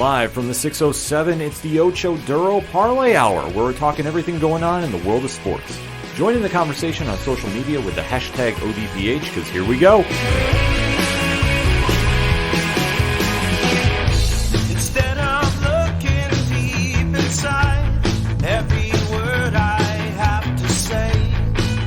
Live from the 607, it's the Ocho Duro Parlay Hour, where we're talking everything going on in the world of sports. Join in the conversation on social media with the hashtag ODPH, because here we go. Instead of looking deep inside, every word I have to say,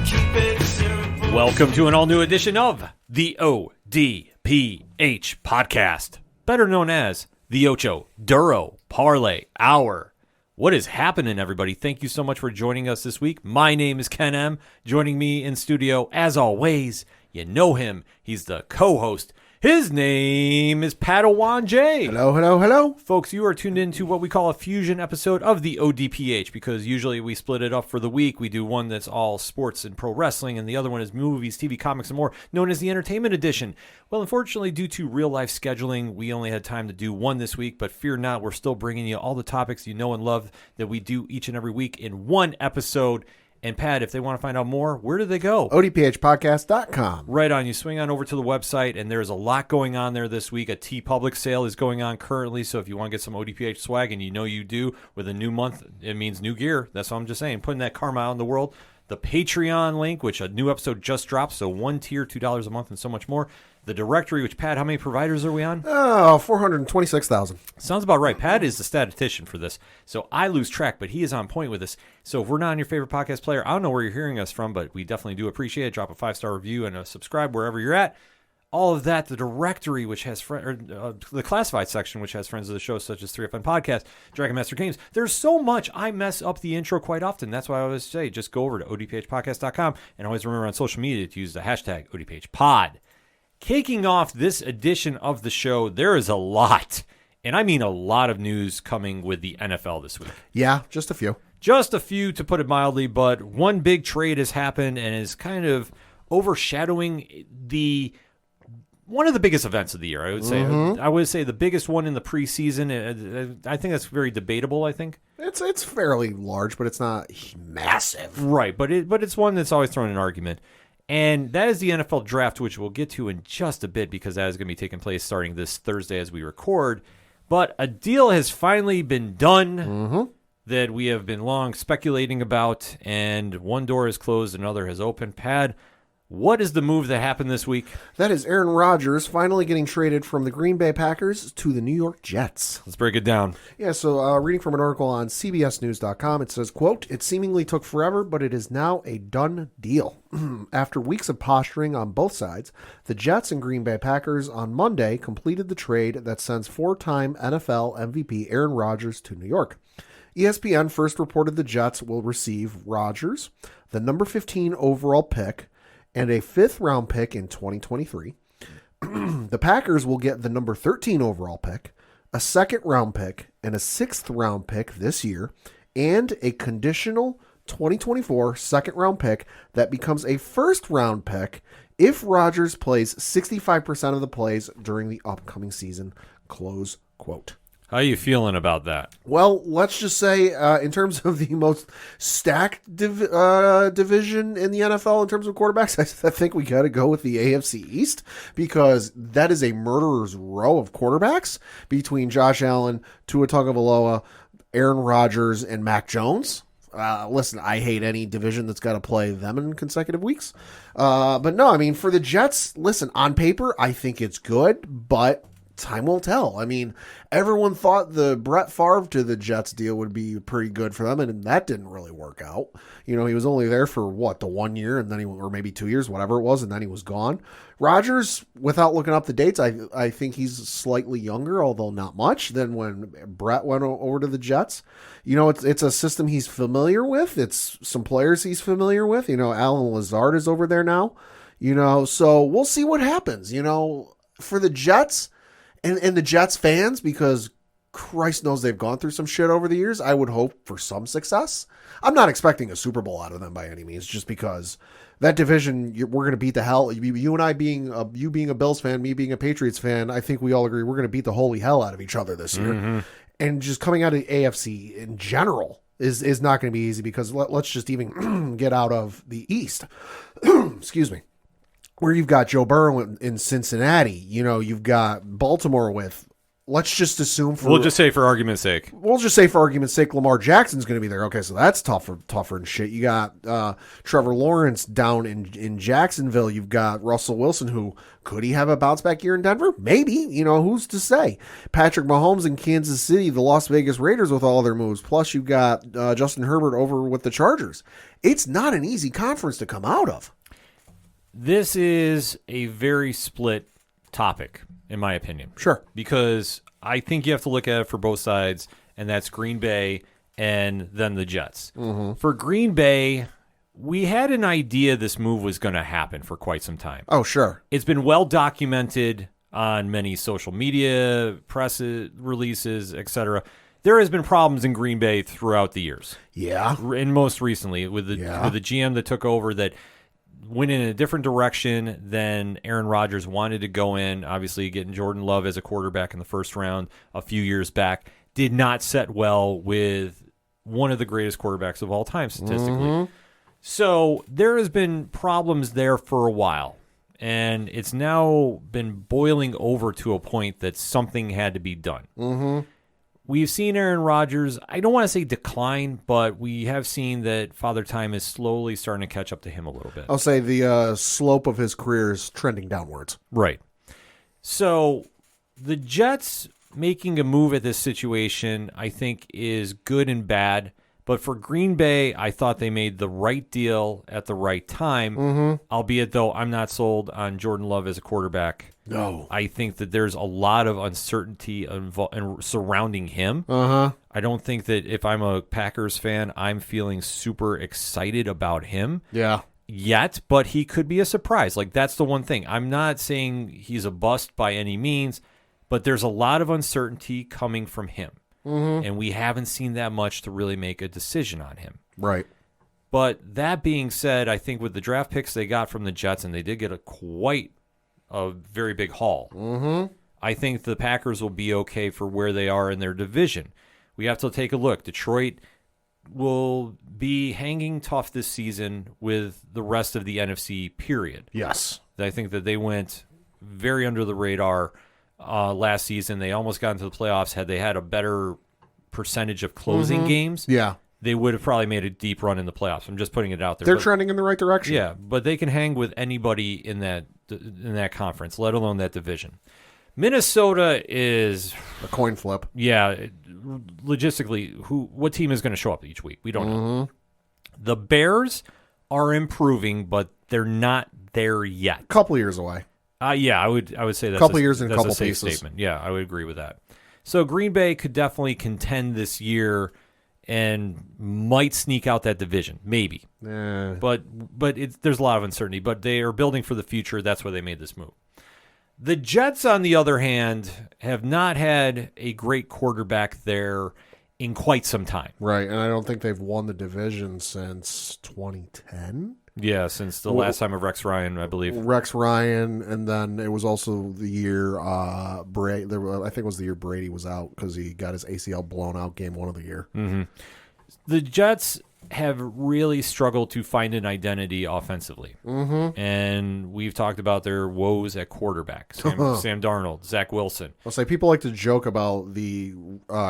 keep it simple. Welcome to an all-new edition of the ODPH podcast, better known as the Ocho Duro Parlay Hour. What is happening, everybody? Thank you so much for joining us this week. My name is Ken M. Joining me in studio, as always, you know him. He's the co-host. His name is Padawan J. Hello, hello, hello. Folks, you are tuned into what we call a fusion episode of the ODPH, because usually we split it up for the week. We do one that's all sports and pro wrestling, and the other one is movies, TV, comics, and more, known as the Entertainment Edition. Well, unfortunately, due to real-life scheduling, we only had time to do one this week, but fear not, we're still bringing you all the topics you know and love that we do each and every week in one episode. And Pat, if they want to find out more, where do they go? ODPHpodcast.com. Right on. You swing on over to the website, and there's a lot going on there this week. A TeePublic sale is going on currently, so if you want to get some ODPH swag, and you know you do, with a new month, it means new gear. That's what I'm just saying. Putting that karma out in the world. The Patreon link, which a new episode just dropped, so one tier, $2 a month, and so much more. The directory, which, Pat, how many providers are we on? 426,000. Sounds about right. Pat is the statistician for this, so I lose track, but he is on point with this. So if we're not on your favorite podcast player, I don't know where you're hearing us from, but we definitely do appreciate it. Drop a 5-star review and a subscribe wherever you're at. All of that, the directory, which has the classified section, which has friends of the show, such as 3FN Podcast, Dragon Master Games. There's so much. I mess up the intro quite often. That's why I always say, just go over to odphpodcast.com, and always remember on social media to use the hashtag ODPHpod. Kicking off this edition of the show, there is a lot, and I mean a lot of news coming with the NFL this week. Yeah, just a few. Just a few, to put it mildly, but one big trade has happened and is kind of overshadowing one of the biggest events of the year. I would say the biggest one in the preseason. I think that's very debatable. I think It's fairly large, but it's not massive. right, but it's one that's always thrown an argument. And that is the NFL draft, which we'll get to in just a bit, because that is going to be taking place starting this Thursday as we record. But a deal has finally been done that we have been long speculating about, and one door is closed, another has opened. Pad, what is the move that happened this week? That is Aaron Rodgers finally getting traded from the Green Bay Packers to the New York Jets. Let's break it down. Yeah, so reading from an article on CBSNews.com, it says, quote, "It seemingly took forever, but it is now a done deal." After weeks of posturing on both sides, the Jets and Green Bay Packers on Monday completed the trade that sends four-time NFL MVP Aaron Rodgers to New York. ESPN first reported the Jets will receive Rodgers, the number 15 overall pick, and a 5th-round pick in 2023. The Packers will get the number 13 overall pick, a 2nd-round pick, and a 6th-round pick this year, and a conditional 2024 2nd-round pick that becomes a 1st-round pick if Rodgers plays 65% of the plays during the upcoming season, close quote. How are you feeling about that? Well, let's just say in terms of the most stacked division in the NFL in terms of quarterbacks, I think we got to go with the AFC East, because that is a murderer's row of quarterbacks between Josh Allen, Tua Tagovailoa, Aaron Rodgers, and Mac Jones. Listen, I hate any division that's got to play them in consecutive weeks. But no, I mean, for the Jets, listen, on paper, I think it's good, but time will tell. I mean, everyone thought the Brett Favre to the Jets deal would be pretty good for them, and that didn't really work out. You know, he was only there for the 1 year, and then or maybe 2 years, whatever it was, and then he was gone. Rodgers, without looking up the dates, I think he's slightly younger, although not much, than when Brett went over to the Jets. You know, it's a system he's familiar with. It's some players he's familiar with. You know, Alan Lazard is over there now. You know, so we'll see what happens. You know, for the Jets, and the Jets fans, because Christ knows they've gone through some shit over the years, I would hope for some success. I'm not expecting a Super Bowl out of them by any means, just because that division, we're going to beat the hell. You and I you being a Bills fan, me being a Patriots fan, I think we all agree we're going to beat the holy hell out of each other this year. Mm-hmm. And just coming out of the AFC in general is not going to be easy, because let's just even get out of the East. Excuse me. Where you've got Joe Burrow in Cincinnati, you know, you've got Baltimore with let's just assume We'll just say for argument's sake. Lamar Jackson's going to be there. Okay, so that's tougher and shit. You got Trevor Lawrence down in Jacksonville. You've got Russell Wilson, who could he have a bounce back year in Denver? Maybe. Who's to say? Patrick Mahomes in Kansas City, the Las Vegas Raiders with all their moves. Plus, you've got Justin Herbert over with the Chargers. It's not an easy conference to come out of. This is a very split topic, in my opinion. Sure. Because I think you have to look at it for both sides, and that's Green Bay and then the Jets. Mm-hmm. For Green Bay, we had an idea this move was going to happen for quite some time. Oh, sure. It's been well documented on many social media, press releases, etc. There has been problems in Green Bay throughout the years. Yeah. And most recently with the GM that took over that went in a different direction than Aaron Rodgers wanted to go in. Obviously, getting Jordan Love as a quarterback in the first round a few years back did not set well with one of the greatest quarterbacks of all time statistically. Mm-hmm. So there has been problems there for a while, and it's now been boiling over to a point that something had to be done. Mm-hmm. We've seen Aaron Rodgers, I don't want to say decline, but we have seen that Father Time is slowly starting to catch up to him a little bit. I'll say the slope of his career is trending downwards. Right. So the Jets making a move at this situation, I think, is good and bad. But for Green Bay, I thought they made the right deal at the right time, albeit though I'm not sold on Jordan Love as a quarterback. No. I think that there's a lot of uncertainty surrounding him. Uh-huh. I don't think that if I'm a Packers fan, I'm feeling super excited about him. Yeah. Yet, but he could be a surprise. Like, that's the one thing. I'm not saying he's a bust by any means, but there's a lot of uncertainty coming from him. Mm-hmm. And we haven't seen that much to really make a decision on him. Right. But that being said, I think with the draft picks they got from the Jets, and they did get quite a very big haul, I think the Packers will be okay for where they are in their division. We have to take a look. Detroit will be hanging tough this season with the rest of the NFC, period. Yes. I think that they went very under the radar last season. They almost got into the playoffs. Had they had a better percentage of closing games, they would have probably made a deep run in the playoffs. I'm just putting it out there. They're trending in the right direction. Yeah, but they can hang with anybody in that conference, let alone that division. Minnesota is a coin flip. Yeah, logistically, what team is going to show up each week? We don't know. The Bears are improving, but they're not there yet. A couple years away. Yeah, I would say that's a couple years and a couple safe pieces. Statement. Yeah, I would agree with that. So Green Bay could definitely contend this year and might sneak out that division, maybe. But there's a lot of uncertainty. But they are building for the future. That's why they made this move. The Jets, on the other hand, have not had a great quarterback there in quite some time. Right, and I don't think they've won the division since 2010. Yeah, since the last time of Rex Ryan, I believe. Rex Ryan, and then it was also the year I think it was the year Brady was out because he got his ACL blown out game one of the year. Mm-hmm. The Jets have really struggled to find an identity offensively. Mm-hmm. And we've talked about their woes at quarterback. Sam Darnold, Zach Wilson. I'll say people like to joke about the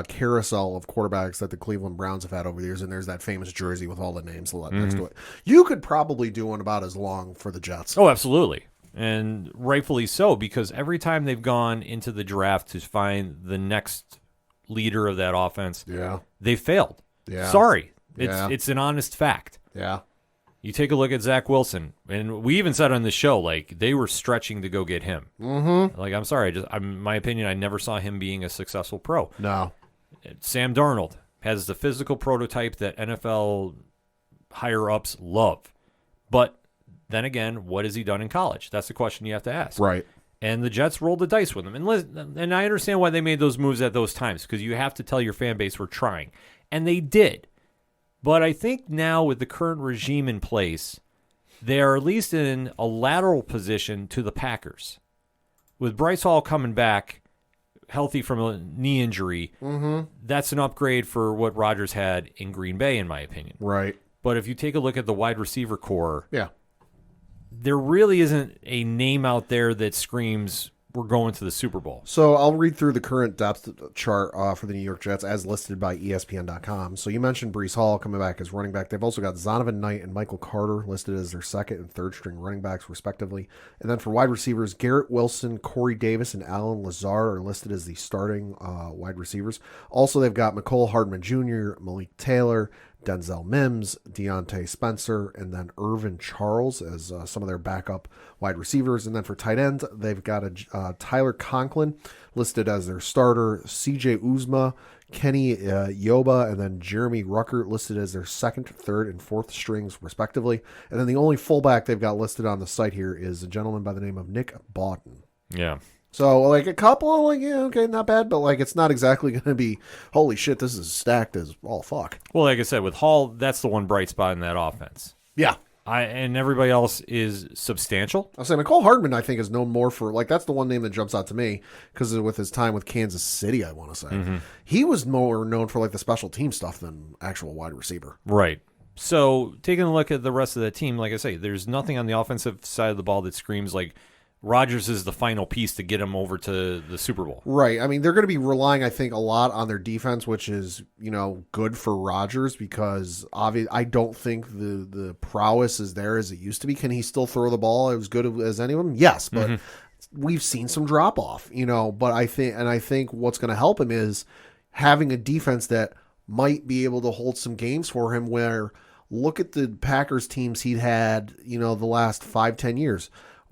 carousel of quarterbacks that the Cleveland Browns have had over the years, and there's that famous jersey with all the names next to it. You could probably do one about as long for the Jets. Oh, absolutely. And rightfully so, because every time they've gone into the draft to find the next leader of that offense, they failed. Yeah. Sorry. It's an honest fact. Yeah. You take a look at Zach Wilson, and we even said on the show, like, they were stretching to go get him. Mm-hmm. Like, I'm sorry, my opinion, I never saw him being a successful pro. No. Sam Darnold has the physical prototype that NFL higher-ups love. But then again, what has he done in college? That's the question you have to ask. Right. And the Jets rolled the dice with him. And I understand why they made those moves at those times, because you have to tell your fan base we're trying. And they did. But I think now with the current regime in place, they are at least in a lateral position to the Packers. With Bryce Hall coming back healthy from a knee injury, that's an upgrade for what Rodgers had in Green Bay, in my opinion. Right. But if you take a look at the wide receiver core, there really isn't a name out there that screams, we're going to the Super Bowl. So I'll read through the current depth chart for the New York Jets as listed by ESPN.com. So you mentioned Breece Hall coming back as running back. They've also got Zonovan Knight and Michael Carter listed as their second and third string running backs, respectively. And then for wide receivers, Garrett Wilson, Corey Davis, and Alan Lazar are listed as the starting wide receivers. Also, they've got McCole Hardman Jr., Malik Taylor, Denzel Mims, Deontay Spencer, and then Irvin Charles as some of their backup wide receivers. And then for tight ends, they've got Tyler Conklin listed as their starter, CJ Uzma, Kenny Yoba, and then Jeremy Rucker listed as their second, third, and fourth strings, respectively. And then the only fullback they've got listed on the site here is a gentleman by the name of Nick Bawden. Yeah. So, like, a couple, like, yeah, okay, not bad, but, like, it's not exactly going to be, holy shit, this is stacked as all fuck. Well, like I said, with Hall, that's the one bright spot in that offense. Yeah. And everybody else is substantial. I'll say McCole Hardman, I think, is known more for, like, that's the one name that jumps out to me because with his time with Kansas City, I want to say. He was more known for, like, the special team stuff than actual wide receiver. Right. So, taking a look at the rest of the team, like I say, there's nothing on the offensive side of the ball that screams like Rodgers is the final piece to get him over to the Super Bowl. Right. I mean, they're going to be relying, I think, a lot on their defense, which is, good for Rodgers because I don't think the prowess is there as it used to be. Can he still throw the ball as good as any of them? Yes, but we've seen some drop off, but I think what's going to help him is having a defense that might be able to hold some games for him where look at the Packers teams he'd had, the last 5-10 years.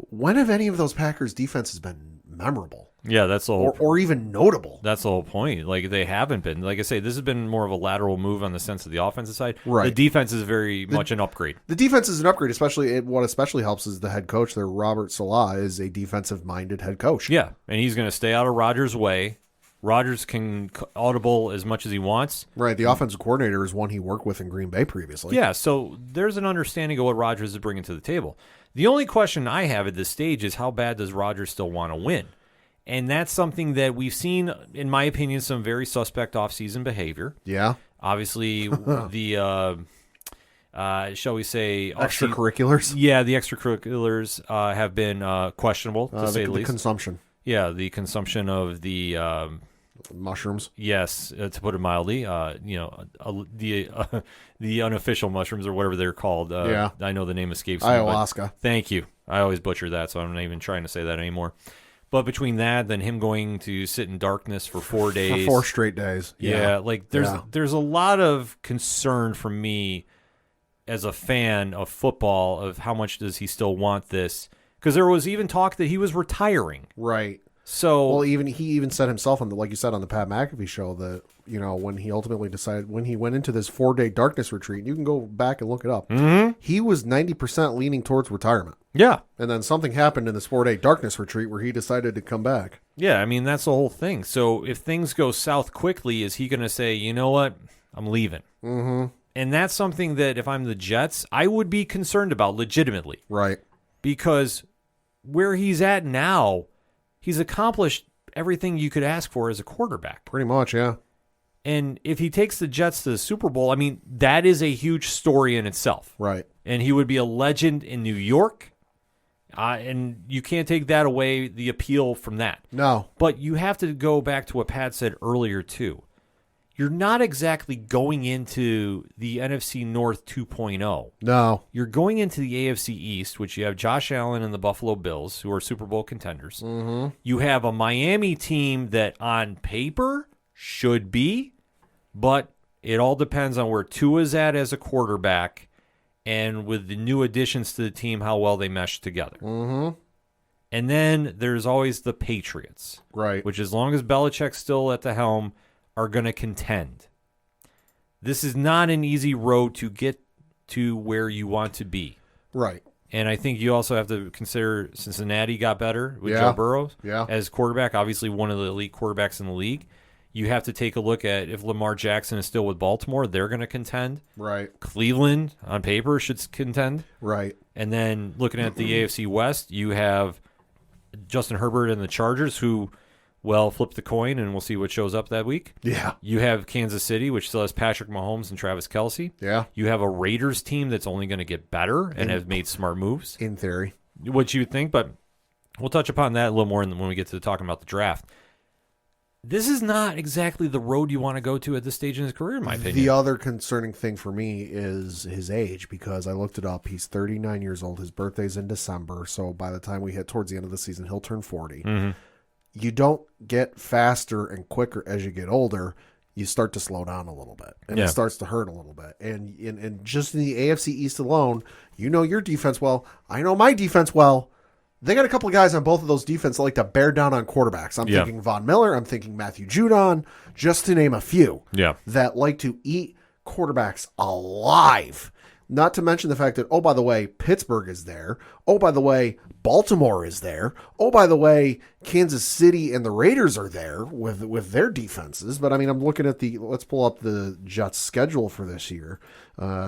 When have any of those Packers defenses been memorable? Yeah, that's the whole or even notable. That's the whole point. Like, they haven't been. Like I say, this has been more of a lateral move on the sense of the offensive side. Right. The defense is very much an upgrade. The defense is an upgrade, especially what especially helps is the head coach there, Robert Saleh, is a defensive-minded head coach. Yeah, and he's going to stay out of Rodgers' way. Rodgers can audible as much as he wants. Right. The offensive coordinator is one he worked with in Green Bay previously. Yeah, so there's an understanding of what Rodgers is bringing to the table. The only question I have at this stage is how bad does Rodgers still want to win? And that's something that we've seen, in my opinion, some very suspect offseason behavior. Yeah. Obviously, the, shall we say... Extracurriculars? Yeah, the extracurriculars have been questionable, to say the least. The consumption. Yeah, the consumption of the... mushrooms. Yes, to put it mildly, the unofficial mushrooms or whatever they're called. Yeah. I know the name escapes me. Ayahuasca. Thank you. I always butcher that, so I'm not even trying to say that anymore. But between that, then him going to sit in darkness for 4 days. For 4 straight days. Yeah, there's a lot of concern from me as a fan of football of how much does he still want this. Because there was even talk that he was retiring. Right. So he even said himself like you said on the Pat McAfee show that when he ultimately decided when he went into this 4-day darkness retreat, you can go back and look it up. He was 90% leaning towards retirement. Yeah, and then something happened in this 4-day darkness retreat where he decided to come back. Yeah, I mean that's the whole thing. So if things go south quickly, is he going to say, you know what, I'm leaving? Mm-hmm. And that's something that if I'm the Jets, I would be concerned about legitimately. Right. Because where he's at now, he's accomplished everything you could ask for as a quarterback. Pretty much, yeah. And if he takes the Jets to the Super Bowl, I mean, that is a huge story in itself. Right. And he would be a legend in New York. And you can't take that away, the appeal from that. No. But you have to go back to what Pat said earlier, too. You're not exactly going into the NFC North 2.0. No. You're going into the AFC East, which you have Josh Allen and the Buffalo Bills, who are Super Bowl contenders. Mm-hmm. You have a Miami team that on paper should be, but it all depends on where Tua's at as a quarterback and with the new additions to the team, how well they mesh together. Mm-hmm. And then there's always the Patriots. Right. Which as long as Belichick's still at the helm, are going to contend. This is not an easy road to get to where you want to be. Right. And I think you also have to consider Cincinnati got better with Joe Burrow as quarterback, obviously one of the elite quarterbacks in the league. You have to take a look at if Lamar Jackson is still with Baltimore, they're going to contend. Right. Cleveland, on paper, should contend. Right. And then looking at the AFC West, you have Justin Herbert and the Chargers, who... well, flip the coin, and we'll see what shows up that week. Yeah. You have Kansas City, which still has Patrick Mahomes and Travis Kelce. Yeah. You have a Raiders team that's only going to get better and have made smart moves. In theory. What you would think, but We'll touch upon that a little more when we get to talking about the draft. This is not exactly the road you want to go to at this stage in his career, in my opinion. The other concerning thing for me is his age, because I looked it up. He's 39 years old. His birthday's in December, so by the time we hit towards the end of the season, he'll turn 40. Mm-hmm. You don't get faster and quicker as you get older. You start to slow down a little bit, and it starts to hurt a little bit. And just in the AFC East alone, you know your defense well. I know my defense well. They got a couple of guys on both of those defenses that like to bear down on quarterbacks. I'm thinking Von Miller. I'm thinking Matthew Judon, just to name a few. Yeah. That like to eat quarterbacks alive. Not to mention the fact that, oh, by the way, Pittsburgh is there. Oh, by the way, Baltimore is there. Oh, by the way, Kansas City and the Raiders are there with their defenses. But, I mean, I'm looking at let's pull up the Jets' schedule for this year.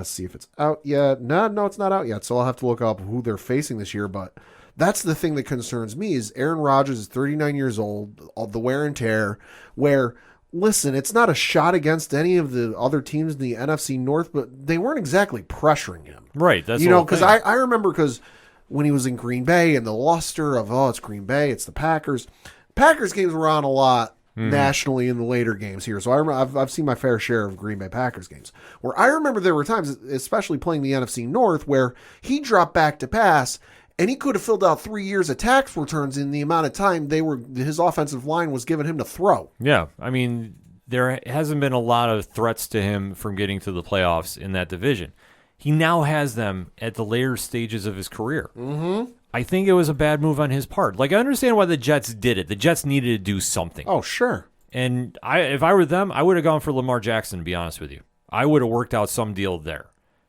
See if it's out yet. No, it's not out yet. So I'll have to look up who they're facing this year. But that's the thing that concerns me is Aaron Rodgers is 39 years old, all the wear and tear, where, listen, it's not a shot against any of the other teams in the NFC North, but they weren't exactly pressuring him. Right. That's because I remember because when he was in Green Bay and the luster of, it's Green Bay, it's the Packers. Packers games were on a lot nationally in the later games here. So I've seen my fair share of Green Bay Packers games where I remember there were times, especially playing the NFC North, where he dropped back to pass and he could have filled out 3 years of tax returns in the amount of time his offensive line was giving him to throw. Yeah. I mean, there hasn't been a lot of threats to him from getting to the playoffs in that division. He now has them at the later stages of his career. Mm-hmm. I think it was a bad move on his part. Like, I understand why the Jets did it. The Jets needed to do something. Oh, sure. And if I were them, I would have gone for Lamar Jackson, to be honest with you. I would have worked out some deal there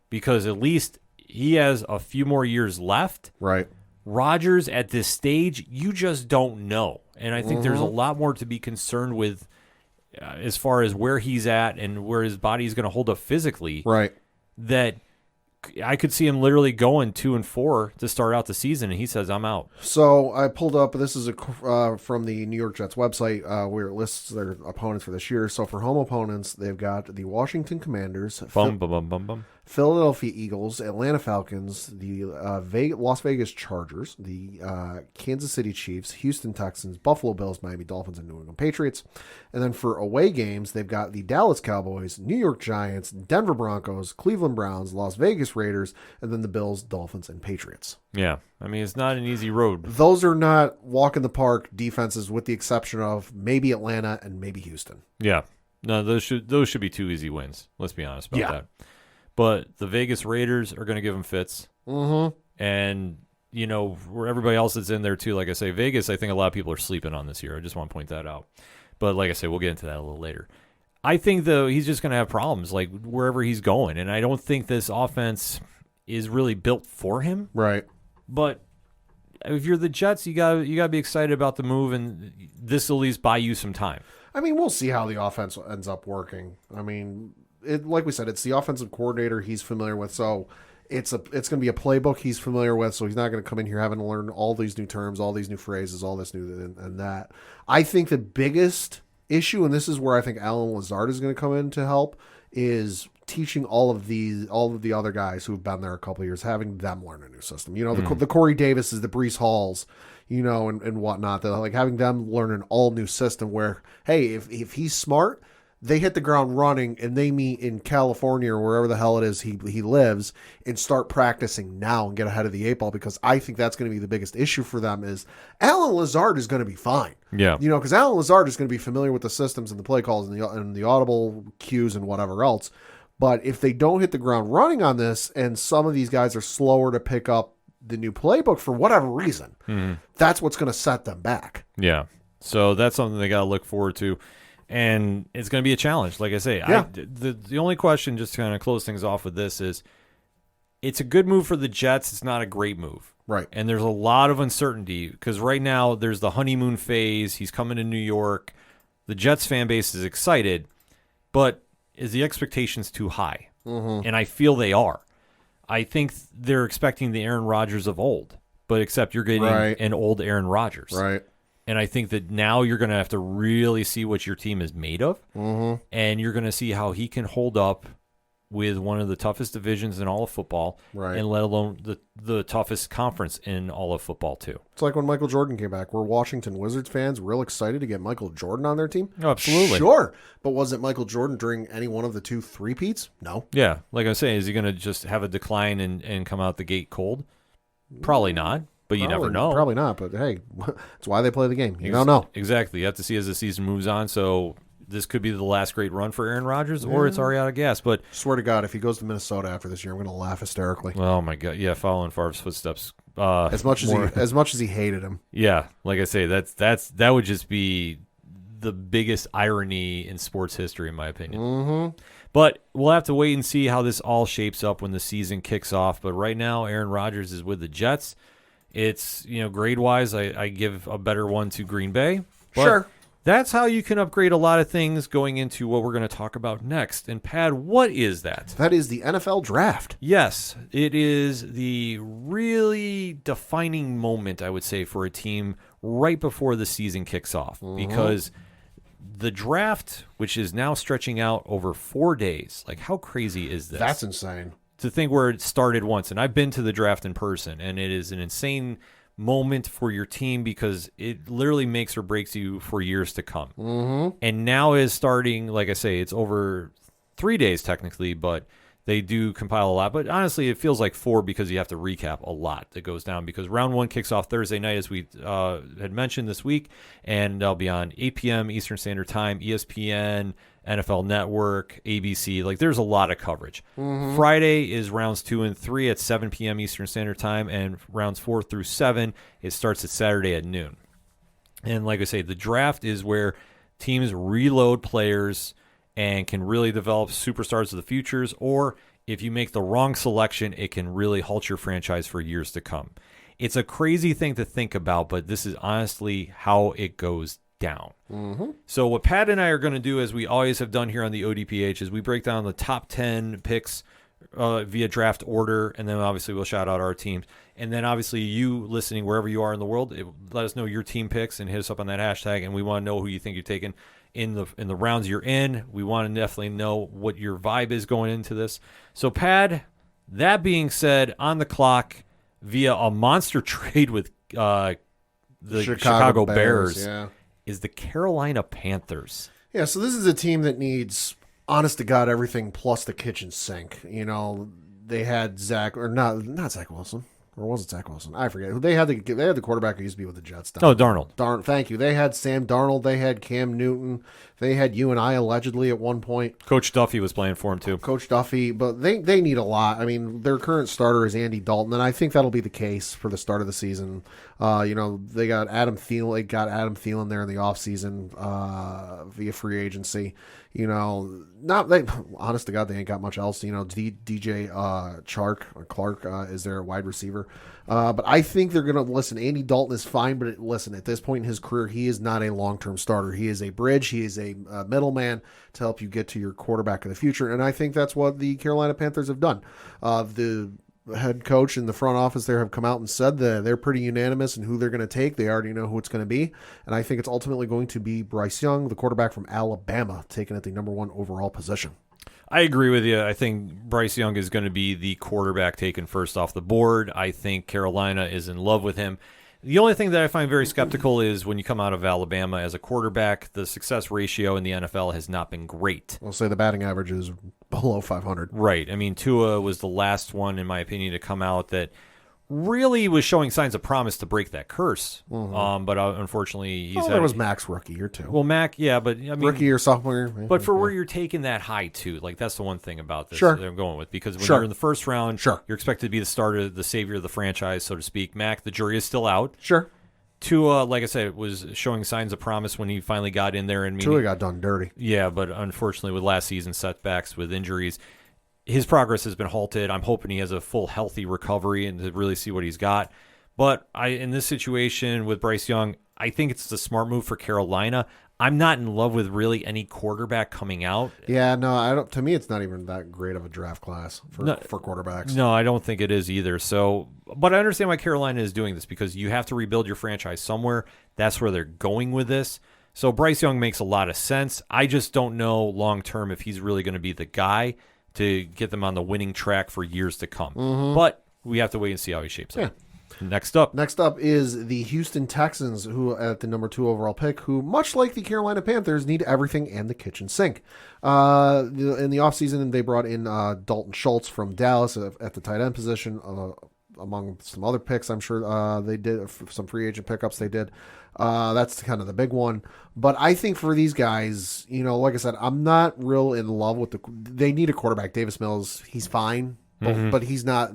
because at least he has a few more years left. Right. Rodgers, at this stage, you just don't know. And I think there's a lot more to be concerned with as far as where he's at and where his body is going to hold up physically. Right. That I could see him literally going 2-4 to start out the season, and he says, I'm out. So I pulled up, this is from the New York Jets website where it lists their opponents for this year. So for home opponents, they've got the Washington Commanders, Philadelphia Eagles, Atlanta Falcons, the Las Vegas Chargers, the Kansas City Chiefs, Houston Texans, Buffalo Bills, Miami Dolphins, and New England Patriots. And then for away games, they've got the Dallas Cowboys, New York Giants, Denver Broncos, Cleveland Browns, Las Vegas Raiders, and then the Bills, Dolphins, and Patriots. Yeah, I mean, it's not an easy road. Those are not walk in the park defenses with the exception of maybe Atlanta and maybe Houston. Yeah. No, those should be 2 easy wins. Let's be honest about that. But the Vegas Raiders are going to give them fits. Mm-hmm. And, where everybody else is in there too, like I say, Vegas, I think a lot of people are sleeping on this year. I just want to point that out. But like I say, we'll get into that a little later. I think, though, he's just going to have problems, like, wherever he's going. And I don't think this offense is really built for him. Right. But if you're the Jets, you got to be excited about the move, and this will at least buy you some time. I mean, we'll see how the offense ends up working. I mean, like we said, it's the offensive coordinator he's familiar with, so it's going to be a playbook he's familiar with, so he's not going to come in here having to learn all these new terms, all these new phrases, all this new and that. I think the biggest issue, and this is where I think Alan Lazard is going to come in to help, is teaching all of the other guys who've been there a couple of years, having them learn a new system. The Corey Davises, the Breece Halls, and whatnot. Like having them learn an all new system where, hey, if he's smart, they hit the ground running and they meet in California or wherever the hell it is he lives and start practicing now and get ahead of the 8 ball, because I think that's going to be the biggest issue for them is Alan Lazard is going to be fine. Yeah. Because Alan Lazard is going to be familiar with the systems and the play calls and the audible cues and whatever else. But if they don't hit the ground running on this and some of these guys are slower to pick up the new playbook for whatever reason, that's what's going to set them back. Yeah. So that's something they got to look forward to. And it's going to be a challenge, like I say. Yeah. The only question, just to kind of close things off with this, is it's a good move for the Jets. It's not a great move. Right. And there's a lot of uncertainty because right now there's the honeymoon phase. He's coming to New York. The Jets fan base is excited, but is the expectations too high? Mm-hmm. And I feel they are. I think they're expecting the Aaron Rodgers of old, but except you're getting an old Aaron Rodgers. Right. And I think that now you're going to have to really see what your team is made of, and you're going to see how he can hold up with one of the toughest divisions in all of football, Right. and let alone the toughest conference in all of football too. It's like when Michael Jordan came back. We're Washington Wizards fans real excited to get Michael Jordan on their team? Oh, absolutely. Sure. But was it Michael Jordan during any one of the 2 three-peats? No. Yeah, like I was saying, is he going to just have a decline and come out the gate cold? Probably not, but you never know. Probably not, but hey, that's why they play the game. You don't know. Exactly. You have to see as the season moves on, so this could be the last great run for Aaron Rodgers, or it's already out of gas. But Swear to God, if he goes to Minnesota after this year, I'm going to laugh hysterically. oh my God, yeah, following Favre's footsteps. As much as he hated him. Yeah, like I say, that would just be the biggest irony in sports history, in my opinion. Mm-hmm. But we'll have to wait and see how this all shapes up when the season kicks off. But right now, Aaron Rodgers is with the Jets. It's, grade-wise, I give a better one to Green Bay. But Sure. that's how you can upgrade a lot of things going into what we're going to talk about next. And, Pad, what is that? That is the NFL draft. Yes, it is the really defining moment, I would say, for a team right before the season kicks off. Because the draft, which is now stretching out over 4 days, like how crazy is this? That's insane. To think where it started once. And I've been to the draft in person, and it is an insane moment for your team because it literally makes or breaks you for years to come. Mm-hmm. And now is starting, like I say, it's over 3 days technically, but they do compile a lot. But honestly, it feels like 4 because you have to recap a lot that goes down because round 1 kicks off Thursday night, as we had mentioned this week, and they'll be on 8 p.m. Eastern Standard Time, ESPN, NFL Network, ABC. Like, there's a lot of coverage. Mm-hmm. Friday is rounds 2 and 3 at 7 p.m. Eastern Standard Time, and rounds 4 through 7, it starts at Saturday at noon. And like I say, the draft is where teams reload players and can really develop superstars of the futures, or if you make the wrong selection, it can really halt your franchise for years to come. It's a crazy thing to think about, but this is honestly how it goes down. Mm-hmm. So what Pat and I are going to do, as we always have done here on the ODPH, is we break down the top 10 picks via draft order, and then obviously we'll shout out our teams. And then obviously you listening wherever you are in the world, let us know your team picks and hit us up on that hashtag, and we want to know who you think you're taking in the rounds you're in. We want to definitely know what your vibe is going into this. So, Pad, that being said, on the clock via a monster trade with the Chicago Bears is the Carolina Panthers. Yeah, so this is a team that needs, honest to God, everything plus the kitchen sink. They had not Zach Wilson. Or was it Zach Wilson? I forget. They had the quarterback who used to be with the Jets. Darnold. Thank you. They had Sam Darnold. They had Cam Newton. They had you and I allegedly at one point. Coach Duffy was playing for him too. Coach Duffy, but they need a lot. I mean, their current starter is Andy Dalton, and I think that'll be the case for the start of the season. They got Adam Thielen. They got Adam Thielen there in the offseason via free agency. Honest to God, they ain't got much else. DJ Clark is their wide receiver. But I think they're going to listen. Andy Dalton is fine, but at this point in his career, he is not a long-term starter. He is a bridge. He is a middleman to help you get to your quarterback of the future. And I think that's what the Carolina Panthers have done. The head coach and the front office there have come out and said that they're pretty unanimous in who they're going to take. They already know who it's going to be. And I think it's ultimately going to be Bryce Young, the quarterback from Alabama, taken at the number 1 overall position. I agree with you. I think Bryce Young is going to be the quarterback taken first off the board. I think Carolina is in love with him. The only thing that I find very skeptical is when you come out of Alabama as a quarterback, the success ratio in the NFL has not been great. I'll say the batting average is below 500. Right. I mean, Tua was the last one, in my opinion, to come out that really was showing signs of promise to break that curse. Mm-hmm. But unfortunately, there was Mac's rookie year too. Well, Mac, yeah, but I mean, rookie or sophomore year. But for where you're taking that high too, like that's the one thing about this that I'm going with, because when you're in the first round, you're expected to be the starter, the savior of the franchise, so to speak. Mac, the jury is still out. Sure. Tua, like I said, was showing signs of promise when he finally got in there. And Tua got done dirty. Yeah, but unfortunately with last season's setbacks with injuries, his progress has been halted. I'm hoping he has a full healthy recovery and to really see what he's got. But in this situation with Bryce Young, I think it's a smart move for Carolina. I'm not in love with really any quarterback coming out. Yeah, no, I don't. To me, it's not even that great of a draft class for quarterbacks. No, I don't think it is either. So, but I understand why Carolina is doing this, because you have to rebuild your franchise somewhere. That's where they're going with this. So Bryce Young makes a lot of sense. I just don't know long term if he's really going to be the guy to get them on the winning track for years to come. But we have to wait and see how he shapes up. Next up is the Houston Texans, who at the number 2 overall pick, who, much like the Carolina Panthers, need everything and the kitchen sink. In the offseason, they brought in Dalton Schultz from Dallas at the tight end position, among some other picks. I'm sure they did some free agent pickups they did. That's kind of the big one. But I think for these guys, like I said, I'm not real in love with they need a quarterback. Davis Mills, he's fine. But he's not,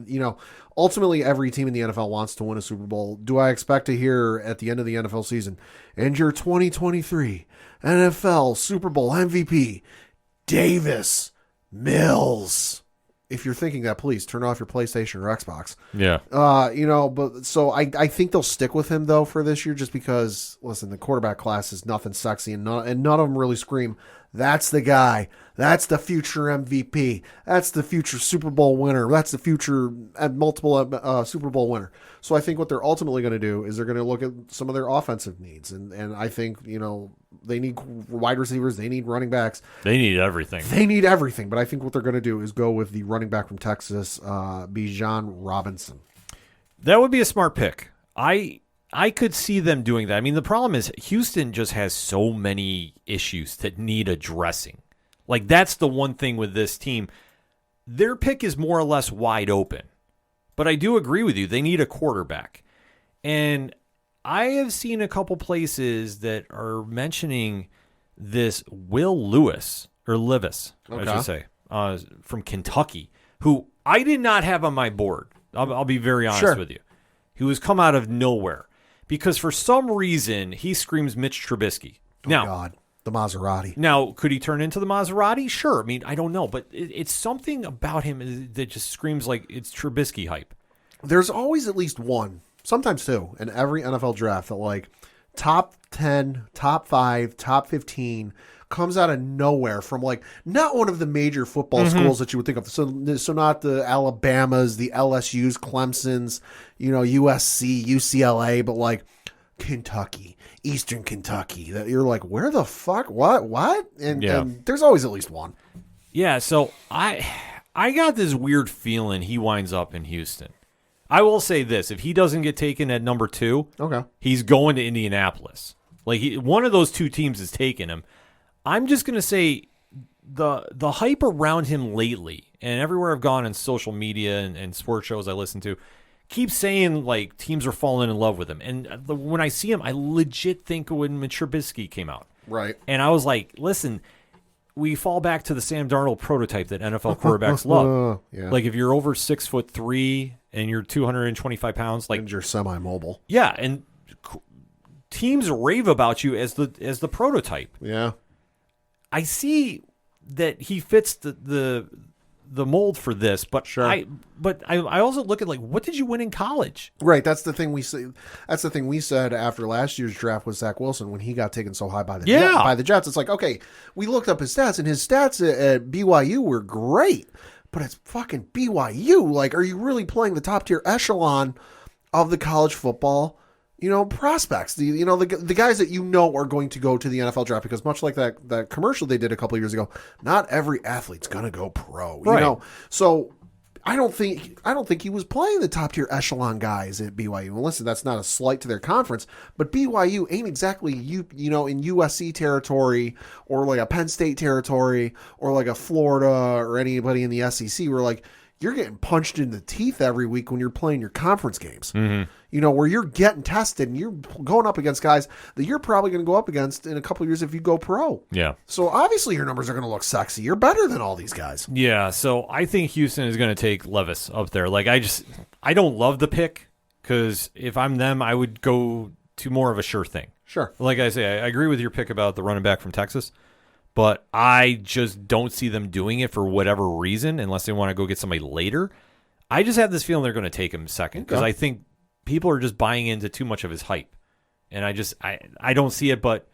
ultimately every team in the NFL wants to win a Super Bowl. Do I expect to hear at the end of the NFL season, and your 2023 NFL Super Bowl MVP, Davis Mills? If you're thinking that, please turn off your PlayStation or Xbox. Yeah. But so I think they'll stick with him though for this year, just because, listen, the quarterback class is nothing sexy, and none of them really scream, that's the guy. That's the future MVP. That's the future Super Bowl winner. That's the future multiple Super Bowl winner. So I think what they're ultimately going to do is they're going to look at some of their offensive needs. And I think, they need wide receivers. They need running backs. They need everything. But I think what they're going to do is go with the running back from Texas, Bijan Robinson. That would be a smart pick. I could see them doing that. I mean, the problem is Houston just has so many issues that need addressing. Like, that's the one thing with this team. Their pick is more or less wide open. But I do agree with you. They need a quarterback. And I have seen a couple places that are mentioning this Will Lewis, or Levis, I should say, from Kentucky, who I did not have on my board. I'll be very honest with you. He was come out of nowhere. Because for some reason, he screams Mitch Trubisky. God, the Maserati. Now, could he turn into the Maserati? Sure. I mean, I don't know. But it's something about him that just screams like it's Trubisky hype. There's always at least one, sometimes two, in every NFL draft that, like, top 10, top 5, top 15 comes out of nowhere from, like, not one of the major football schools that you would think of. So not the Alabamas, the LSUs, Clemsons, USC, UCLA, but like Kentucky, Eastern Kentucky. That you're like, where the fuck? What? And there's always at least one. Yeah, so I got this weird feeling he winds up in Houston. I will say this. If he doesn't get taken at number 2, he's going to Indianapolis. Like, one of those two teams is taking him. I'm just going to say the hype around him lately, and everywhere I've gone in social media and sports shows I listen to, keeps saying, like, teams are falling in love with him. And when I see him, I legit think when Trubisky came out. Right. And I was like, listen, we fall back to the Sam Darnold prototype that NFL quarterbacks love. Like, if you're over 6'3" and you're 225 pounds, like, and you're semi-mobile. Yeah, and teams rave about you as the prototype. Yeah. I see that he fits the mold for this, but sure. I also look at, like, what did you win in college? Right, that's the thing we say. That's the thing we said after last year's draft with Zach Wilson when he got taken so high by the Jets. It's like, okay, we looked up his stats, and his stats at BYU were great, but it's fucking BYU. Like, are you really playing the top tier echelon of the college football? Prospects, the guys that are going to go to the NFL draft, because much like that commercial they did a couple of years ago, not every athlete's going to go pro, right. So I don't think he was playing the top tier echelon guys at BYU. And listen, that's not a slight to their conference, but BYU ain't exactly in USC territory or like a Penn State territory or like a Florida or anybody in the SEC where, like, you're getting punched in the teeth every week when you're playing your conference games. Where you're getting tested and you're going up against guys that you're probably going to go up against in a couple of years if you go pro. Yeah. So obviously your numbers are going to look sexy. You're better than all these guys. Yeah. So I think Houston is going to take Levis up there. Like, I don't love the pick, because if I'm them, I would go to more of a sure thing. Sure. Like I say, I agree with your pick about the running back from Texas, but I just don't see them doing it for whatever reason, unless they want to go get somebody later. I just have this feeling they're going to take him second, because I think people are just buying into too much of his hype. And I don't see it, but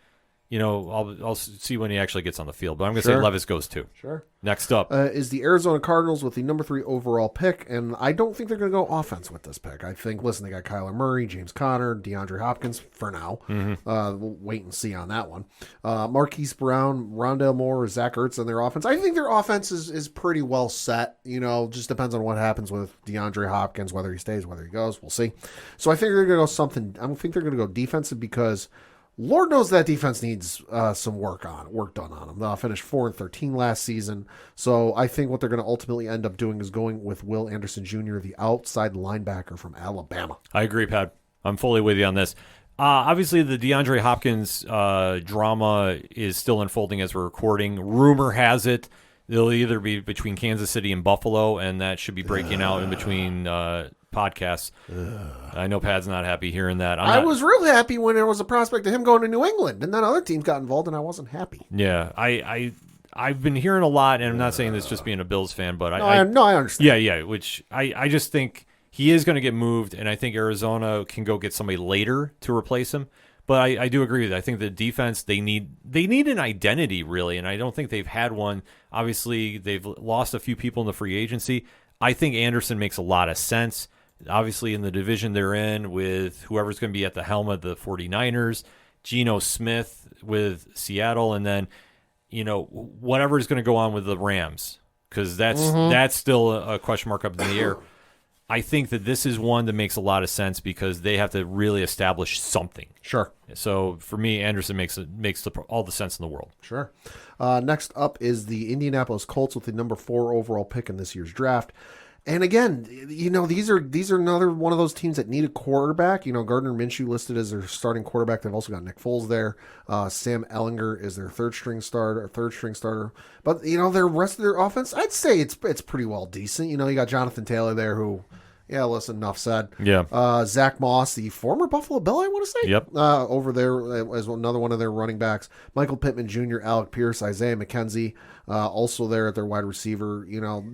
I'll see when he actually gets on the field. But I'm going to Sure. say Levis goes 2. Sure. Next up. Is the Arizona Cardinals with the number 3 overall pick, and I don't think they're going to go offense with this pick. I think, listen, they got Kyler Murray, James Conner, DeAndre Hopkins for now. We'll wait and see on that one. Marquise Brown, Rondale Moore, Zach Ertz in their offense. I think their offense is pretty well set. Just depends on what happens with DeAndre Hopkins, whether he stays, whether he goes. We'll see. So I think they're going to go something. I don't think they're going to go defensive because Lord knows that defense needs some work done on them. They finished 4-13 last season. So I think what they're going to ultimately end up doing is going with Will Anderson Jr., the outside linebacker from Alabama. I agree, Pat. I'm fully with you on this. Obviously, the DeAndre Hopkins drama is still unfolding as we're recording. Rumor has it they'll either be between Kansas City and Buffalo, and that should be breaking out in between podcasts. I know Pat's not happy hearing that. I was real happy when there was a prospect of him going to New England, and then other teams got involved, and I wasn't happy. Yeah, I've been hearing a lot, and I'm not saying this just being a Bills fan, but I understand. Yeah, which I just think he is going to get moved, and I think Arizona can go get somebody later to replace him. But I do agree with that. I think the defense, they need an identity, really, and I don't think they've had one. Obviously, they've lost a few people in the free agency. I think Anderson makes a lot of sense. Obviously, in the division they're in with whoever's going to be at the helm of the 49ers, Geno Smith with Seattle, and then whatever is going to go on with the Rams, because that's still a question mark up in the air. I think that this is one that makes a lot of sense because they have to really establish something. Sure. So for me, Anderson makes all the sense in the world. Sure. Next up is the Indianapolis Colts with the number 4 overall pick in this year's draft. And again, these are another one of those teams that need a quarterback. Gardner Minshew listed as their starting quarterback. They've also got Nick Foles there. Sam Ellinger is their third string starter. But their rest of their offense, I'd say it's pretty well decent. You got Jonathan Taylor there who. Yeah, listen, enough said. Yeah. Zach Moss, the former Buffalo Bill, I want to say. Yep. Over there as another one of their running backs. Michael Pittman Jr., Alec Pierce, Isaiah McKenzie, also there at their wide receiver.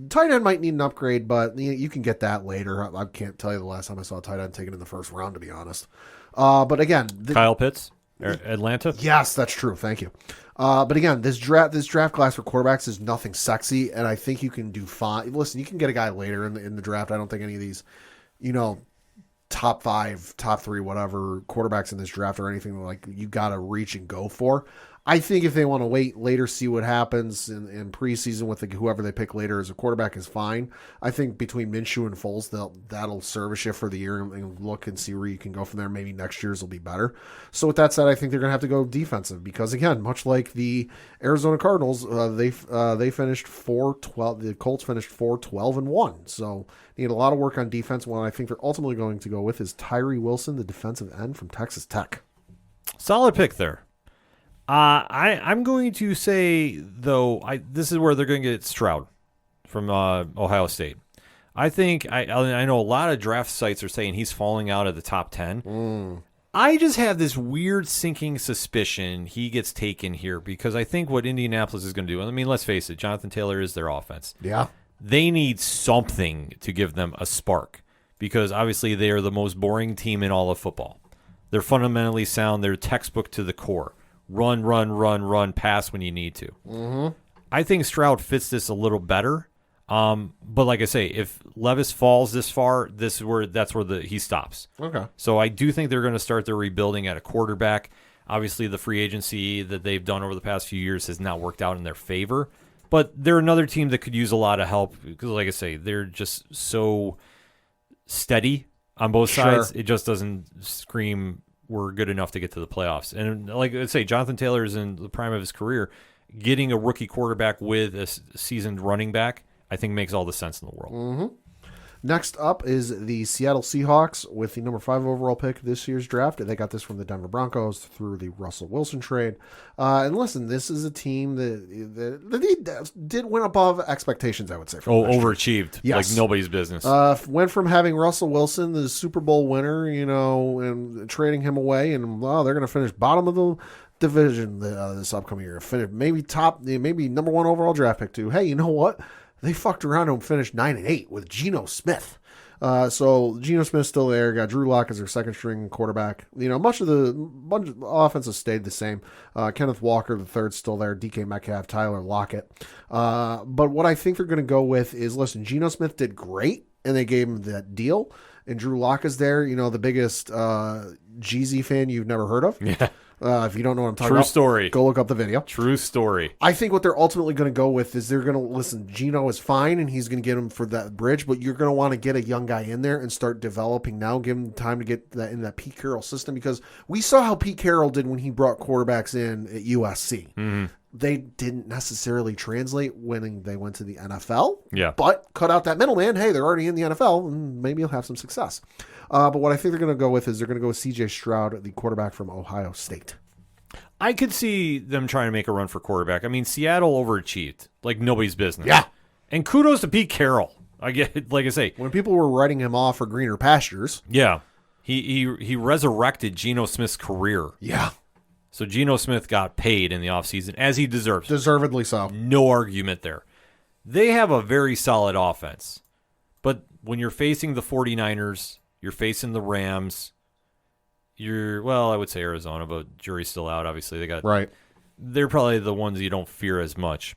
Tight end might need an upgrade, but you can get that later. I can't tell you the last time I saw a tight end taken in the first round, to be honest. But again, Kyle Pitts, Atlanta. Yes, that's true. Thank you. But again, this draft class for quarterbacks is nothing sexy, and I think you can do fine. Listen, you can get a guy later in the draft. I don't think any of these, top 5, top 3, whatever quarterbacks in this draft or anything like you got to reach and go for. I think if they want to wait later, see what happens in preseason with whoever they pick later as a quarterback is fine. I think between Minshew and Foles, that'll service you for the year and look and see where you can go from there. Maybe next year's will be better. So with that said, I think they're going to have to go defensive because, again, much like the Arizona Cardinals, they finished 4-12. The Colts finished 4-12-1. So need a lot of work on defense. One I think they're ultimately going to go with is Tyree Wilson, the defensive end from Texas Tech. Solid pick there. I'm going to say, though, this is where they're going to get Stroud from Ohio State. I think I know a lot of draft sites are saying he's falling out of the top 10. I just have this weird sinking suspicion he gets taken here because I think what Indianapolis is going to do, I mean, let's face it, Jonathan Taylor is their offense. Yeah. They need something to give them a spark because obviously they are the most boring team in all of football. They're fundamentally sound. They're textbook to the core. Run, pass when you need to. Mm-hmm. I think Stroud fits this a little better. But like I say, if Levis falls this far, that's where he stops. Okay. So I do think they're going to start their rebuilding at a quarterback. Obviously, the free agency that they've done over the past few years has not worked out in their favor. But they're another team that could use a lot of help because, like I say, they're just so steady on both sides. It just doesn't scream we're good enough to get to the playoffs. And like I say, Jonathan Taylor is in the prime of his career. Getting a rookie quarterback with a seasoned running back, I think makes all the sense in the world. Mm-hmm. Next up is the Seattle Seahawks with the number 5 overall pick this year's draft. They got this from the Denver Broncos through the Russell Wilson trade. And listen, this is a team that did win above expectations, I would say. Overachieved. Yes. Like nobody's business. Went from having Russell Wilson, the Super Bowl winner, and trading him away, and they're going to finish bottom of the division this upcoming year. Finish maybe number 1 overall draft pick too. Hey, you know what? They fucked around and finished 9-8 with Geno Smith. So Geno Smith's still there. Got Drew Lock as their second string quarterback. Much of the offense has stayed the same. Kenneth Walker the third's still there. DK Metcalf, Tyler Lockett. But what I think they're going to go with is, listen, Geno Smith did great, and they gave him that deal. And Drew Lock is there. The biggest Jeezy fan you've never heard of. Yeah. If you don't know what I'm talking True about, story. go look up the video. True story. I think what they're ultimately going to go with is they're going to listen. Geno is fine, and he's going to get him for that bridge, but you're going to want to get a young guy in there and start developing now. Give him time to get that in that Pete Carroll system, because we saw how Pete Carroll did when he brought quarterbacks in at USC. Mm-hmm. They didn't necessarily translate when they went to the NFL. Yeah. But cut out that middleman. Hey, they're already in the NFL, and maybe you'll have some success. But what I think they're going to go with is they're going to go with C.J. Stroud, the quarterback from Ohio State. I could see them trying to make a run for quarterback. I mean, Seattle overachieved like nobody's business. Yeah. And kudos to Pete Carroll. I get, like I say, when people were writing him off for greener pastures. Yeah. He resurrected Geno Smith's career. Yeah. So Geno Smith got paid in the offseason, as he deserves. Deservedly so. No argument there. They have a very solid offense. But when you're facing the 49ers, you're facing the Rams, I would say Arizona, but jury's still out. Obviously, they're probably the ones you don't fear as much.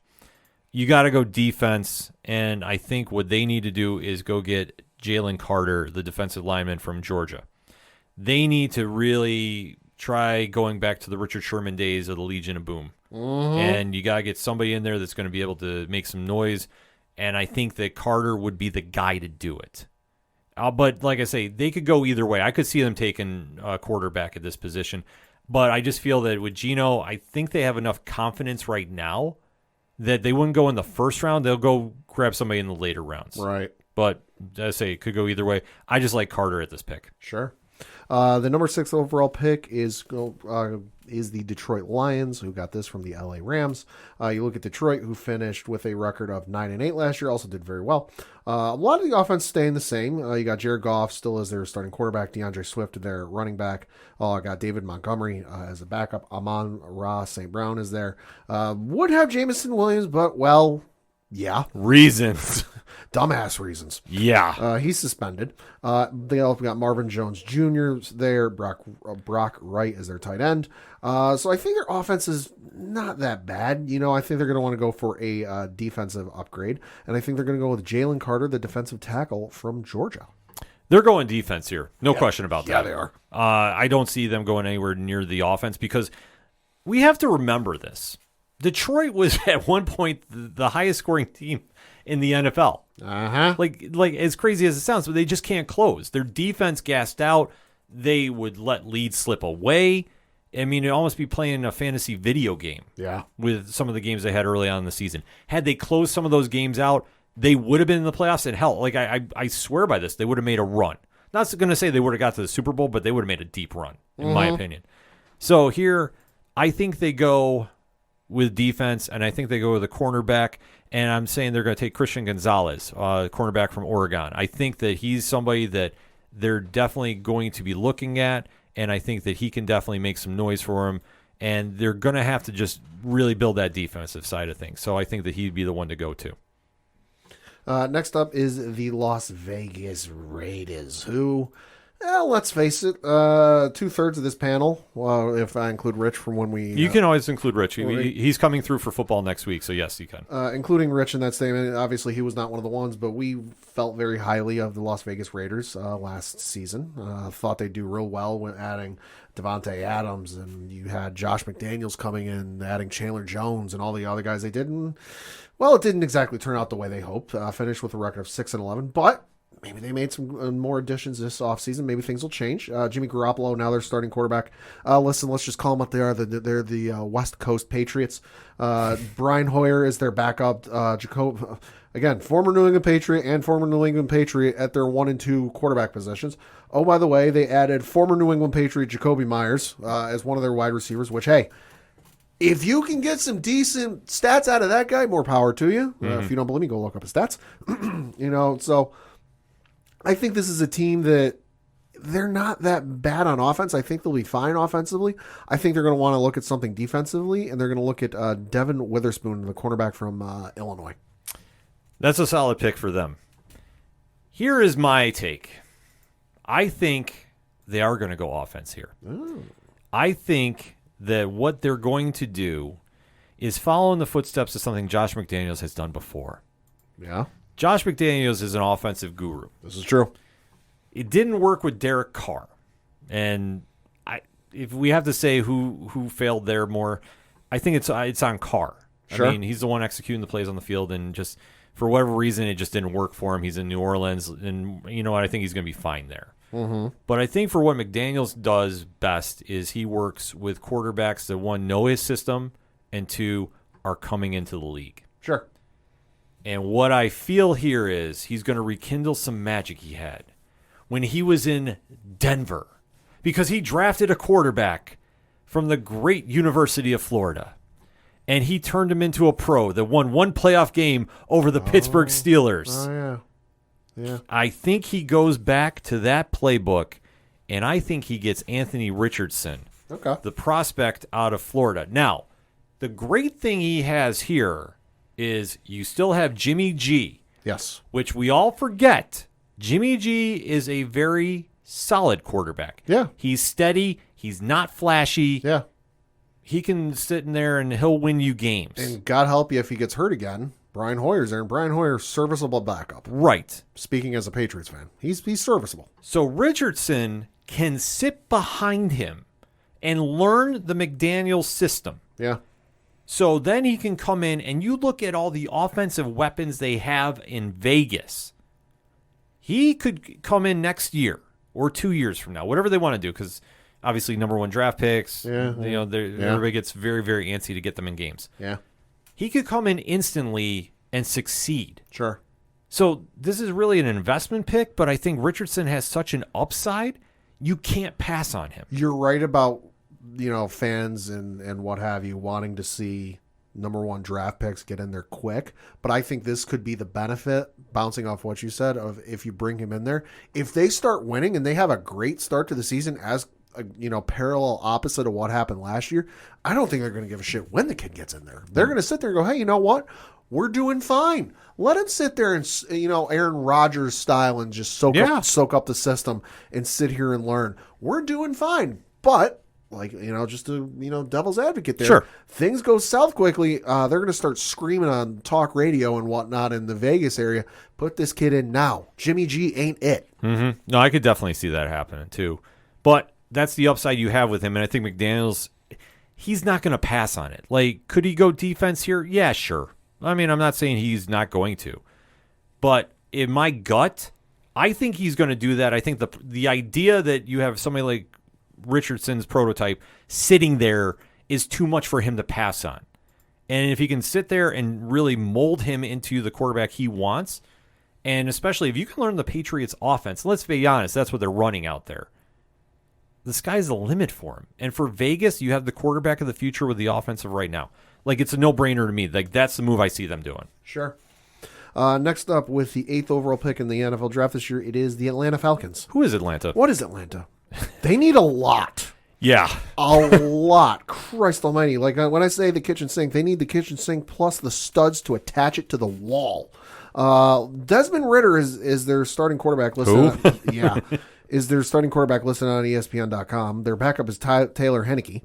You got to go defense, and I think what they need to do is go get Jalen Carter, the defensive lineman from Georgia. They need to really try going back to the Richard Sherman days of the Legion of Boom. Mm-hmm. And you got to get somebody in there that's going to be able to make some noise, and I think that Carter would be the guy to do it. But like I say, they could go either way. I could see them taking a quarterback at this position. But I just feel that with Geno, I think they have enough confidence right now that they wouldn't go in the first round. They'll go grab somebody in the later rounds. Right. But as I say, it could go either way. I just like Carter at this pick. Sure. The number 6 overall pick is the Detroit Lions, who got this from the LA Rams. You look at Detroit, who finished with a record of 9-8 last year, also did very well. A lot of the offense staying the same. You got Jared Goff still as their starting quarterback, DeAndre Swift their running back. Got David Montgomery as a backup. Amon-Ra St. Brown is there. Would have Jameson Williams, but yeah. Reasons. Dumbass reasons. Yeah. He's suspended. They also got Marvin Jones Jr. there. Brock Wright is their tight end. So I think their offense is not that bad. I think they're going to want to go for a defensive upgrade. And I think they're going to go with Jalen Carter, the defensive tackle from Georgia. They're going defense here. No question about that. Yeah, they are. I don't see them going anywhere near the offense because we have to remember this. Detroit was at one point the highest scoring team in the NFL. Uh-huh. Like as crazy as it sounds, but they just can't close. Their defense gassed out. They would let leads slip away. I mean, it'd almost be playing a fantasy video game. Yeah. With some of the games they had early on in the season. Had they closed some of those games out, they would have been in the playoffs. And hell, like I swear by this, they would have made a run. Not going to say they would have got to the Super Bowl, but they would have made a deep run, in my opinion. So here, I think they go with defense, and I think they go with a cornerback, and I'm saying they're going to take Christian Gonzalez, cornerback from Oregon. I think that he's somebody that they're definitely going to be looking at, and I think that he can definitely make some noise for him, and they're going to have to just really build that defensive side of things. So I think that he'd be the one to go to. Next up is the Las Vegas Raiders, who... let's face it, 2/3 of this panel, if I include Rich from when we... You can always include Rich. He's coming through for football next week, so yes, you can. Including Rich in that statement. Obviously, he was not one of the ones, but we felt very highly of the Las Vegas Raiders last season. Thought they'd do real well when adding Devontae Adams, and you had Josh McDaniels coming in, adding Chandler Jones, and all the other guys they did. And, it didn't exactly turn out the way they hoped. Finished with a record of 6-11, but... maybe they made some more additions this offseason. Maybe things will change. Jimmy Garoppolo, now their starting quarterback. Listen, let's just call them what they are. They're the West Coast Patriots. Brian Hoyer is their backup. Again, former New England Patriot and former New England Patriot at their 1 and 2 quarterback positions. Oh, by the way, they added former New England Patriot Jacoby Myers as one of their wide receivers, which, hey, if you can get some decent stats out of that guy, more power to you. If you don't believe me, go look up his stats. So... I think this is a team that they're not that bad on offense. I think they'll be fine offensively. I think they're going to want to look at something defensively, and they're going to look at Devin Witherspoon, the cornerback from Illinois. That's a solid pick for them. Here is my take. I think they are going to go offense here. Ooh. I think that what they're going to do is follow in the footsteps of something Josh McDaniels has done before. Yeah. Josh McDaniels is an offensive guru. This is true. It didn't work with Derek Carr. And if we have to say who failed there more, I think it's on Carr. Sure. I mean, he's the one executing the plays on the field, and just for whatever reason, it just didn't work for him. He's in New Orleans, and you know what? I think he's going to be fine there. Mm-hmm. But I think for what McDaniels does best is he works with quarterbacks that, one, know his system, and two, are coming into the league. Sure. And what I feel here is he's going to rekindle some magic he had when he was in Denver, because he drafted a quarterback from the great University of Florida, and he turned him into a pro that won one playoff game over the Pittsburgh Steelers. Oh, yeah. Yeah. I think he goes back to that playbook, and I think he gets Anthony Richardson, Okay. the prospect out of Florida. Now, the great thing he has here is you still have Jimmy G, Yes. which we all forget. Jimmy G is a very solid quarterback. Yeah. He's steady. He's not flashy. Yeah. He can sit in there and he'll win you games. And God help you if he gets hurt again. Brian Hoyer's there, and Brian Hoyer's serviceable backup. Right. Speaking as a Patriots fan, he's serviceable. So Richardson can sit behind him and learn the McDaniels system. Yeah. So then he can come in, and you look at all the offensive weapons they have in Vegas. He could come in next year or 2 years from now, whatever they want to do, because obviously number one draft picks, everybody gets very, very antsy to get them in games. Yeah. He could come in instantly and succeed. Sure. So this is really an investment pick, but I think Richardson has such an upside, you can't pass on him. You're right about, fans and what have you wanting to see number one draft picks get in there quick. But I think this could be the benefit, bouncing off what you said, of if you bring him in there. If they start winning and they have a great start to the season as parallel opposite of what happened last year, I don't think they're going to give a shit when the kid gets in there. They're going to sit there and go, hey, you know what? We're doing fine. Let him sit there and, Aaron Rodgers style and just soak up the system and sit here and learn. We're doing fine. But, just to, devil's advocate there. Sure. Things go south quickly. They're going to start screaming on talk radio and whatnot in the Vegas area. Put this kid in now. Jimmy G ain't it. Mm-hmm. No, I could definitely see that happening too. But that's the upside you have with him. And I think McDaniels, he's not going to pass on it. Could he go defense here? Yeah, sure. I mean, I'm not saying he's not going to. But in my gut, I think he's going to do that. I think the idea that you have somebody like Richardson's prototype sitting there is too much for him to pass on. And if he can sit there and really mold him into the quarterback he wants, and especially if you can learn the Patriots offense, let's be honest, that's what they're running out there. The sky's the limit for him. And for Vegas, you have the quarterback of the future with the offensive right now. It's a no-brainer to me. That's the move I see them doing. Sure. Next up, with the 8th overall pick in the NFL draft this year, it is the Atlanta Falcons. Who is Atlanta? What is Atlanta? They need a lot. Yeah. A lot. Christ almighty. When I say the kitchen sink, they need the kitchen sink plus the studs to attach it to the wall. Desmond Ridder is their starting quarterback listed. Yeah. Is their starting quarterback listed on ESPN.com. Their backup is Taylor Heineke.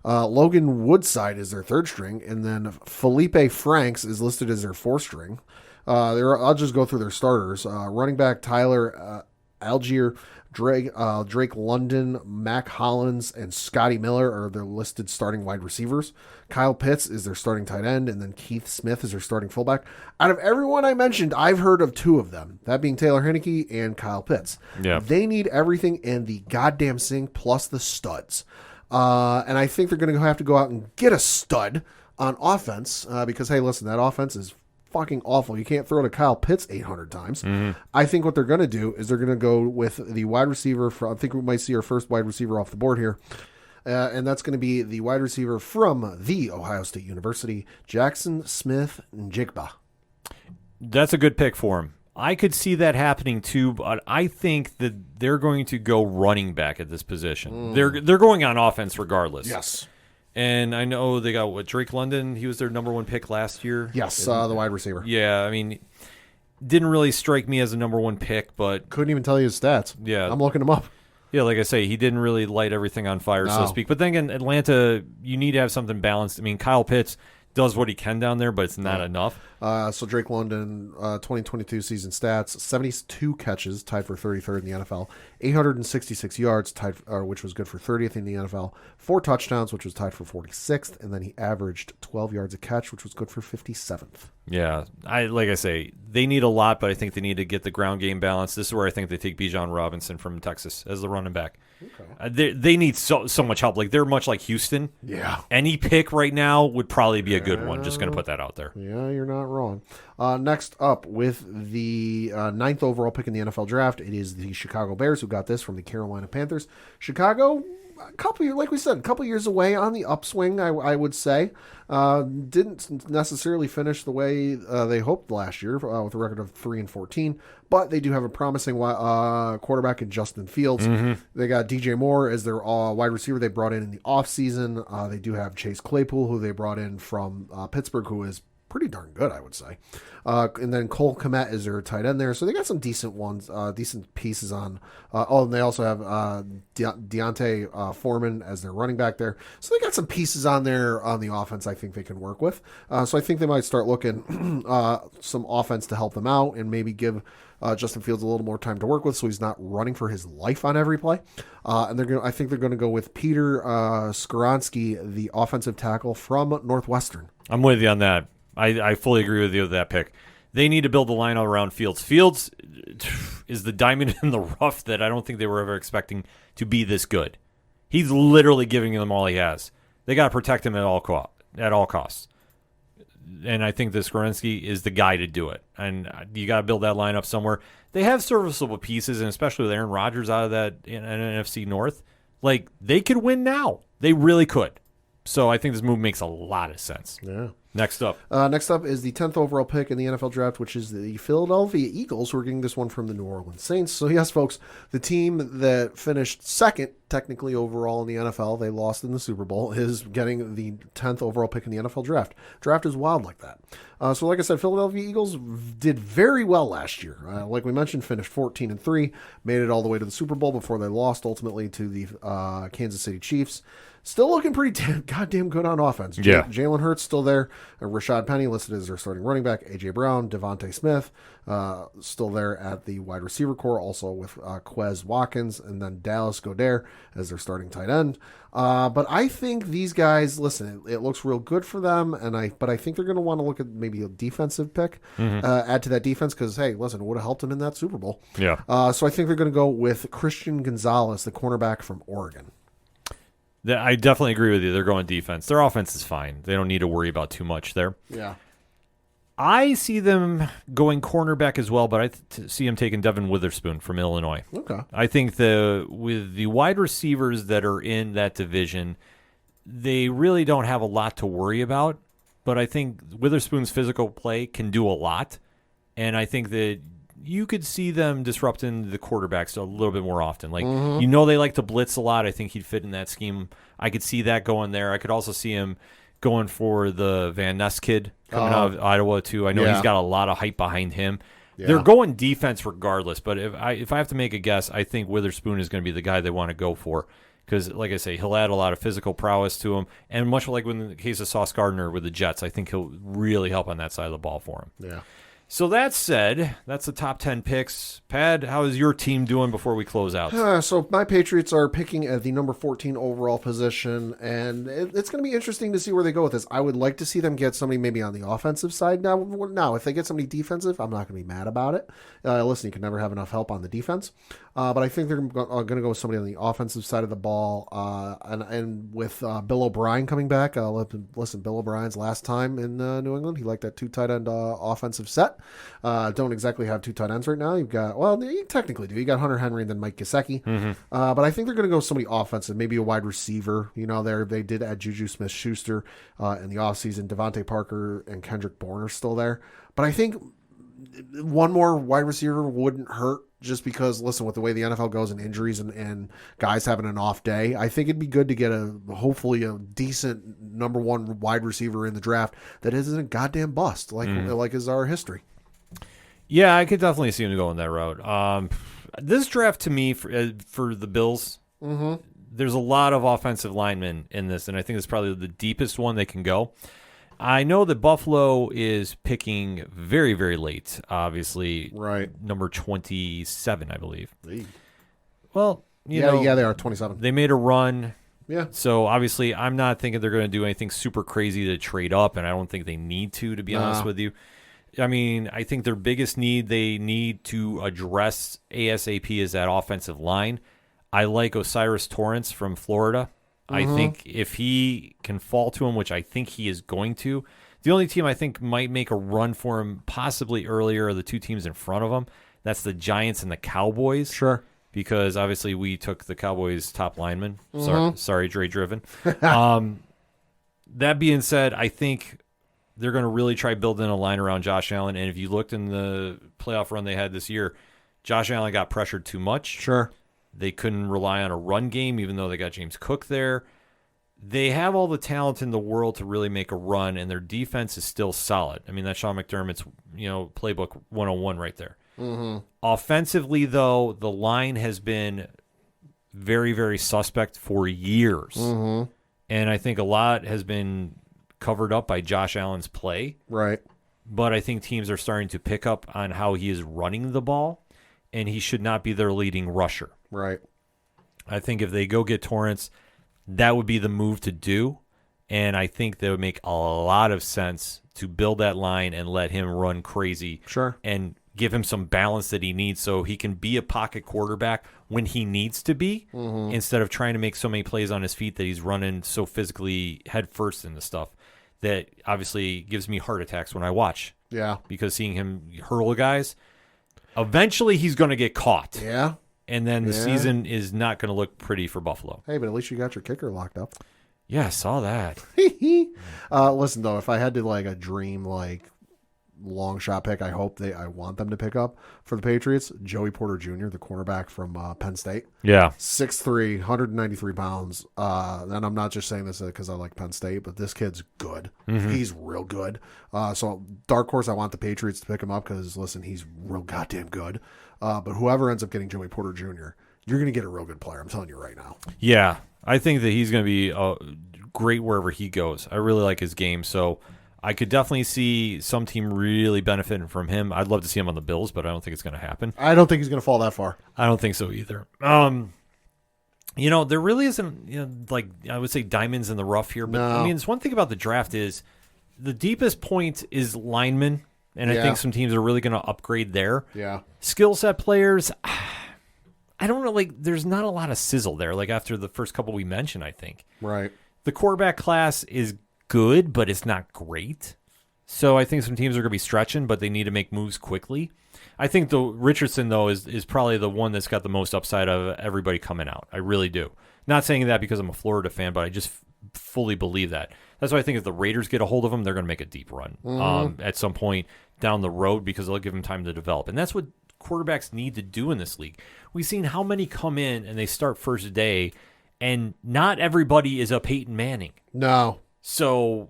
Logan Woodside is their third string, and then Felipe Franks is listed as their fourth string. I'll just go through their starters. Running back Tyler Algier, Drake London, Mac Hollins, and Scotty Miller are their listed starting wide receivers. Kyle Pitts is their starting tight end, and then Keith Smith is their starting fullback. Out of everyone I mentioned, I've heard of two of them, that being Taylor Heineke and Kyle Pitts. Yeah. They need everything in the goddamn sink plus the studs. And I think they're going to have to go out and get a stud on offense because, hey, listen, that offense is fucking awful. You can't throw to Kyle Pitts 800 times. Mm-hmm. I think what they're going to do is they're going to go with the wide receiver. I think we might see our first wide receiver off the board here. And that's going to be the wide receiver from the Ohio State University, Jackson Smith Njigba. That's a good pick for him. I could see that happening too, but I think that they're going to go running back at this position. They're going on offense regardless. Yes. And I know they got Drake London. He was their number one pick last year. Yes, the wide receiver. Yeah, I mean, didn't really strike me as a number one pick, but Couldn't even tell you his stats. Yeah. I'm looking him up. yeah, like I say, he didn't really light everything on fire, so No. to speak. But then again, Atlanta, you need to have something balanced. I mean, Kyle Pitts does what he can down there, but it's not enough. So Drake London, 2022 season stats: 72 catches, tied for 33rd in the NFL. 866 yards, which was good for 30th in the NFL. 4 touchdowns, which was tied for 46th, and then he averaged 12 yards a catch, which was good for 57th. Yeah, like I say, they need a lot, but I think they need to get the ground game balance. This is where I think they take Bijan Robinson from Texas as the running back. Okay. They need so much help. Like they're much like Houston. Yeah. Any pick right now would probably be a good one. Just going to put that out there. Yeah, you're not wrong. Next up, with the 9th overall pick in the NFL draft, it is the Chicago Bears, who got this from the Carolina Panthers. Chicago, a couple years away on the upswing, I would say. Didn't necessarily finish the way they hoped last year with a record of 3-14, but they do have a promising quarterback in Justin Fields. Mm-hmm. They got DJ Moore as their wide receiver they brought in the offseason. They do have Chase Claypool, who they brought in from Pittsburgh, who is pretty darn good, I would say. And then Cole Kmet is their tight end there. So they got some decent ones, decent pieces on. And they also have Deontay Foreman as their running back there. So they got some pieces on there on the offense I think they can work with. So I think they might start looking some offense to help them out and maybe give Justin Fields a little more time to work with, so he's not running for his life on every play. And I think they're going to go with Peter Skoronski, the offensive tackle from Northwestern. I'm with you on that. I fully agree with you with that pick. They need to build the line around Fields. Fields is the diamond in the rough that I don't think they were ever expecting to be this good. He's literally giving them all he has. They got to protect him at all costs. And I think this Skoronski is the guy to do it. And you got to build that lineup somewhere. They have serviceable pieces, and especially with Aaron Rodgers out of that NFC North, like they could win now. They really could. So I think this move makes a lot of sense. Yeah. Next up is the 10th overall pick in the NFL draft, which is the Philadelphia Eagles, who are getting this one from the New Orleans Saints. So yes, folks, the team that finished second technically overall in the NFL, they lost in the Super Bowl, is getting the 10th overall pick in the NFL draft. Draft is wild like that. So like I said, Philadelphia Eagles did very well last year. Like we mentioned, finished 14-3, made it all the way to the Super Bowl before they lost ultimately to the Kansas City Chiefs. Still looking pretty goddamn good on offense. Yeah. Jalen Hurts still there. Rashad Penny listed as their starting running back. A.J. Brown, Devontae Smith still there at the wide receiver core, also with Quez Watkins, and then Dallas Goedert as their starting tight end. But I think these guys, listen, it looks real good for them, but I think they're going to want to look at maybe a defensive pick, add to that defense, because, hey, listen, it would have helped them in that Super Bowl. Yeah. So I think they're going to go with Christian Gonzalez, the cornerback from Oregon. I definitely agree with you. They're going defense. Their offense is fine. They don't need to worry about too much there. Yeah. I see them going cornerback as well, but I see them taking Devin Witherspoon from Illinois. Okay. I think with the wide receivers that are in that division, they really don't have a lot to worry about, but I think Witherspoon's physical play can do a lot, and I think that you could see them disrupting the quarterbacks a little bit more often. Like, they like to blitz a lot. I think he'd fit in that scheme. I could see that going there. I could also see him going for the Van Ness kid coming out of Iowa, too. I know he's got a lot of hype behind him. Yeah. They're going defense regardless, but if I have to make a guess, I think Witherspoon is going to be the guy they want to go for. Because, like I say, he'll add a lot of physical prowess to him. And much like in the case of Sauce Gardner with the Jets, I think he'll really help on that side of the ball for him. Yeah. So that said, that's the top 10 picks. Pad, how is your team doing before we close out? So my Patriots are picking at the number 14 overall position, and it's going to be interesting to see where they go with this. I would like to see them get somebody maybe on the offensive side. Now, if they get somebody defensive, I'm not going to be mad about it. Listen, you can never have enough help on the defense. But I think they're going to go with somebody on the offensive side of the ball. And with Bill O'Brien coming back, listen, Bill O'Brien's last time in New England, he liked that 2 tight end offensive set. Don't exactly have 2 tight ends right now. You technically do. You got Hunter Henry and then Mike Gesicki. But I think they're going to go somebody offensive, maybe a wide receiver. They did add Juju Smith-Schuster in the offseason. Devontae Parker and Kendrick Bourne are still there. But I think one more wide receiver wouldn't hurt, just because, listen, with the way the NFL goes and injuries and guys having an off day, I think it'd be good to get hopefully a decent number 1 wide receiver in the draft that isn't a goddamn bust like is our history. Yeah, I could definitely see him going that route. This draft to me for the Bills, there's a lot of offensive linemen in this, and I think it's probably the deepest one they can go. I know that Buffalo is picking very, very late, obviously. Right. Number 27, I believe. Hey. Well, you know, they are 27. they made a run. Yeah. So, obviously, I'm not thinking they're going to do anything super crazy to trade up, and I don't think they need to be honest with you. I mean, I think their biggest need they need to address ASAP is that offensive line. I like Osiris Torrance from Florida. I think if he can fall to him, which I think he is going to, the only team I think might make a run for him possibly earlier are the two teams in front of him. That's the Giants and the Cowboys. Sure. Because obviously we took the Cowboys' top lineman. Sorry, Dre Driven. That being said, I think they're going to really try building a line around Josh Allen. And if you looked in the playoff run they had this year, Josh Allen got pressured too much. Sure. They couldn't rely on a run game, even though they got James Cook there. They have all the talent in the world to really make a run, and their defense is still solid. I mean, that's Sean McDermott's playbook 101 right there. Offensively, though, the line has been very, very suspect for years. And I think a lot has been covered up by Josh Allen's play. Right. But I think teams are starting to pick up on how he is running the ball, and he should not be their leading rusher. Right. I think if they go get Torrance, that would be the move to do. And I think that would make a lot of sense to build that line and let him run crazy. Sure. And give him some balance that he needs so he can be a pocket quarterback when he needs to be, instead of trying to make so many plays on his feet that he's running so physically head first into stuff that obviously gives me heart attacks when I watch. Yeah. Because seeing him hurl guys, eventually he's going to get caught. Yeah. And then the season is not going to look pretty for Buffalo. Hey, but at least you got your kicker locked up. Yeah, I saw that. Listen, though, if I had to a dream long shot pick, I want them to pick up for the Patriots, Joey Porter Jr., the cornerback from Penn State. Yeah. 6'3", 193 pounds. And I'm not just saying this because I like Penn State, but this kid's good. He's real good. So dark horse, I want the Patriots to pick him up because, listen, he's real goddamn good. But whoever ends up getting Joey Porter Jr., you're going to get a real good player. I'm telling you right now. Yeah. I think that he's going to be great wherever he goes. I really like his game. So I could definitely see some team really benefiting from him. I'd love to see him on the Bills, but I don't think it's going to happen. I don't think he's going to fall that far. I don't think so either. There really isn't, I would say diamonds in the rough here. But, No. I mean, it's one thing about the draft is the deepest point is linemen, and I think some teams are really going to upgrade there. Yeah. Skill set players, I don't know, there's not a lot of sizzle there, after the first couple we mentioned, I think. Right. The quarterback class is good, but it's not great. So I think some teams are going to be stretching, but they need to make moves quickly. I think Richardson, though, is probably the one that's got the most upside of everybody coming out. I really do. Not saying that because I'm a Florida fan, but I just fully believe that. That's why I think if the Raiders get a hold of him, they're going to make a deep run at some point down the road because they'll give him time to develop. And that's what quarterbacks need to do in this league. We've seen how many come in and they start first day, and not everybody is a Peyton Manning. No. So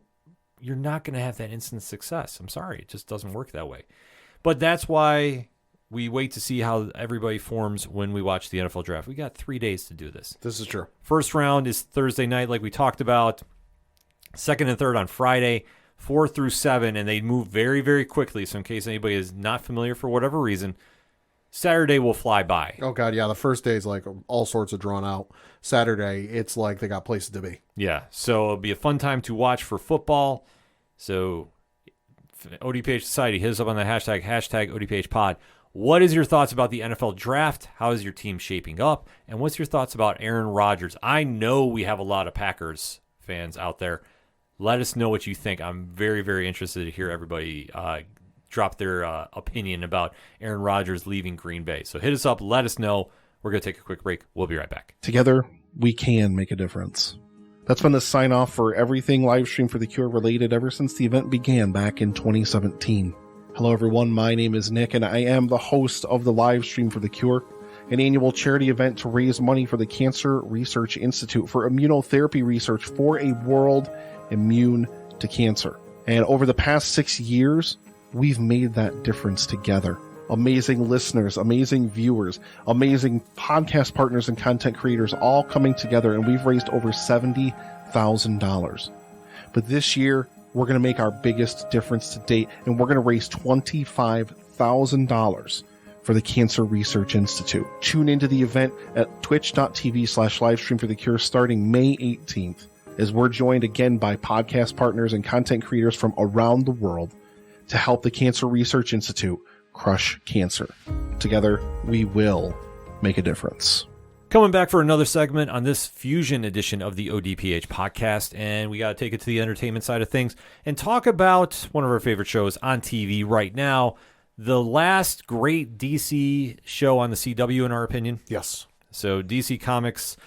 you're not going to have that instant success. I'm sorry. It just doesn't work that way. But that's why we wait to see how everybody forms when we watch the NFL draft. We got 3 days to do this. This is true. First round is Thursday night, like we talked about. Second and third on Friday, 4 through 7, and they move very, very quickly. So in case anybody is not familiar for whatever reason, Saturday will fly by. Oh, God, yeah. The first day is all sorts of drawn out. Saturday, it's like they got places to be. Yeah, so it'll be a fun time to watch for football. So ODPH Society, hit us up on the hashtag ODPH Pod. What is your thoughts about the NFL draft? How is your team shaping up? And what's your thoughts about Aaron Rodgers? I know we have a lot of Packers fans out there. Let us know what you think. I'm very, very interested to hear everybody drop their opinion about Aaron Rodgers leaving Green Bay. So hit us up. Let us know. We're going to take a quick break. We'll be right back. Together, we can make a difference. That's been the sign off for everything Livestream for the Cure related ever since the event began back in 2017. Hello, everyone. My name is Nick, and I am the host of the Livestream for the Cure, an annual charity event to raise money for the Cancer Research Institute for immunotherapy research for a world immune to cancer. And over the past 6 years, we've made that difference together. amazing listeners, amazing viewers, amazing podcast partners and content creators all coming together, and we've raised over $70,000. But this year, we're going to make our biggest difference to date, and we're going to raise $25,000 for the Cancer Research Institute. Tune into the event at twitch.tv/livestreamforthecure starting May 18th, as we're joined again by podcast partners and content creators from around the world to help the Cancer Research Institute crush cancer. Together, we will make a difference. Coming back for another segment on this fusion edition of the ODPH podcast, and we got to take it to the entertainment side of things and talk about one of our favorite shows on TV right now, the last great DC show on the CW, in our opinion. Yes. So DC Comics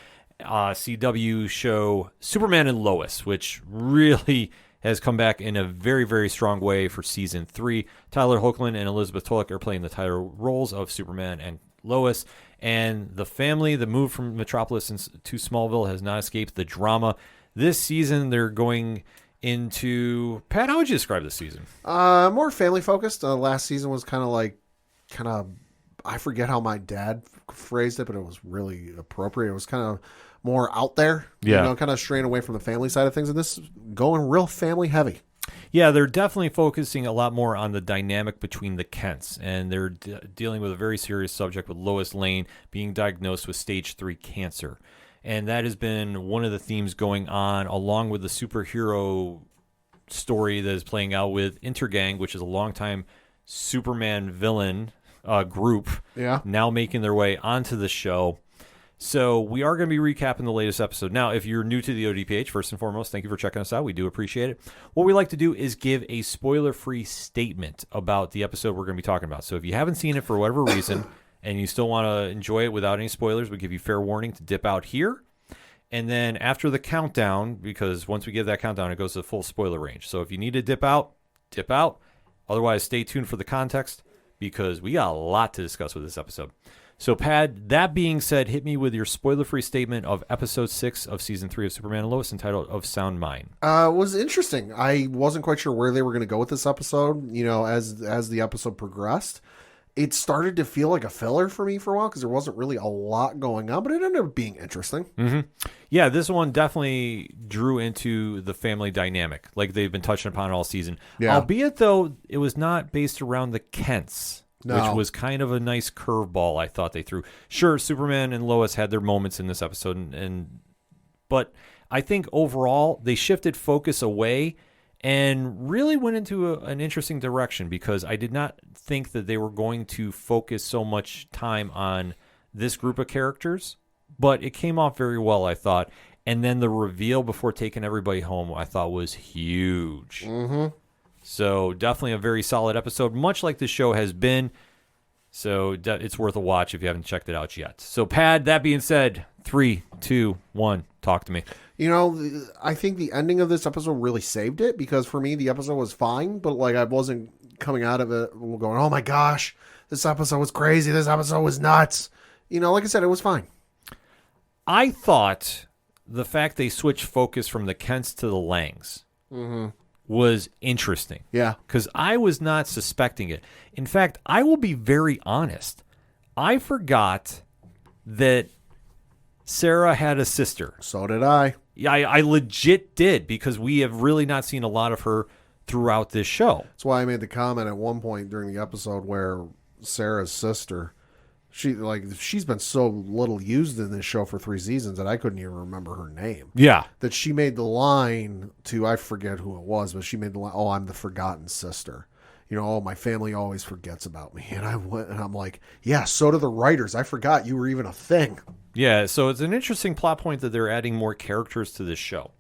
CW show Superman and Lois, which really has come back in a very, very strong way for season 3. Tyler Hoechlin and Elizabeth Tulloch are playing the title roles of Superman and Lois, and the family that moved from Metropolis to Smallville has not escaped the drama. This season, they're going into... Pat, how would you describe this season? More family focused. Last season was kind of, I forget how my dad phrased it, but it was really appropriate. It was kind of more out there, yeah, kind of straying away from the family side of things, and this is going real family heavy. Yeah, they're definitely focusing a lot more on the dynamic between the Kents, and they're dealing with a very serious subject with Lois Lane being diagnosed with stage 3 cancer. And that has been one of the themes going on, along with the superhero story that is playing out with Intergang, which is a longtime Superman villain group, now making their way onto the show. So we are going to be recapping the latest episode. Now, if you're new to the ODPH, first and foremost, thank you for checking us out. We do appreciate it. What we like to do is give a spoiler-free statement about the episode we're going to be talking about. So if you haven't seen it for whatever reason and you still want to enjoy it without any spoilers, we give you fair warning to dip out here. And then after the countdown, because once we give that countdown, it goes to the full spoiler range. So if you need to dip out, dip out. Otherwise, stay tuned for the context, because we got a lot to discuss with this episode. So, Pad, that being said, hit me with your spoiler-free statement of episode 6 of season 3 of Superman and Lois, entitled Of Sound Mind. It was interesting. I wasn't quite sure where they were going to go with this episode. As the episode progressed, it started to feel like a filler for me for a while, because there wasn't really a lot going on, but it ended up being interesting. Mm-hmm. Yeah, this one definitely drew into the family dynamic, like they've been touching upon all season. Yeah. Albeit, though, it was not based around the Kents. No. Which was kind of a nice curveball I thought they threw. Sure, Superman and Lois had their moments in this episode, but I think overall they shifted focus away and really went into an interesting direction, because I did not think that they were going to focus so much time on this group of characters, but it came off very well, I thought. And then the reveal before taking everybody home, I thought, was huge. Mm-hmm. So definitely a very solid episode, much like the show has been. So it's worth a watch if you haven't checked it out yet. So, Pad, that being said, 3, 2, 1, talk to me. I think the ending of this episode really saved it, because for me, the episode was fine, but I wasn't coming out of it going, oh my gosh, this episode was crazy. This episode was nuts. Like I said, it was fine. I thought the fact they switched focus from the Kents to the Langs was interesting. Yeah. Because I was not suspecting it. In fact, I will be very honest. I forgot that Sarah had a sister. So did I. Yeah, I legit did, because we have really not seen a lot of her throughout this show. That's why I made the comment at one point during the episode where Sarah's sister, she's been so little used in this show for 3 seasons that I couldn't even remember her name. Yeah. That she made the line to, I forget who it was, but she made the line, oh, I'm the forgotten sister. My family always forgets about me. And I'm like, yeah, so do the writers. I forgot you were even a thing. Yeah, so it's an interesting plot point that they're adding more characters to this show.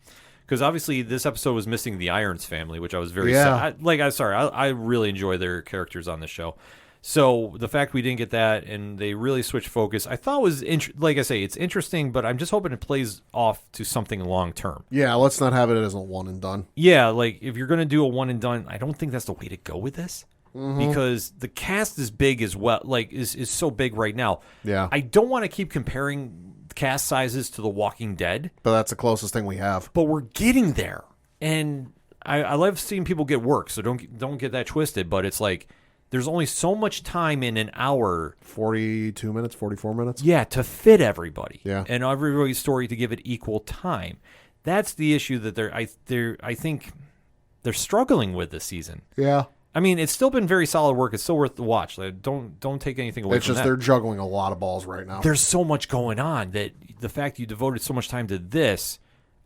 Because obviously this episode was missing the Irons family, which I was very sad. I really enjoy their characters on the show. So the fact we didn't get that and they really switched focus, I thought was, like I say, it's interesting, but I'm just hoping it plays off to something long term. Yeah, let's not have it as a one and done. Yeah, if you're going to do a one and done, I don't think that's the way to go with this. Mm-hmm. Because the cast is big as well, is so big right now. Yeah. I don't want to keep comparing cast sizes to The Walking Dead. But that's the closest thing we have. But we're getting there. And I love seeing people get work, so don't get that twisted, but it's like, there's only so much time in an hour. 42 minutes, 44 minutes. Yeah, to fit everybody. Yeah. And everybody's story to give it equal time. That's the issue that I think they're struggling with this season. Yeah. I mean, it's still been very solid work. It's still worth the watch. Like, don't take anything away It's from just that. they're juggling a lot of balls right now. There's so much going on that the fact you devoted so much time to this,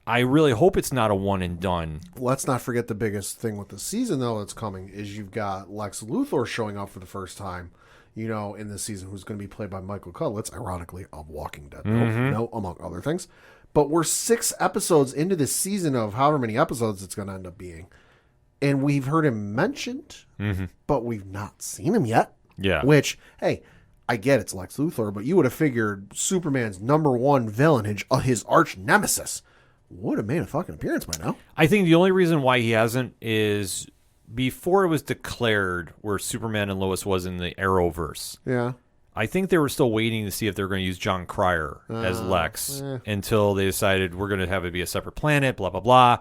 I really hope it's not a one and done. Let's not forget the biggest thing with the season, though, that's coming is you've got Lex Luthor showing up for the first time, in this season, who's going to be played by Michael Cudlitz, ironically, of Walking Dead, no, among other things. But we're 6 episodes into this season of however many episodes it's going to end up being. And we've heard him mentioned, but we've not seen him yet. Yeah. Which, hey, I get it's Lex Luthor, but you would have figured Superman's #1 villain, his arch nemesis, would have made a fucking appearance by now. I think the only reason why he hasn't is before it was declared where Superman and Lois was in the Arrowverse. Yeah. I think they were still waiting to see if they were going to use John Cryer as Lex until they decided we're going to have it be a separate planet, blah, blah, blah.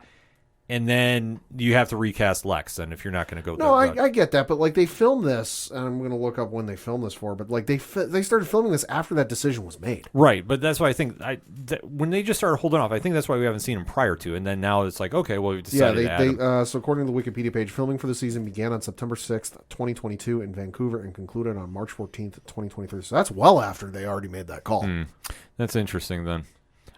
And then you have to recast Lex, and if you're not going to go No, that route. I get that, but like they filmed this, and I'm going to look up when they filmed this for, but like they started filming this after that decision was made. Right, but that's why I think when they just started holding off, I think that's why we haven't seen him prior to, and then now it's like, okay, well, we've decided to add him. So according to the Wikipedia page, filming for the season began on September 6th, 2022 in Vancouver and concluded on March 14th, 2023. So that's well after they already made that call. That's interesting then.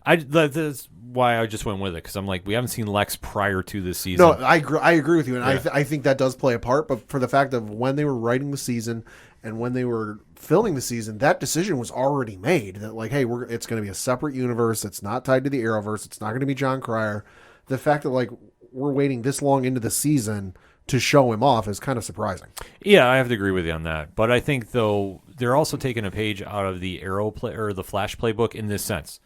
That's why I just went with it, because I'm like, we haven't seen Lex prior to this season. No, I agree with you, and I think that does play a part. But for the fact of when they were writing the season and when they were filming the season, that decision was already made. That like, hey, it's going to be a separate universe. It's not tied to the Arrowverse. It's not going to be John Cryer. The fact that like we're waiting this long into the season to show him off is kind of surprising. Yeah, I have to agree with you on that. But I think though they're also taking a page out of the the Flash playbook in this sense.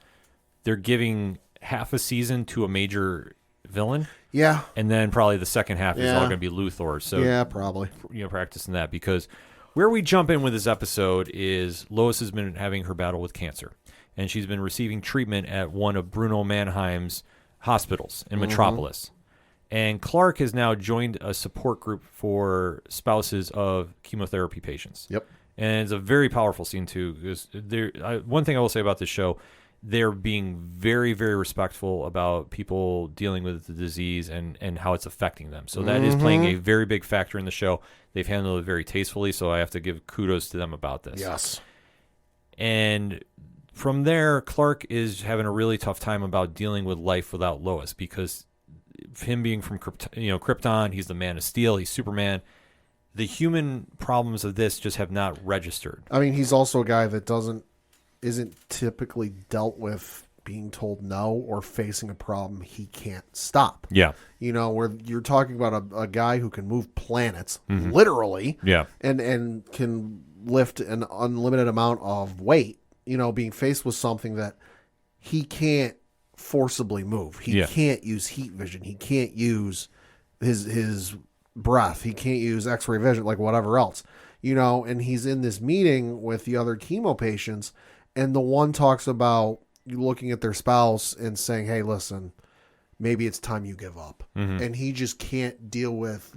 They're giving half a season to a major villain. Yeah. And then probably the second half is all going to be Luthor. So yeah, probably. Practicing that, because where we jump in with this episode is Lois has been having her battle with cancer, and she's been receiving treatment at one of Bruno Mannheim's hospitals in Metropolis. And Clark has now joined a support group for spouses of chemotherapy patients. Yep. And it's a very powerful scene too. Because one thing I will say about this show, they're being very, very respectful about people dealing with the disease and how it's affecting them. So that is playing a very big factor in the show. They've handled it very tastefully, so I have to give kudos to them about this. Yes. And from there, Clark is having a really tough time about dealing with life without Lois, because him being from Krypton, he's the Man of Steel, he's Superman. The human problems of this just have not registered. I mean, he's also a guy that isn't typically dealt with being told no or facing a problem he can't stop. Yeah. Where you're talking about a guy who can move planets, literally, Yeah. and can lift an unlimited amount of weight, being faced with something that he can't forcibly move. He can't use heat vision. He can't use his breath. He can't use X-ray vision, like whatever else, and he's in this meeting with the other chemo patients. And the one talks about looking at their spouse and saying, hey, listen, maybe it's time you give up. And he just can't deal with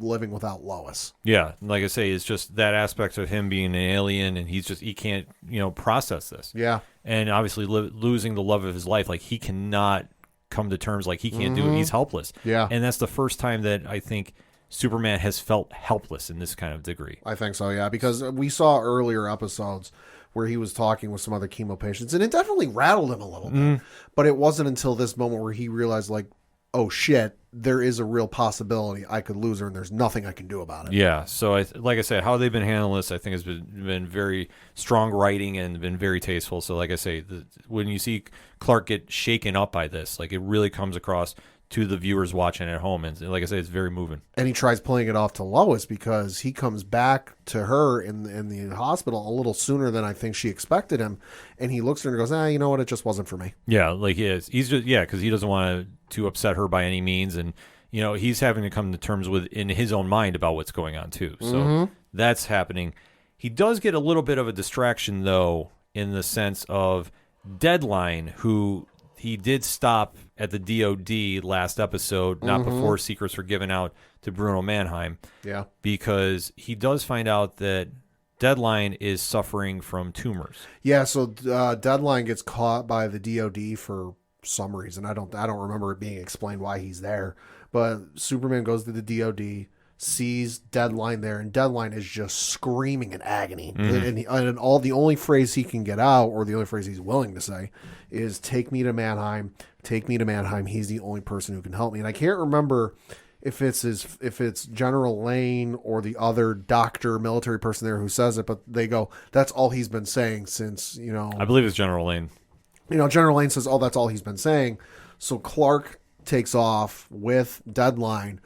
living without Lois. Yeah. Like I say, it's just that aspect of him being an alien, and he can't, process this. Yeah. And obviously losing the love of his life, like he cannot come to terms, like he can't do it. He's helpless. Yeah. And that's the first time that I think Superman has felt helpless in this kind of degree. I think so, yeah, because we saw earlier episodes where he was talking with some other chemo patients, and it definitely rattled him a little bit. But it wasn't until this moment where he realized, like, oh shit, there is a real possibility I could lose her, and there's nothing I can do about it. Yeah. So like I said, how they've been handling this, I think, has been very strong writing and been very tasteful. So like I say, when you see Clark get shaken up by this, like it really comes across to the viewers watching at home, and like I say, it's very moving. And he tries playing it off to Lois, because he comes back to her in the hospital a little sooner than I think she expected him, and he looks at her and goes, you know what, it just wasn't for me. Yeah, like he's just because he doesn't want to upset her by any means, and he's having to come to terms with in his own mind about what's going on too. So that's happening. He does get a little bit of a distraction though, in the sense of Deadline, who he did stop at the DOD last episode, not before secrets were given out to Bruno Mannheim. Yeah. Because he does find out that Deadline is suffering from tumors. Yeah, so Deadline gets caught by the DOD for some reason. I don't remember it being explained why he's there. But Superman goes to the DOD, sees Deadline there, and Deadline is just screaming in agony. And the only phrase he can get out, or the only phrase he's willing to say, is "Take me to Mannheim. Take me to Mannheim. He's the only person who can help me." And I can't remember if it's General Lane or the other doctor, military person there who says it, but they go, "That's all he's been saying since, I believe it's General Lane. General Lane says, "Oh, that's all he's been saying." So Clark takes off with Deadline,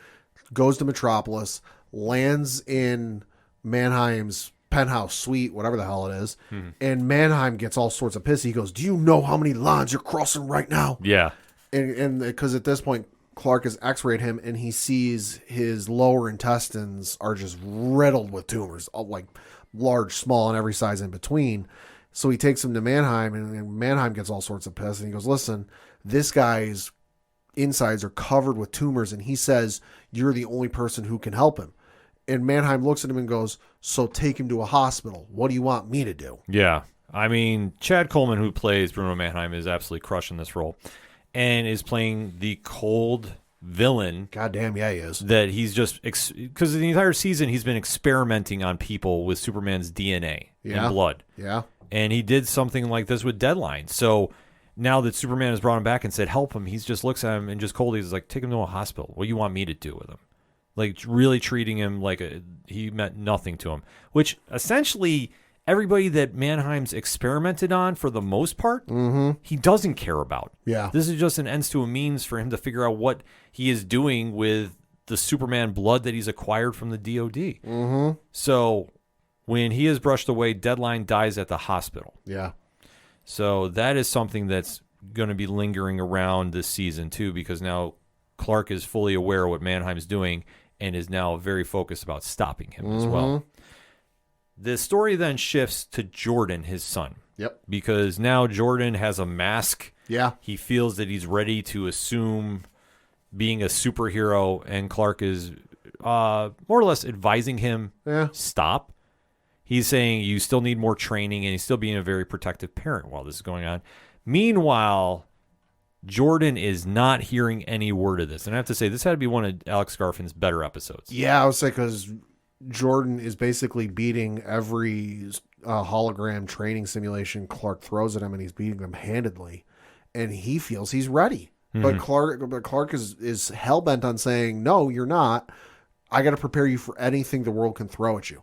goes to Metropolis, lands in Mannheim's penthouse suite, whatever the hell it is, and Mannheim gets all sorts of pissy. He goes, "Do you know how many lines you're crossing right now?" Yeah. And because at this point, Clark has x-rayed him, and he sees his lower intestines are just riddled with tumors, like large, small, and every size in between. So he takes him to Mannheim, and Mannheim gets all sorts of pissed, and he goes, "Listen, this guy's insides are covered with tumors, and he says you're the only person who can help him." And Mannheim looks at him and goes, "So take him to a hospital. What do you want me to do?" Yeah. I mean, Chad Coleman, who plays Bruno Mannheim, is absolutely crushing this role and is playing the cold villain. Goddamn, yeah, he is. That he's just, because the entire season he's been experimenting on people with Superman's DNA and blood. Yeah. And he did something like this with Deadline. So now that Superman has brought him back and said, "Help him," he just looks at him and just coldly is like, "Take him to a hospital. What do you want me to do with him?" Like, really treating him like he meant nothing to him. Which, essentially, everybody that Mannheim's experimented on, for the most part, he doesn't care about. Yeah. This is just an ends to a means for him to figure out what he is doing with the Superman blood that he's acquired from the DOD. So when he is brushed away, Deadline dies at the hospital. Yeah. So that is something that's going to be lingering around this season, too, because now Clark is fully aware of what Mannheim's doing and is now very focused about stopping him as well. The story then shifts to Jordan, his son. Yep. Because now Jordan has a mask. Yeah. He feels that he's ready to assume being a superhero, and Clark is more or less advising him, stop. He's saying you still need more training, and he's still being a very protective parent while this is going on. Meanwhile, Jordan is not hearing any word of this. And I have to say, this had to be one of Alex Garfin's better episodes. Yeah, I would say, because Jordan is basically beating every hologram training simulation Clark throws at him, and he's beating them handedly. And he feels he's ready. But Clark is hell-bent on saying, "No, you're not. I got to prepare you for anything the world can throw at you."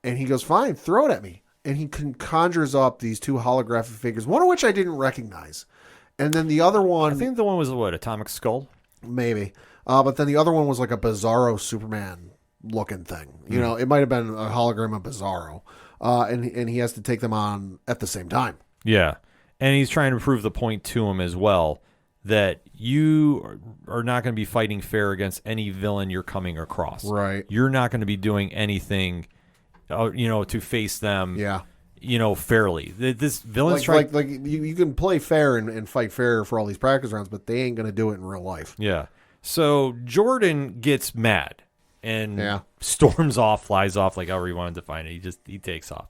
And he goes, "Fine, throw it at me." And he conjures up these two holographic figures, one of which I didn't recognize. And then the other one... I think the one was, what, Atomic Skull? Maybe. But then the other one was like a Bizarro Superman-looking thing. You know, it might have been a hologram of Bizarro. And he has to take them on at the same time. Yeah. And he's trying to prove the point to him as well, that you are not going to be fighting fair against any villain you're coming across. Right. You're not going to be doing anything, to face them, fairly. This villain's trying... Like you can play fair and fight fair for all these practice rounds, but they ain't going to do it in real life. Yeah. So Jordan gets mad and storms off, flies off, like however you want to define it. He takes off.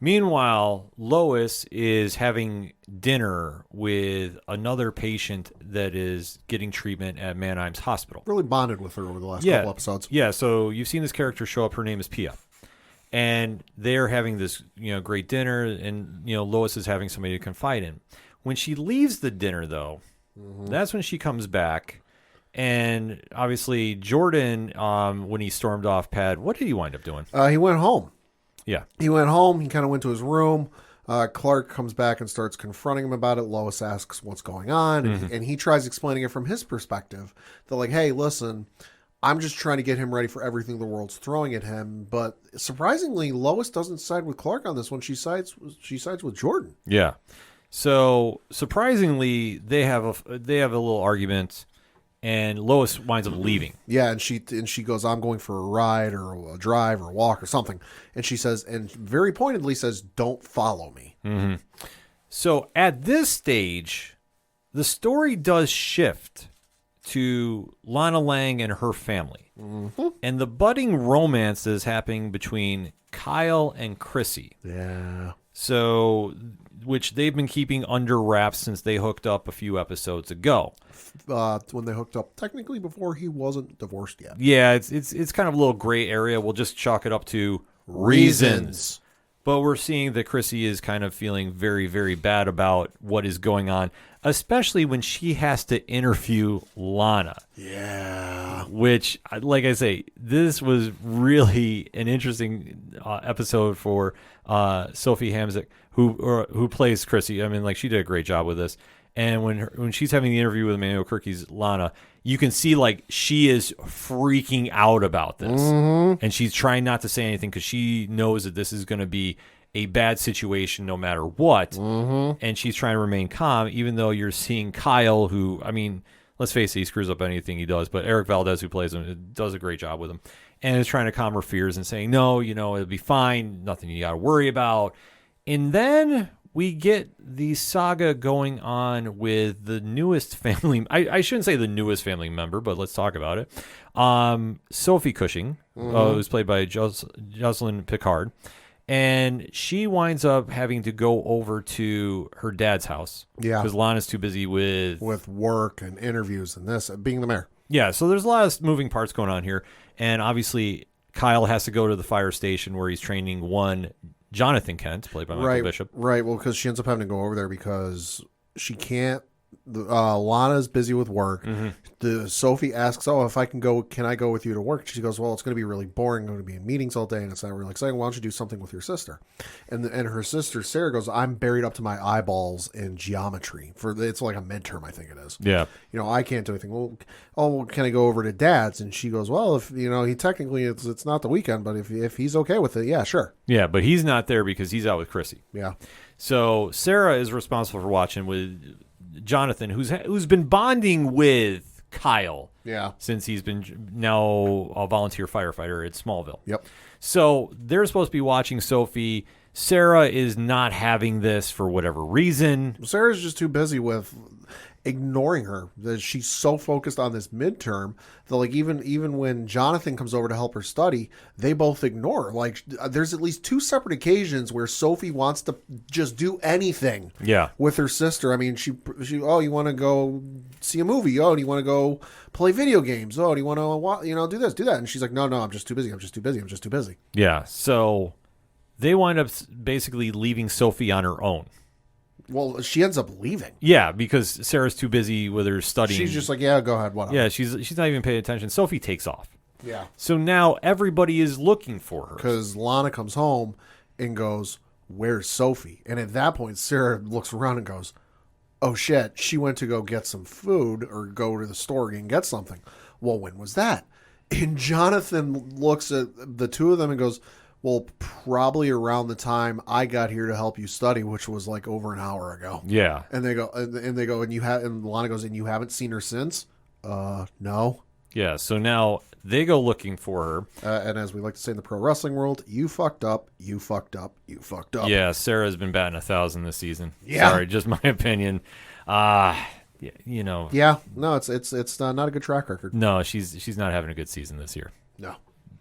Meanwhile, Lois is having dinner with another patient that is getting treatment at Mannheim's hospital. Really bonded with her over the last couple episodes. Yeah, so you've seen this character show up. Her name is Pia. And they're having this, great dinner, and, Lois is having somebody to confide in. When she leaves the dinner, though, that's when she comes back. And obviously, Jordan, when he stormed off, Pad, what did he wind up doing? He went home. Yeah. He went home. He kind of went to his room. Clark comes back and starts confronting him about it. Lois asks what's going on. And he tries explaining it from his perspective. They're like, "Hey, listen, I'm just trying to get him ready for everything the world's throwing at him." But surprisingly, Lois doesn't side with Clark on this one. She sides with Jordan. Yeah. So surprisingly, they have a little argument, and Lois winds up leaving. Yeah, and she goes, "I'm going for a ride or a drive or a walk or something." And she says, and very pointedly says, "Don't follow me." So at this stage, the story does shift to Lana Lang and her family. And the budding romance that is happening between Kyle and Chrissy. Yeah. So, which they've been keeping under wraps since they hooked up a few episodes ago. When they hooked up, technically before he wasn't divorced yet. Yeah, it's kind of a little gray area. We'll just chalk it up to reasons. But we're seeing that Chrissy is kind of feeling very, very bad about what is going on, especially when she has to interview Lana. Yeah. Which, like I say, this was really an interesting episode for Sophie Hamzik, who plays Chrissy. I mean, like, she did a great job with this. And when she's having the interview with Emmanuel Kirky's Lana, you can see, like, she is freaking out about this. And she's trying not to say anything because she knows that this is going to be a bad situation no matter what. And she's trying to remain calm, even though you're seeing Kyle, who, I mean, let's face it, he screws up anything he does. But Eric Valdez, who plays him, does a great job with him. And is trying to calm her fears and saying, no, it'll be fine. Nothing you got to worry about. And then we get the saga going on with the newest family. I shouldn't say the newest family member, but let's talk about it. Sophie Cushing, who's played by Jocelyn Picard. And she winds up having to go over to her dad's house. Yeah. Because Lana's too busy with work and interviews and this, being the mayor. Yeah, so there's a lot of moving parts going on here. And obviously, Kyle has to go to the fire station where he's training one Jonathan Kent, played by Michael Bishop. Right, well, because she ends up having to go over there because she can't. Lana's busy with work. Sophie asks, if I can go, can I go with you to work? She goes, well, it's going to be really boring. I'm going to be in meetings all day, and it's not really exciting. Why don't you do something with your sister? And her sister, Sarah, goes, I'm buried up to my eyeballs in geometry. It's like a midterm, I think it is. Yeah. I can't do anything. Well, can I go over to Dad's? And she goes, well, if, he technically, it's not the weekend, but if he's okay with it, yeah, sure. Yeah, but he's not there because he's out with Chrissy. Yeah. So Sarah is responsible for watching with Jonathan, who's been bonding with Kyle. Yeah. Since he's been now a volunteer firefighter at Smallville. Yep. So they're supposed to be watching Sophie. Sarah is not having this for whatever reason. Sarah's just too busy with ignoring her. That she's so focused on this midterm that, like, even when Jonathan comes over to help her study, they both ignore her. Like, there's at least two separate occasions where Sophie wants to just do anything. Yeah. With her sister. I mean, she you want to go see a movie? Oh, do you want to go play video games? Oh, do you want to do this, do that? And she's like, no, I'm just too busy. Yeah. So they wind up basically leaving Sophie on her own. Well, she ends up leaving. Yeah, because Sarah's too busy with her studying. She's just like, yeah, go ahead, whatever. Yeah, she's not even paying attention. Sophie takes off. Yeah. So now everybody is looking for her. Because Lana comes home and goes, where's Sophie? And at that point, Sarah looks around and goes, oh, shit, she went to go get some food or go to the store and get something. Well, when was that? And Jonathan looks at the two of them and goes, well, probably around the time I got here to help you study, which was like over an hour ago. Yeah. And they go, and Lana goes, and you haven't seen her since? No. Yeah. So now they go looking for her. And as we like to say in the pro wrestling world, you fucked up, you fucked up, you fucked up. Yeah. Sarah's been batting 1,000 this season. Yeah. Sorry, just my opinion. Yeah. No, it's not a good track record. No, she's not having a good season this year. No.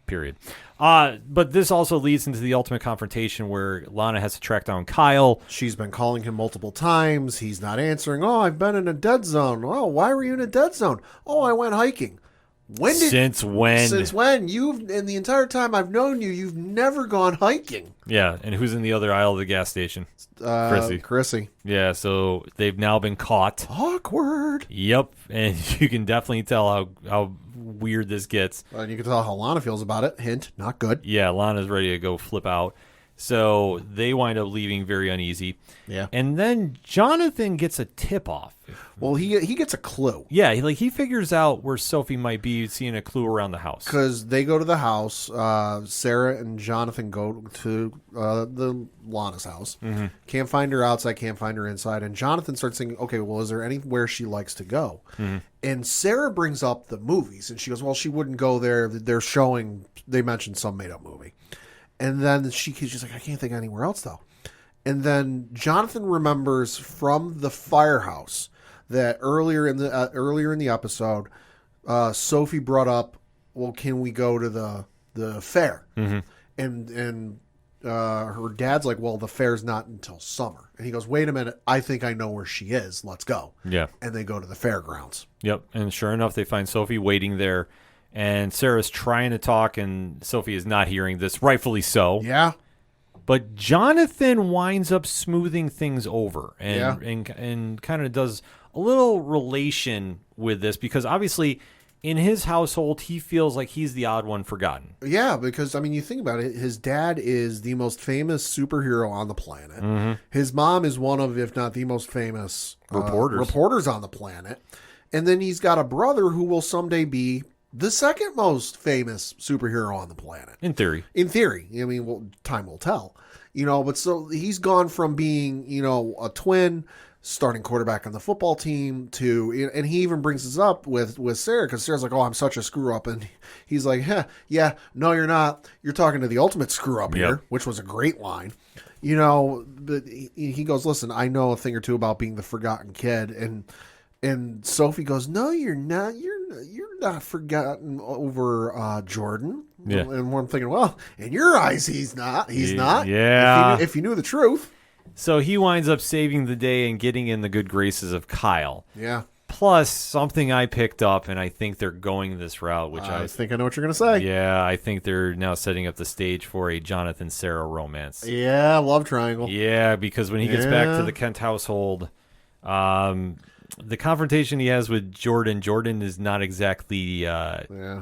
Period. But this also leads into the ultimate confrontation where Lana has to track down Kyle. She's been calling him multiple times. He's not answering. Oh, I've been in a dead zone. Oh, why were you in a dead zone? Oh, I went hiking. Since when? Since when? In the entire time I've known you, you've never gone hiking. Yeah, and who's in the other aisle of the gas station? Chrissy. Yeah, so they've now been caught. Awkward. Yep, and you can definitely tell how weird this gets. And you can tell how Lana feels about it. Hint, not good. Yeah, Lana's ready to go flip out. So they wind up leaving very uneasy. Yeah. And then Jonathan gets a tip-off. Well, he gets a clue. Yeah, he figures out where Sophie might be, seeing a clue around the house. Because they go to the house. Sarah and Jonathan go to the Lana's house. Mm-hmm. Can't find her outside, can't find her inside. And Jonathan starts thinking, okay, well, is there anywhere she likes to go? Mm-hmm. And Sarah brings up the movies. And she goes, well, she wouldn't go there. They mentioned some made-up movie. And then she's like, I can't think anywhere else, though. And then Jonathan remembers from the firehouse that earlier in the episode, Sophie brought up, well, can we go to the fair? Mm-hmm. And her dad's like, well, the fair's not until summer. And he goes, wait a minute, I think I know where she is. Let's go. Yeah. And they go to the fairgrounds. Yep. And sure enough, they find Sophie waiting there. And Sarah's trying to talk, and Sophie is not hearing this, rightfully so. Yeah. But Jonathan winds up smoothing things over and kind of does a little relation with this, because obviously in his household, he feels like he's the odd one forgotten. Yeah, because, I mean, you think about it, his dad is the most famous superhero on the planet. Mm-hmm. His mom is one of, if not the most famous reporters on the planet. And then he's got a brother who will someday be the second most famous superhero on the planet. In theory. In theory. I mean, well, time will tell. But so he's gone from being, a twin, starting quarterback on the football team, to, and he even brings this up with Sarah, because Sarah's like, oh, I'm such a screw up. And he's like, yeah, no, you're not. You're talking to the ultimate screw up here, which was a great line. But he goes, listen, I know a thing or two about being the forgotten kid. And Sophie goes, no, you're not. You're not forgotten over Jordan. Yeah. And I'm thinking, well, in your eyes, he's not. He's not. Yeah. If you knew the truth. So he winds up saving the day and getting in the good graces of Kyle. Yeah. Plus, something I picked up, and I think they're going this route, which I think I know what you're going to say. Yeah, I think they're now setting up the stage for a Jonathan-Sarah romance. Yeah, love triangle. Yeah, because when he gets back to the Kent household, the confrontation he has with Jordan is not exactly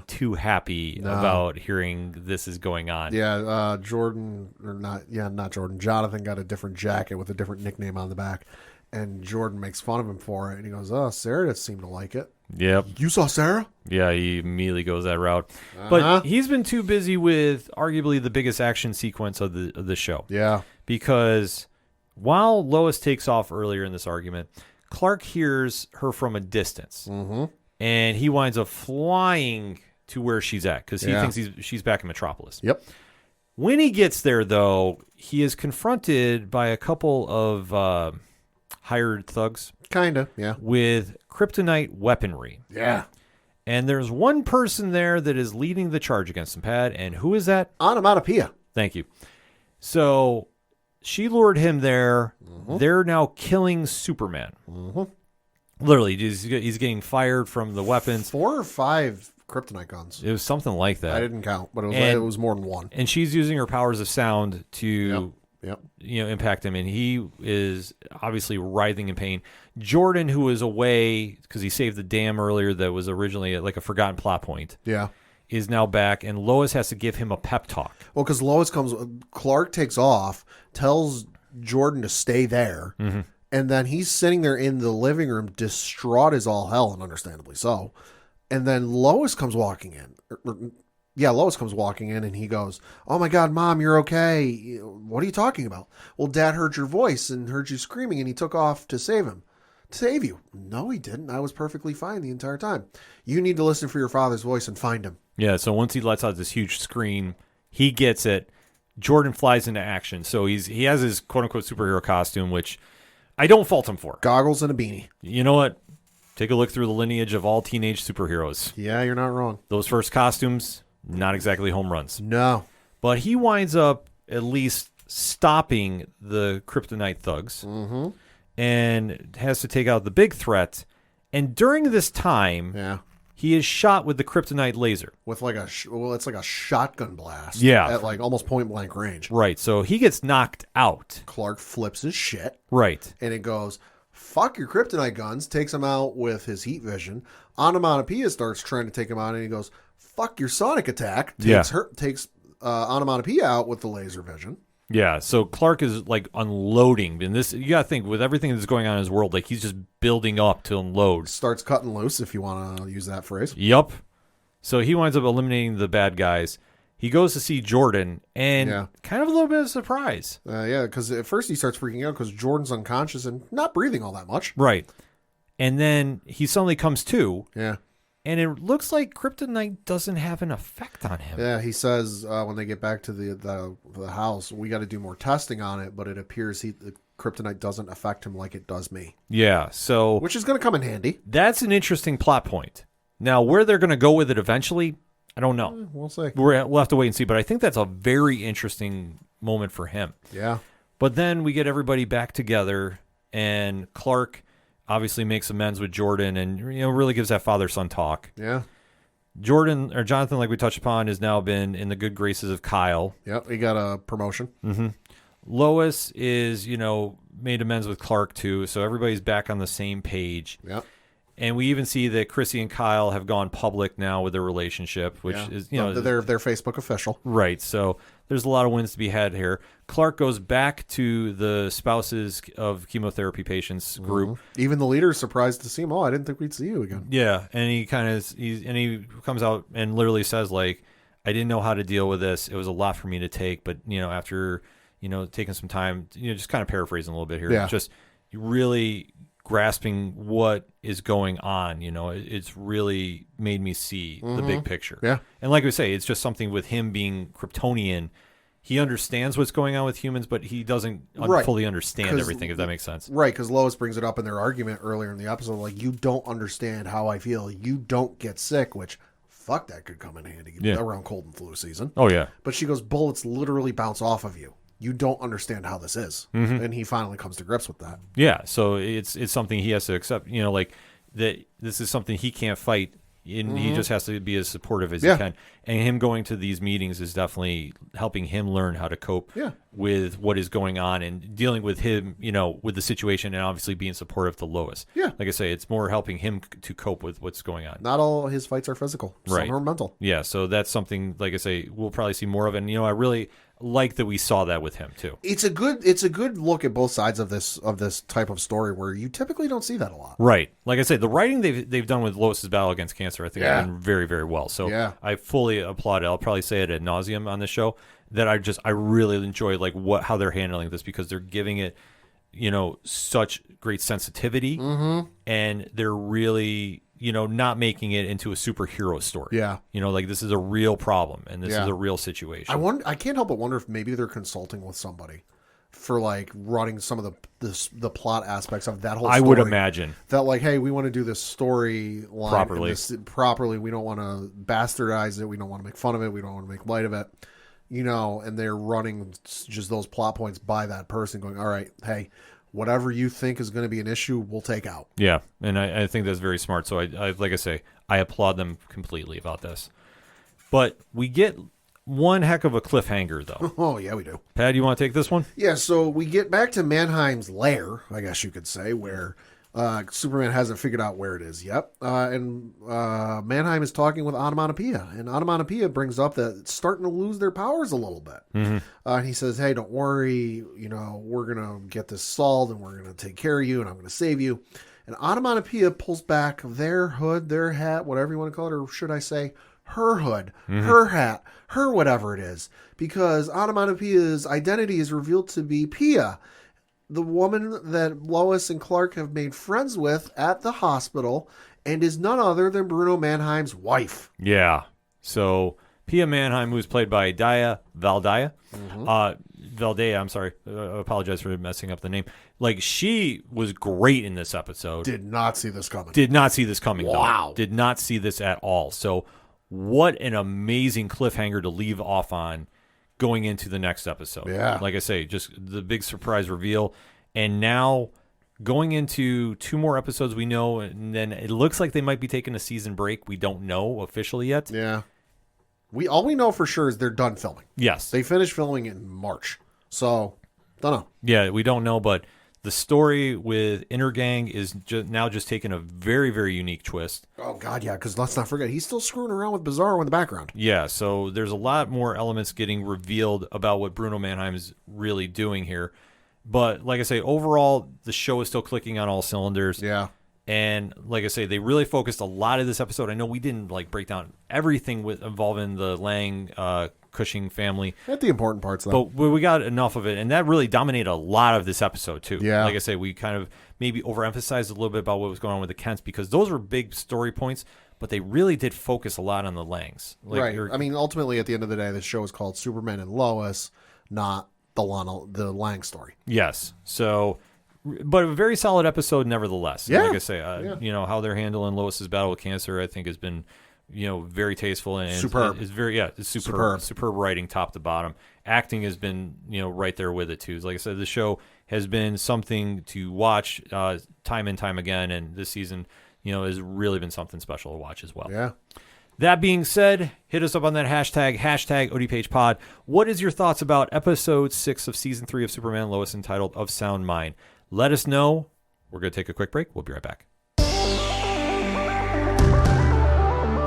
too happy about hearing this is going on. Yeah, not Jordan. Jonathan got a different jacket with a different nickname on the back, and Jordan makes fun of him for it, and he goes, oh, Sarah doesn't seem to like it. Yep. You saw Sarah? Yeah, he immediately goes that route. But he's been too busy with arguably the biggest action sequence of the show. Yeah. Because while Lois takes off earlier in this argument, Clark hears her from a distance, and he winds up flying to where she's at because he thinks she's back in Metropolis. Yep. When he gets there, though, he is confronted by a couple of hired thugs. Kind of, yeah. With kryptonite weaponry. Yeah. And there's one person there that is leading the charge against him, Pat, and who is that? Onomatopoeia. Thank you. So she lured him there. They're now killing Superman. Literally, he's getting fired from the weapons. 4 or 5 kryptonite guns. It was something like that. I didn't count, but it was more than one. And she's using her powers of sound to Yep. impact him, and he is obviously writhing in pain. Jordan, who was away because he saved the dam earlier that was originally like a forgotten plot point, is now back, and Lois has to give him a pep talk. Well, because Lois Clark takes off, tells Jordan to stay there, and then he's sitting there in the living room, distraught as all hell, and understandably so. And then Lois comes walking in. Lois comes walking in, and he goes, oh my God, Mom, you're okay. What are you talking about? Well, Dad heard your voice and heard you screaming, and he took off to save him. To save you. No, he didn't. I was perfectly fine the entire time. You need to listen for your father's voice and find him. Yeah, so once he lets out this huge scream, he gets it. Jordan flies into action. So he has his quote-unquote superhero costume, which I don't fault him for. Goggles and a beanie. You know what? Take a look through the lineage of all teenage superheroes. Yeah, you're not wrong. Those first costumes, not exactly home runs. No. But he winds up at least stopping the kryptonite thugs and has to take out the big threat. And during this time, he is shot with the kryptonite laser. With like it's like a shotgun blast. Yeah. At like almost point blank range. Right. So he gets knocked out. Clark flips his shit. Right. And it goes, fuck your kryptonite guns, takes him out with his heat vision. Onomatopoeia starts trying to take him out, and he goes, fuck your sonic attack. Takes Onomatopoeia out with the laser vision. Yeah, so Clark is like unloading, and this, you gotta think, with everything that's going on in his world, like he's just building up to unload. Starts cutting loose, if you want to use that phrase. Yup. So he winds up eliminating the bad guys. He goes to see Jordan, and kind of a little bit of surprise. Because at first he starts freaking out because Jordan's unconscious and not breathing all that much. Right. And then he suddenly comes to. Yeah. And it looks like kryptonite doesn't have an effect on him. Yeah, he says when they get back to the house, we got to do more testing on it, but it appears the kryptonite doesn't affect him like it does me. Yeah, so Which is going to come in handy. that's an interesting plot point. Now, where they're going to go with it eventually, I don't know. We'll see. We'll have to wait and see, but I think that's a very interesting moment for him. Yeah. But then we get everybody back together, and Clark obviously makes amends with Jordan and really gives that father-son talk. Yeah. Jonathan, like we touched upon, has now been in the good graces of Kyle. Yep. He got a promotion. Lois is, made amends with Clark too, so everybody's back on the same page. Yep. And we even see that Chrissy and Kyle have gone public now with their relationship, which is, they're Facebook official. right. So there's a lot of wins to be had here. Clark goes back to the spouses of chemotherapy patients group. Even the leader is surprised to see him. Oh, I didn't think we'd see you again. Yeah, and he he comes out and literally says, like, I didn't know how to deal with this. It was a lot for me to take, but after taking some time, just kind of paraphrasing a little bit here, Yeah. just really grasping what is going on. It's really made me see the big picture. Yeah. And like we say, it's just something with him being Kryptonian. He understands what's going on with humans, but he doesn't fully understand everything, if that makes sense. Right, because Lois brings it up in their argument earlier in the episode, like, you don't understand how I feel. You don't get sick, which, fuck, that could come in handy around cold and flu season. Oh, yeah. But she goes, bullets literally bounce off of you. You don't understand how this is. And he finally comes to grips with that. Yeah, so it's something he has to accept, like that this is something he can't fight, and he just has to be as supportive as he can. And him going to these meetings is definitely helping him learn how to cope with what is going on and dealing with him, with the situation, and obviously being supportive to Lois. Yeah. Like I say, it's more helping him to cope with what's going on. Not all his fights are physical. Right. Some are mental. Yeah, so that's something, like I say, we'll probably see more of. And, I really like that we saw that with him too. It's a good look at both sides of this type of story where you typically don't see that a lot. Right. Like I said, the writing they've done with Lois's battle against cancer, I think, has been very, very well. So I fully applaud it. I'll probably say it ad nauseum on this show that I really enjoy how they're handling this, because they're giving it, such great sensitivity, and they're really, not making it into a superhero story. Yeah. This is a real problem, and this is a real situation. I can't help but wonder if maybe they're consulting with somebody for running some of the plot aspects of that whole story. I would imagine that, hey, we want to do this storyline properly. We don't want to bastardize it. We don't want to make fun of it. We don't want to make light of it. And they're running just those plot points by that person, going, all right, hey, whatever you think is going to be an issue, we'll take out. Yeah, and I think that's very smart. So I like I say, I applaud them completely about this. But we get one heck of a cliffhanger, though. Oh, yeah, we do. Pat, you want to take this one? Yeah, so we get back to Mannheim's lair, I guess you could say, where Superman hasn't figured out where it is yet. And Mannheim is talking with Onomatopoeia. And Onomatopoeia brings up that it's starting to lose their powers a little bit. And he says, hey, don't worry. We're going to get this solved, and we're going to take care of you, and I'm going to save you. And Onomatopoeia pulls back their hood, their hat, whatever you want to call it, or should I say her hood, her hat, her whatever it is. Because Onomatopoeia's identity is revealed to be Pia, the woman that Lois and Clark have made friends with at the hospital, and is none other than Bruno Mannheim's wife. Yeah. So Pia Mannheim, who's played by Valdea, I'm sorry. I apologize for messing up the name. She was great in this episode. Did not see this coming. Wow. Though. Did not see this at all. So what an amazing cliffhanger to leave off on going into the next episode. Yeah. Like I say, just the big surprise reveal. And now going into 2 more episodes, we know, and then it looks like they might be taking a season break. We don't know officially yet. Yeah. All we know for sure is they're done filming. Yes. They finished filming in March. So, don't know. Yeah, we don't know, but the story with Inner Gang is now just taking a very, very unique twist. Oh, God, yeah, because let's not forget, he's still screwing around with Bizarro in the background. Yeah, so there's a lot more elements getting revealed about what Bruno Mannheim is really doing here. But like I say, overall, the show is still clicking on all cylinders. Yeah. And like I say, they really focused a lot of this episode. I know we didn't break down everything involving the Lang Cushing family. At the important parts, though. But we got enough of it, and that really dominated a lot of this episode, too. Yeah. Like I say, we kind of maybe overemphasized a little bit about what was going on with the Kents, because those were big story points, but they really did focus a lot on the Langs. Right. I mean, ultimately, at the end of the day, this show is called Superman and Lois, not the Lang story. Yes. So, but a very solid episode nevertheless. And Yeah. like I say, how they're handling Lois's battle with cancer, I think has been, very tasteful and Superb. It's very, it's superb writing top to bottom. Acting has been, right there with it too. Like I said, the show has been something to watch time and time again, and this season, has really been something special to watch as well. Yeah. That being said, hit us up on that hashtag ODPHpod. What is your thoughts about episode 6 of season 3 of Superman Lois entitled Of Sound Mind? Let us know. We're going to take a quick break. We'll be right back.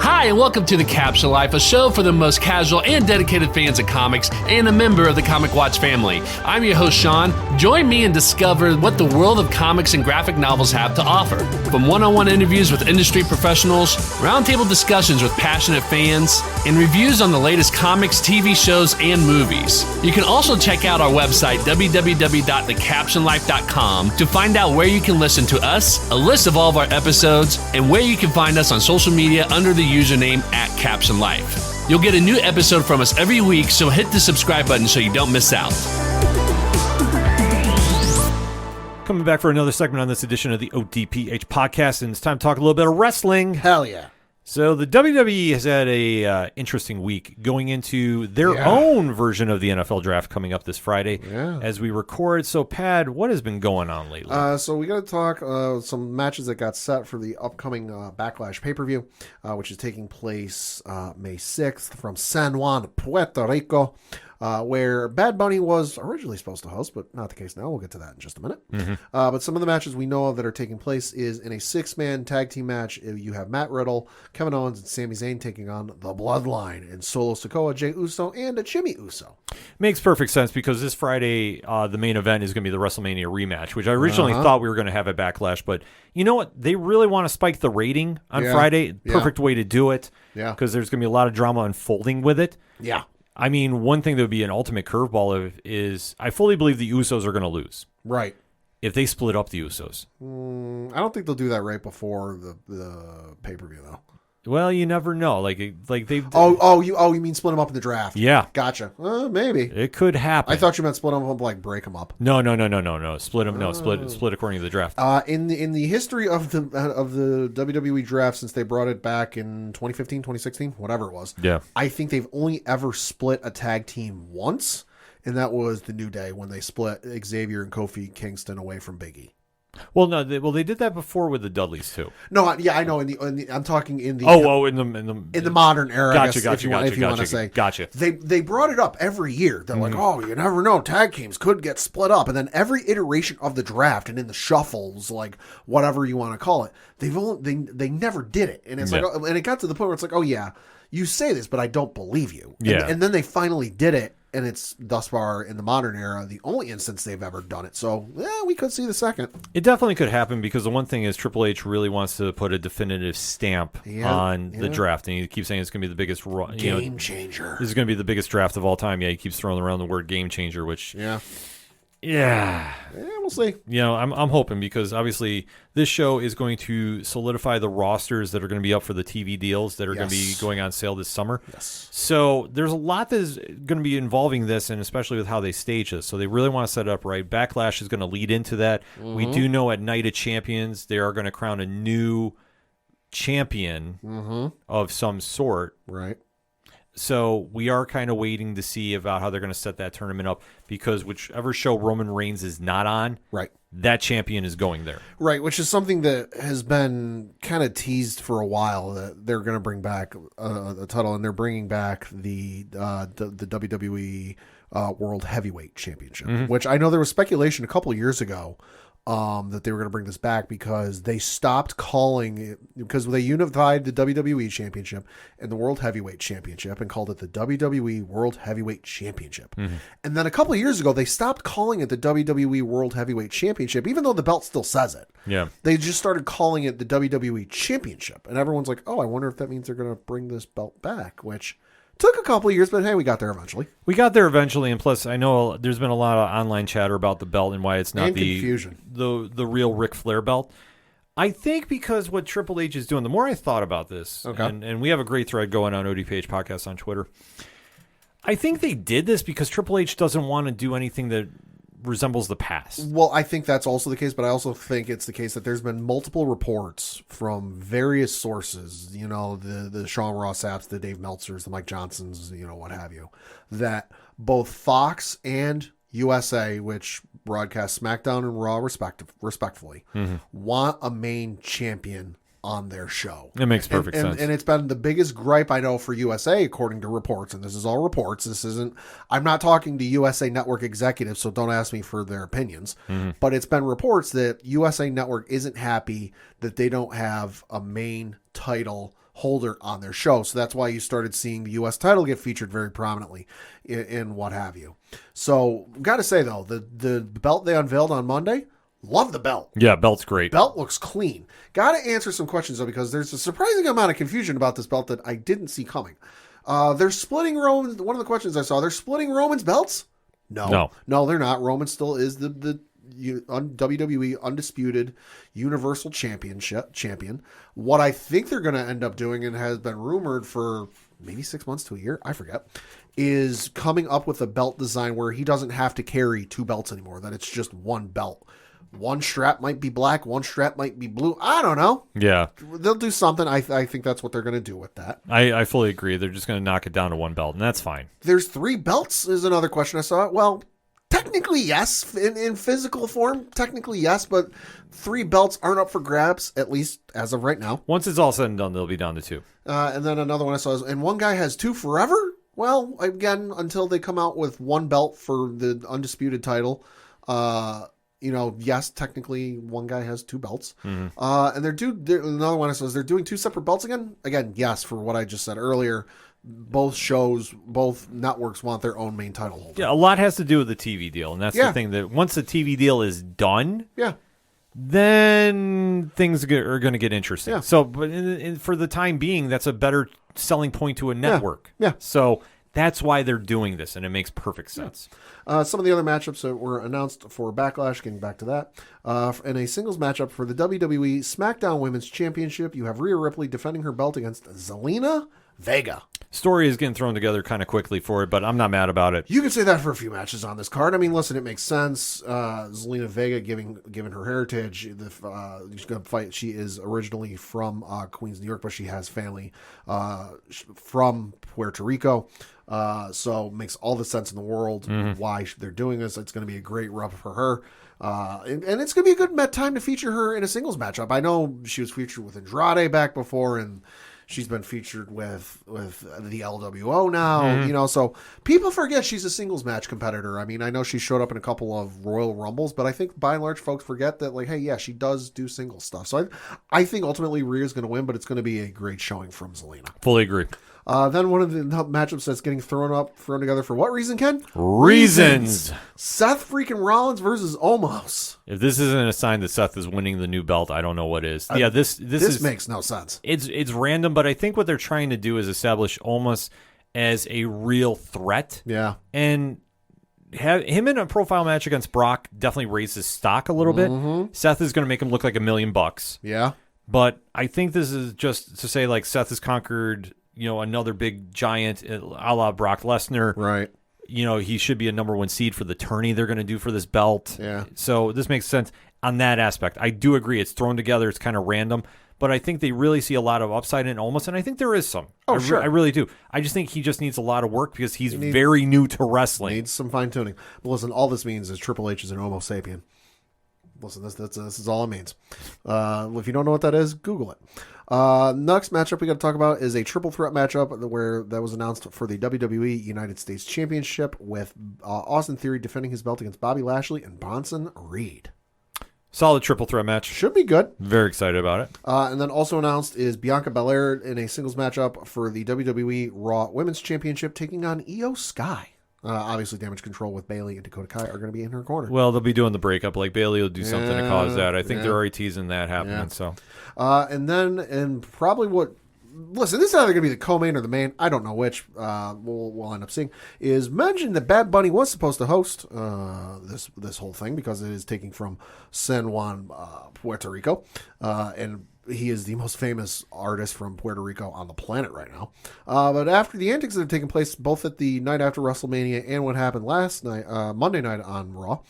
Hi, and welcome to The Capsule Life, a show for the most casual and dedicated fans of comics and a member of the Comic Watch family. I'm your host, Sean. Join me and discover what the world of comics and graphic novels have to offer. From one-on-one interviews with industry professionals, roundtable discussions with passionate fans, and reviews on the latest comics, TV shows, and movies. You can also check out our website, www.thecaptionlife.com, to find out where you can listen to us, a list of all of our episodes, and where you can find us on social media under the username @CaptionLife. You'll get a new episode from us every week, so hit the subscribe button so you don't miss out. Coming back for another segment on this edition of the ODPH podcast, and it's time to talk a little bit of wrestling. Hell yeah. So the WWE has had a interesting week going into their own version of the NFL draft coming up this Friday as we record. So, Pad, what has been going on lately? So we got to talk some matches that got set for the upcoming Backlash pay-per-view, which is taking place May 6th from San Juan, Puerto Rico, where Bad Bunny was originally supposed to host, but not the case now. We'll get to that in just a minute. But some of the matches we know of that are taking place is in a 6-man tag team match. You have Matt Riddle, Kevin Owens, and Sami Zayn taking on the Bloodline and Solo Sikoa, Jey Uso, and Jimmy Uso. Makes perfect sense because this Friday, the main event is going to be the WrestleMania rematch, which I originally thought we were going to have at Backlash. But you know what? They really want to spike the rating on Friday. Perfect way to do it. Yeah. Because there's going to be a lot of drama unfolding with it. Yeah. I mean, one thing that would be an ultimate curveball is I fully believe the Usos are going to lose. Right. If they split up the Usos. I don't think they'll do that right before the pay-per-view, though. Well, you never know. Like they. You mean split them up in the draft? Yeah, gotcha. Maybe it could happen. I thought you meant split them up, like break them up. No. Split them. No, split according to the draft. In the history of the WWE draft since they brought it back in 2015, 2016, whatever it was. Yeah, I think they've only ever split a tag team once, and that was the New Day when they split Xavier and Kofi Kingston away from Big E. Well, no, they did that before with the Dudleys too. No, I know. I'm talking in the in the modern era. Gotcha. If you want to say, gotcha. They brought it up every year. They're like, oh, you never know, tag teams could get split up, and then every iteration of the draft and in the shuffles, like whatever you want to call it, they never did it, and it's like, and it got to the point where it's like, oh yeah, you say this, but I don't believe you. And then they finally did it. And it's thus far in the modern era the only instance they've ever done it. So, we could see the second. It definitely could happen because the one thing is Triple H really wants to put a definitive stamp on the draft. And he keeps saying it's going to be the biggest game changer. This is going to be the biggest draft of all time. Yeah, he keeps throwing around the word game changer, which... Yeah, we'll see. I'm hoping because obviously this show is going to solidify the rosters that are going to be up for the TV deals that are going to be going on sale this summer. Yes. So there's a lot that is going to be involving this, and especially with how they stage this. So they really want to set it up right. Backlash is going to lead into that. We do know at Night of Champions they are going to crown a new champion of some sort. Right. So we are kind of waiting to see about how they're going to set that tournament up because whichever show Roman Reigns is not on, that champion is going there. Right, which is something that has been kind of teased for a while that they're going to bring back a title, and they're bringing back the WWE World Heavyweight Championship, which I know there was speculation a couple of years ago that they were going to bring this back because they stopped calling it, because they unified the WWE Championship and the World Heavyweight Championship and called it the WWE World Heavyweight Championship. And then a couple of years ago, they stopped calling it the WWE World Heavyweight Championship, even though the belt still says it. Yeah. They just started calling it the WWE Championship. And everyone's like, oh, I wonder if that means they're going to bring this belt back, which... took a couple of years, but hey, we got there eventually. And plus, I know there's been a lot of online chatter about the belt and why it's not the real Ric Flair belt. I think because what Triple H is doing, the more I thought about this, and we have a great thread going on ODPH Podcast on Twitter, I think they did this because Triple H doesn't want to do anything that resembles the past. Well, I think that's also the case, but I also think it's the case that there's been multiple reports from various sources, you know, the Sean Ross Sapps, the Dave Meltzers, the Mike Johnsons, you know, what have you, that both Fox and USA, which broadcast SmackDown and Raw respectively, want a main champion on their show. It makes perfect sense. And it's been the biggest gripe I know for USA, according to reports, and this is all reports. I'm not talking to USA Network executives, so don't ask me for their opinions. But it's been reports that USA Network isn't happy that they don't have a main title holder on their show. So that's why you started seeing the US title get featured very prominently in what have you. So got to say though, the belt they unveiled on Monday, love the belt. Yeah, belt's great. Belt looks clean. Got to answer some questions though, because there's a surprising amount of confusion about this belt that I didn't see coming. They're splitting Roman. One of the questions I saw, they're splitting Roman's belts. No, they're not. Roman still is the WWE Undisputed Universal Champion. What I think they're going to end up doing, and has been rumored for maybe 6 months to a year, I forget, is coming up with a belt design where he doesn't have to carry two belts anymore, that it's just one belt. One strap might be black, one strap might be blue. I don't know. Yeah. They'll do something. I think that's what they're going to do with that. I fully agree. They're just going to knock it down to one belt, and that's fine. There's 3 belts is another question I saw. Well, technically, yes. In physical form, technically, yes. But 3 belts aren't up for grabs, at least as of right now. Once it's all said and done, they'll be down to 2. And then another one I saw is, and one guy has 2 forever? Well, again, until they come out with one belt for the undisputed title, yes, technically one guy has 2 belts. And another one I saw is they're doing 2 separate belts again. Again, yes, for what I just said earlier. Both shows, both networks want their own main title holder. Yeah, a lot has to do with the TV deal, and that's the thing, that once the TV deal is done, then things are going to get interesting. Yeah. So, but for the time being, that's a better selling point to a network. Yeah. So that's why they're doing this, and it makes perfect sense. Some of the other matchups that were announced for Backlash, getting back to that, in a singles matchup for the WWE SmackDown Women's Championship, you have Rhea Ripley defending her belt against Zelina Vega. Story is getting thrown together kind of quickly for it, but I'm not mad about it. You can say that for a few matches on this card. I mean, listen, it makes sense. Zelina Vega, given her heritage, she's going to fight. She is originally from Queens, New York, but she has family from Puerto Rico. So it makes all the sense in the world why they're doing this. It's going to be a great rub for her. And it's going to be a good time to feature her in a singles matchup. I know she was featured with Andrade back before, and she's been featured with the LWO now, so people forget she's a singles match competitor. I mean, I know she showed up in a couple of Royal Rumbles, but I think by and large folks forget that, like, hey, yeah, she does do singles stuff. So I think ultimately Rhea's going to win, but it's going to be a great showing from Zelina. Fully agree. Then one of the matchups that's getting thrown together for what reason, Ken? Reasons. Seth freaking Rollins versus Omos. If this isn't a sign that Seth is winning the new belt, I don't know what is. This makes no sense. It's random, but I think what they're trying to do is establish Omos as a real threat. Yeah. And have him in a profile match against Brock definitely raised his stock a little bit. Seth is going to make him look like $1 million. Yeah. But I think this is just to say, like, Seth has conquered, another big giant a la Brock Lesnar. Right. He should be a number 1 seed for the tourney they're going to do for this belt. Yeah. So this makes sense on that aspect. I do agree. It's thrown together. It's kind of random. But I think they really see a lot of upside in Omos, and I think there is some. Oh, sure. I really do. I just think he just needs a lot of work because he's very new to wrestling. Needs some fine-tuning. But listen, all this means is Triple H is an Homo sapien. Listen, this is all it means. If you don't know what that is, Google it. Next matchup we got to talk about is a triple threat matchup that was announced for the WWE United States Championship with Austin Theory defending his belt against Bobby Lashley and Bronson Reed. Solid triple threat match. Should be good. Very excited about it. And then also announced is Bianca Belair in a singles matchup for the WWE Raw Women's Championship taking on Io Sky. Obviously, Damage Control with Bayley and Dakota Kai are going to be in her corner. Well, they'll be doing the breakup. Like, Bayley will do something to cause that. I think they're already teasing that happening. Yeah. So, and probably what... Listen, this is either going to be the co-main or the main. I don't know which. We'll end up seeing. Is mentioned that Bad Bunny was supposed to host this whole thing because it is taking from San Juan, Puerto Rico, and he is the most famous artist from Puerto Rico on the planet right now. But after the antics that have taken place both at the night after WrestleMania and what happened last night, Monday night on Raw,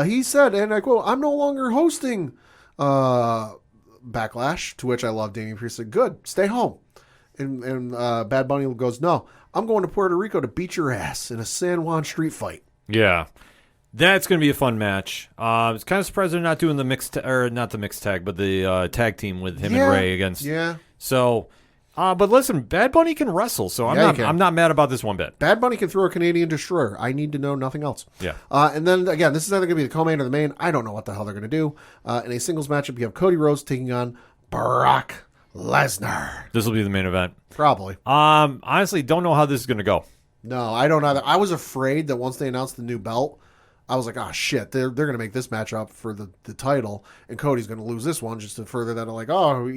he said, and I quote, "I'm no longer hosting Backlash," to which I love Damian Priest said, "Good, stay home." And Bad Bunny goes, "No, I'm going to Puerto Rico to beat your ass in a San Juan street fight." Yeah. That's going to be a fun match. I was kind of surprised they're not doing the mixed, or not the mixed tag, but the tag team with him and Ray against. Yeah. So, but listen, Bad Bunny can wrestle, so I'm not mad about this one bit. Bad Bunny can throw a Canadian Destroyer. I need to know nothing else. Yeah. And then, again, this is either going to be the co-main or the main. I don't know what the hell they're going to do. In a singles matchup, you have Cody Rhodes taking on Brock Lesnar. This will be the main event. Probably. Honestly, don't know how this is going to go. No, I don't either. I was afraid that once they announced the new belt, I was like, oh, shit, they're going to make this match up for the title, and Cody's going to lose this one just to further that. I'm like, oh,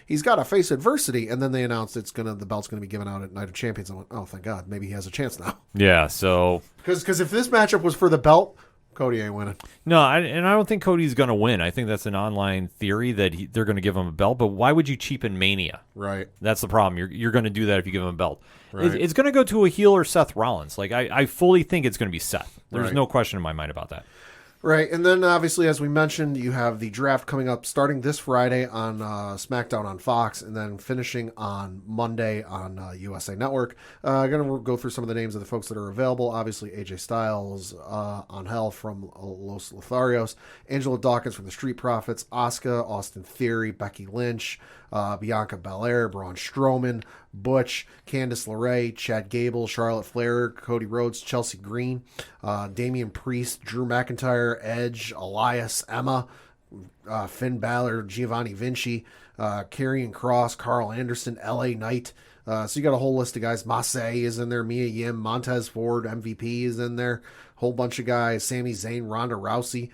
he's got to face adversity. And then they announced the belt's going to be given out at Night of Champions. I went, oh, thank God, maybe he has a chance now. Yeah, so. Because if this matchup was for the belt, Cody ain't winning. No, and I don't think Cody's going to win. I think that's an online theory that they're going to give him a belt, but why would you cheapen Mania? Right. That's the problem. You're going to do that if you give him a belt. Right. It's going to go to a heel or Seth Rollins. Like I fully think it's going to be Seth. There's Right. no question in my mind about that. Right, and then obviously, as we mentioned, you have the draft coming up starting this Friday on SmackDown on Fox, and then finishing on Monday on USA Network. Going to go through some of the names of the folks that are available. Obviously, AJ Styles, Angel from Los Lotharios, Angela Dawkins from the Street Profits, Asuka, Austin Theory, Becky Lynch, Bianca Belair, Braun Strowman, Butch, Candice LeRae, Chad Gable, Charlotte Flair, Cody Rhodes, Chelsea Green, Damian Priest, Drew McIntyre, Edge, Elias, Emma, Finn Balor, Giovanni Vinci, Karrion Kross, Carl Anderson, LA Knight. So you got a whole list of guys. Massey is in there, Mia Yim, Montez Ford, MVP is in there. Whole bunch of guys. Sami Zayn, Ronda Rousey,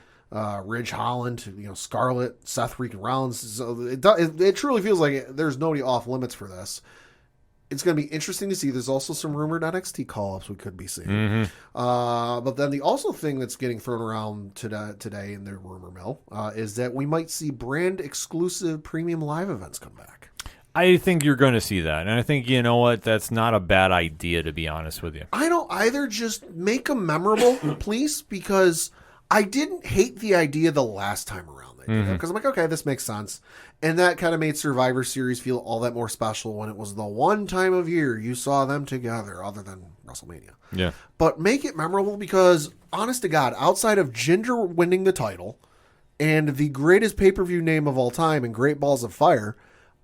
Ridge Holland, Scarlett, Seth freaking Rollins. So it truly feels like there's nobody off limits for this. It's going to be interesting to see. There's also some rumored NXT call-ups we could be seeing. Mm-hmm. But then the also thing that's getting thrown around today in the rumor mill is that we might see brand-exclusive premium live events come back. I think you're going to see that. And I think, you know what, that's not a bad idea, to be honest with you. I don't either. Just make them memorable, please, because I didn't hate the idea the last time around. Because I'm like, okay, this makes sense. And that kind of made Survivor Series feel all that more special when it was the one time of year you saw them together other than WrestleMania. Yeah. But make it memorable because, honest to God, outside of Ginger winning the title and the greatest pay-per-view name of all time and Great Balls of Fire,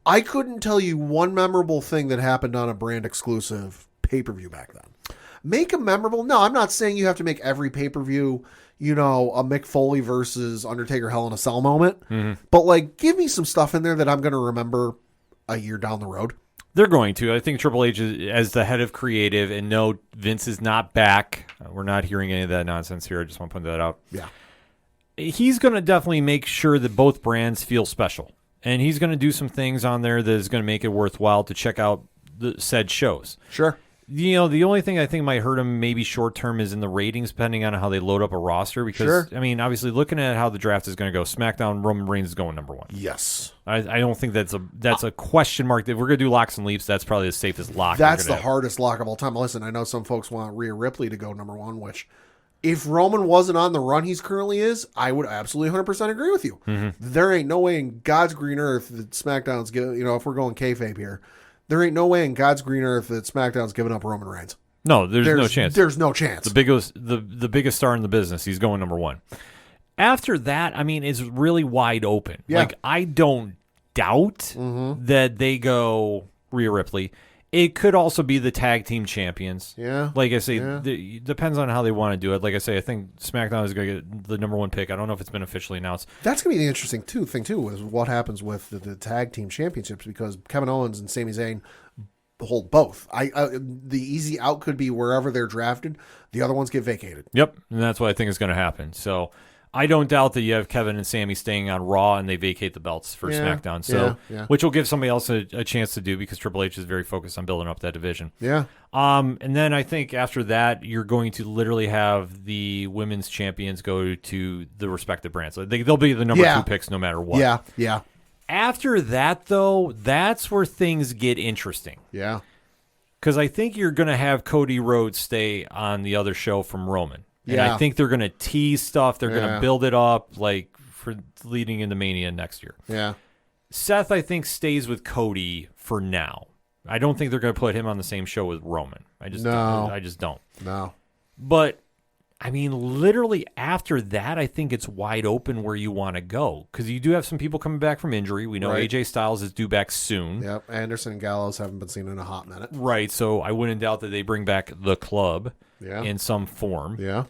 I couldn't tell you one memorable thing that happened on a brand-exclusive pay-per-view back then. Make them memorable. No, I'm not saying you have to make every pay-per-view a Mick Foley versus Undertaker Hell in a Cell moment. Mm-hmm. But, give me some stuff in there that I'm going to remember a year down the road. They're going to. I think Triple H is, as the head of creative, and no, Vince is not back. We're not hearing any of that nonsense here. I just want to point that out. Yeah. He's going to definitely make sure that both brands feel special. And he's going to do some things on there that is going to make it worthwhile to check out the said shows. Sure. The only thing I think might hurt him maybe short term is in the ratings, depending on how they load up a roster. Because, sure. I mean, obviously, looking at how the draft is going to go, SmackDown, Roman Reigns is going number one. Yes. I don't think that's a question mark. If we're going to do locks and leaps, that's probably the safest lock. That's the hardest lock of all time. Listen, I know some folks want Rhea Ripley to go number one, which if Roman wasn't on the run he's currently is, I would absolutely 100% agree with you. Mm-hmm. There ain't no way in God's green earth that SmackDown's, if we're going kayfabe here, there ain't no way in God's green earth that SmackDown's giving up Roman Reigns. No, there's no chance. There's no chance. The biggest star in the business, he's going number one. After that, I mean, it's really wide open. Yeah. I don't doubt that they go Rhea Ripley. It could also be the tag team champions. Yeah. Like I say, it depends on how they want to do it. Like I say, I think SmackDown is going to get the number one pick. I don't know if it's been officially announced. That's going to be the interesting thing, too, is what happens with the tag team championships, because Kevin Owens and Sami Zayn hold both. The easy out could be wherever they're drafted. The other ones get vacated. Yep, and that's what I think is going to happen. So I don't doubt that you have Kevin and Sami staying on Raw and they vacate the belts for SmackDown. So which will give somebody else a chance to do, because Triple H is very focused on building up that division. Yeah. And then I think after that, you're going to literally have the women's champions go to the respective brands. So they'll be the number two picks no matter what. Yeah. Yeah. After that, though, that's where things get interesting. Yeah. Because I think you're going to have Cody Rhodes stay on the other show from Roman. And Yeah. I think they're going to tease stuff. They're going Yeah. to build it up like for leading into Mania next year. Yeah. Seth, I think, stays with Cody for now. I don't think they're going to put him on the same show with Roman. I just don't. No. But I mean, literally after that, I think it's wide open where you want to go because you do have some people coming back from injury. We know Right. AJ Styles is due back soon. Yep. Anderson and Gallows haven't been seen in a hot minute. Right, so I wouldn't doubt that they bring back the club Yeah. in some form. Yeah.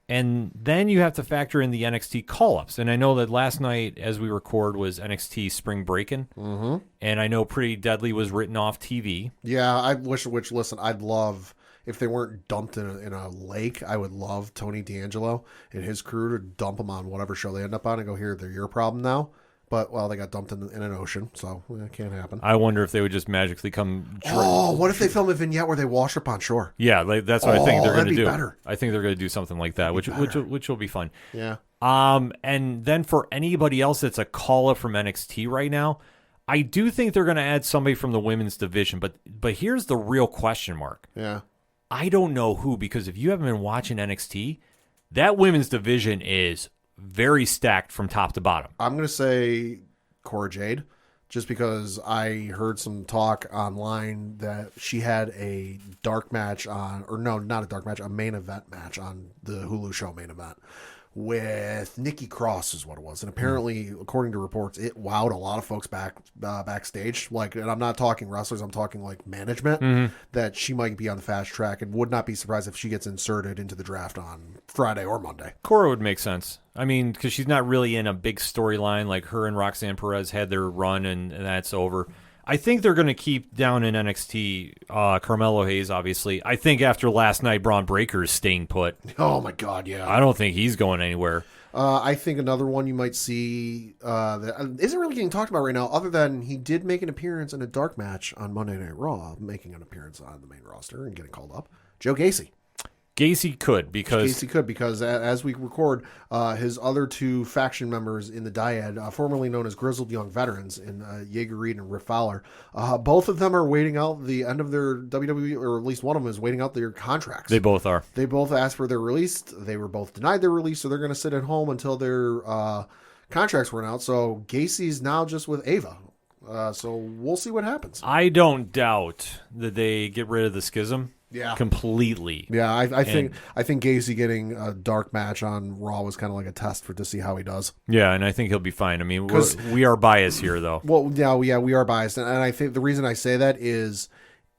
And then you have to factor in the NXT call-ups. And I know that last night, as we record, was NXT Spring Breakin'. Mm-hmm. And I know Pretty Deadly was written off TV. Yeah. Listen, I'd love, if they weren't dumped in a lake, I would love Tony D'Angelo and his crew to dump them on whatever show they end up on and go, here, they're your problem now. But, well, they got dumped in an ocean, so it can't happen. I wonder if they would just magically come... What if they film a vignette where they wash up on shore? Yeah, that's what I think they're going to that'd be do. better. I think they're going to do something like that, which will be fun. Yeah. And then for anybody else that's a call-up from NXT right now, I do think they're going to add somebody from the women's division. But here's the real question mark. Yeah. I don't know who, because if you haven't been watching NXT, that women's division is very stacked from top to bottom. I'm going to say Cora Jade, just because I heard some talk online that she had a dark match on, or no, not a dark match, a main event match on the Hulu show main event with Nikki Cross is what it was. And apparently, according to reports, it wowed a lot of folks backstage. Like, and I'm not talking wrestlers, I'm talking like management, that she might be on the fast track, and would not be surprised if she gets inserted into the draft on Friday or Monday. Cora would make sense. I mean, because she's not really in a big storyline like her and Roxanne Perez had their run and that's over. I think they're going to keep down in NXT Carmelo Hayes, obviously. I think after last night, Braun Breaker is staying put. Oh, my God, yeah. I don't think he's going anywhere. I think another one you might see that isn't really getting talked about right now, other than he did make an appearance in a dark match on Monday Night Raw, making an appearance on the main roster and getting called up. Joe Gacy. Gacy could because as we record, his other two faction members in the Dyad, formerly known as Grizzled Young Veterans, in Jaeger Reed and Rick Fowler, both of them are waiting out the end of their WWE, or at least one of them is waiting out their contracts. They both are. They both asked for their release. They were both denied their release, so they're going to sit at home until their contracts run out. So Gacy's now just with Ava. So we'll see what happens. I don't doubt that they get rid of the schism. Yeah. Completely. Yeah, I think Gacy getting a dark match on Raw was kind of like a test to see how he does. Yeah, and I think he'll be fine. I mean, we are biased here, though. Well, yeah, we are biased, and I think the reason I say that is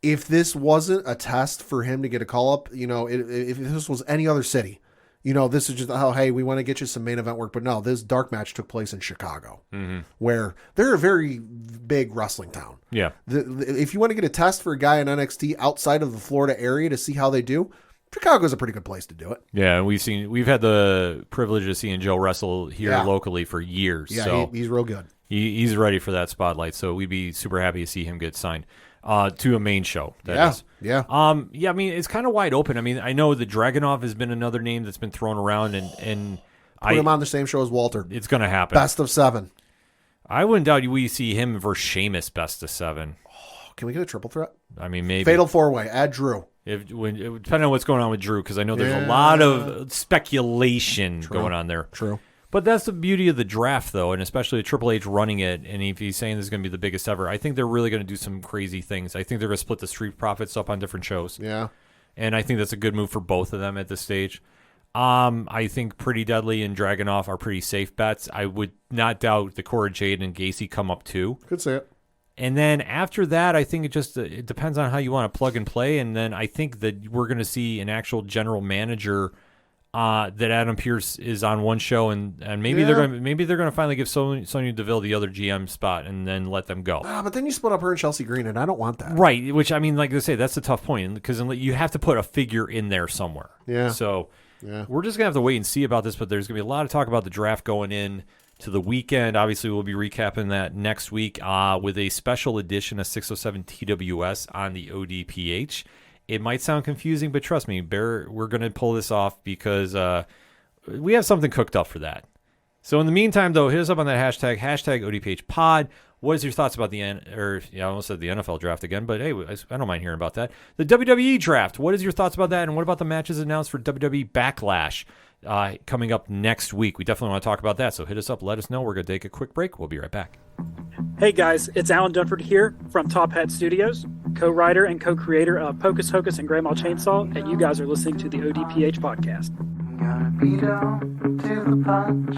if this wasn't a test for him to get a call up, if this was any other city, this is just hey, we want to get you some main event work, but no, this dark match took place in Chicago, where they're a very big wrestling town. Yeah. If you want to get a test for a guy in NXT outside of the Florida area to see how they do, Chicago's a pretty good place to do it. Yeah, we've had the privilege of seeing Joe wrestle here locally for years. Yeah, so he's real good. He's ready for that spotlight, so we'd be super happy to see him get signed to a main show. That is. Yeah. I mean, it's kind of wide open. I mean, I know the Dragunov has been another name that's been thrown around, and Put him on the same show as Walter. It's going to happen. Best of 7. I wouldn't doubt we see him versus Sheamus best of 7. Can we get a triple threat? I mean, maybe. Fatal 4-way. Add Drew. Depending on what's going on with Drew, because I know there's a lot of speculation going on there. True. But that's the beauty of the draft, though, and especially Triple H running it. And if he's saying this is going to be the biggest ever, I think they're really going to do some crazy things. I think they're going to split the Street Profits up on different shows. Yeah. And I think that's a good move for both of them at this stage. I think Pretty Deadly and Dragunov are pretty safe bets. I would not doubt the Cora Jade and Gacy come up too. Could say it. And then after that, I think it depends on how you want to plug and play. And then I think that we're going to see an actual general manager that Adam Pearce is on one show, and maybe they're going to finally give Sonya Deville the other GM spot and then let them go. But then you split up her and Chelsea Green, and I don't want that. Right, which I mean, like I say, that's the tough point because you have to put a figure in there somewhere. Yeah. So Yeah. we're just going to have to wait and see about this, but there's going to be a lot of talk about the draft going in to the weekend. Obviously, we'll be recapping that next week with a special edition of 607 TWS on the ODPH. It might sound confusing, but trust me, we're going to pull this off because we have something cooked up for that. So in the meantime, though, hit us up on that hashtag ODPH pod. What is your thoughts about I almost said the NFL draft again, but hey, I don't mind hearing about that. The WWE draft. What is your thoughts about that? And what about the matches announced for WWE Backlash coming up next week? We definitely want to talk about that. So hit us up. Let us know. We're going to take a quick break. We'll be right back. Hey guys, it's Alan Dunford here from Top Hat Studios, co-writer and co-creator of Pocus Hocus and Grandma Chainsaw, and you guys are listening to the ODPH podcast. Gotta be down to the punch,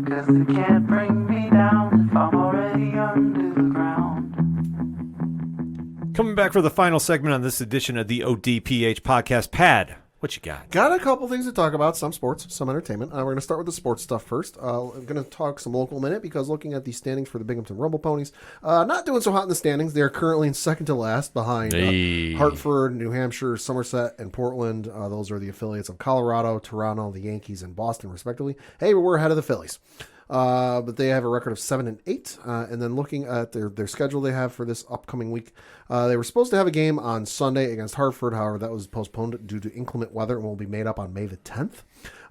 'cause they can't bring me down if I'm already under the ground. Coming back for the final segment on this edition of the ODPH podcast. Pad, what you got? Got a couple things to talk about, some sports, some entertainment. We're going to start with the sports stuff first. I'm going to talk some local minute because looking at the standings for the Binghamton Rumble Ponies, not doing so hot in the standings. They're currently in second to last behind Hartford, New Hampshire, Somerset, and Portland. Those are the affiliates of Colorado, Toronto, the Yankees, and Boston, respectively. Hey, we're ahead of the Phillies. But they have a record of 7-8. And then looking at their schedule they have for this upcoming week, they were supposed to have a game on Sunday against Hartford. However, that was postponed due to inclement weather and will be made up on May the 10th.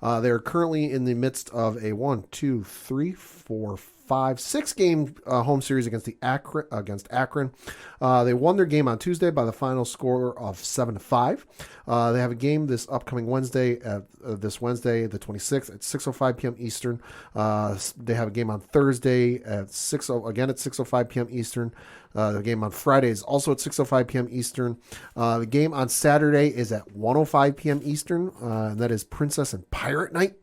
They're currently in the midst of a 6-game home series against Akron. They won their game on Tuesday by the final score of 7-5. They have a game this upcoming Wednesday, the 26th at 6:05 p.m. Eastern. They have a game on Thursday at 6:05 p.m. Eastern. The game on Friday is also at 6:05 p.m. Eastern. The game on Saturday is at 1:05 p.m. Eastern, and that is Princess and Pirate Night.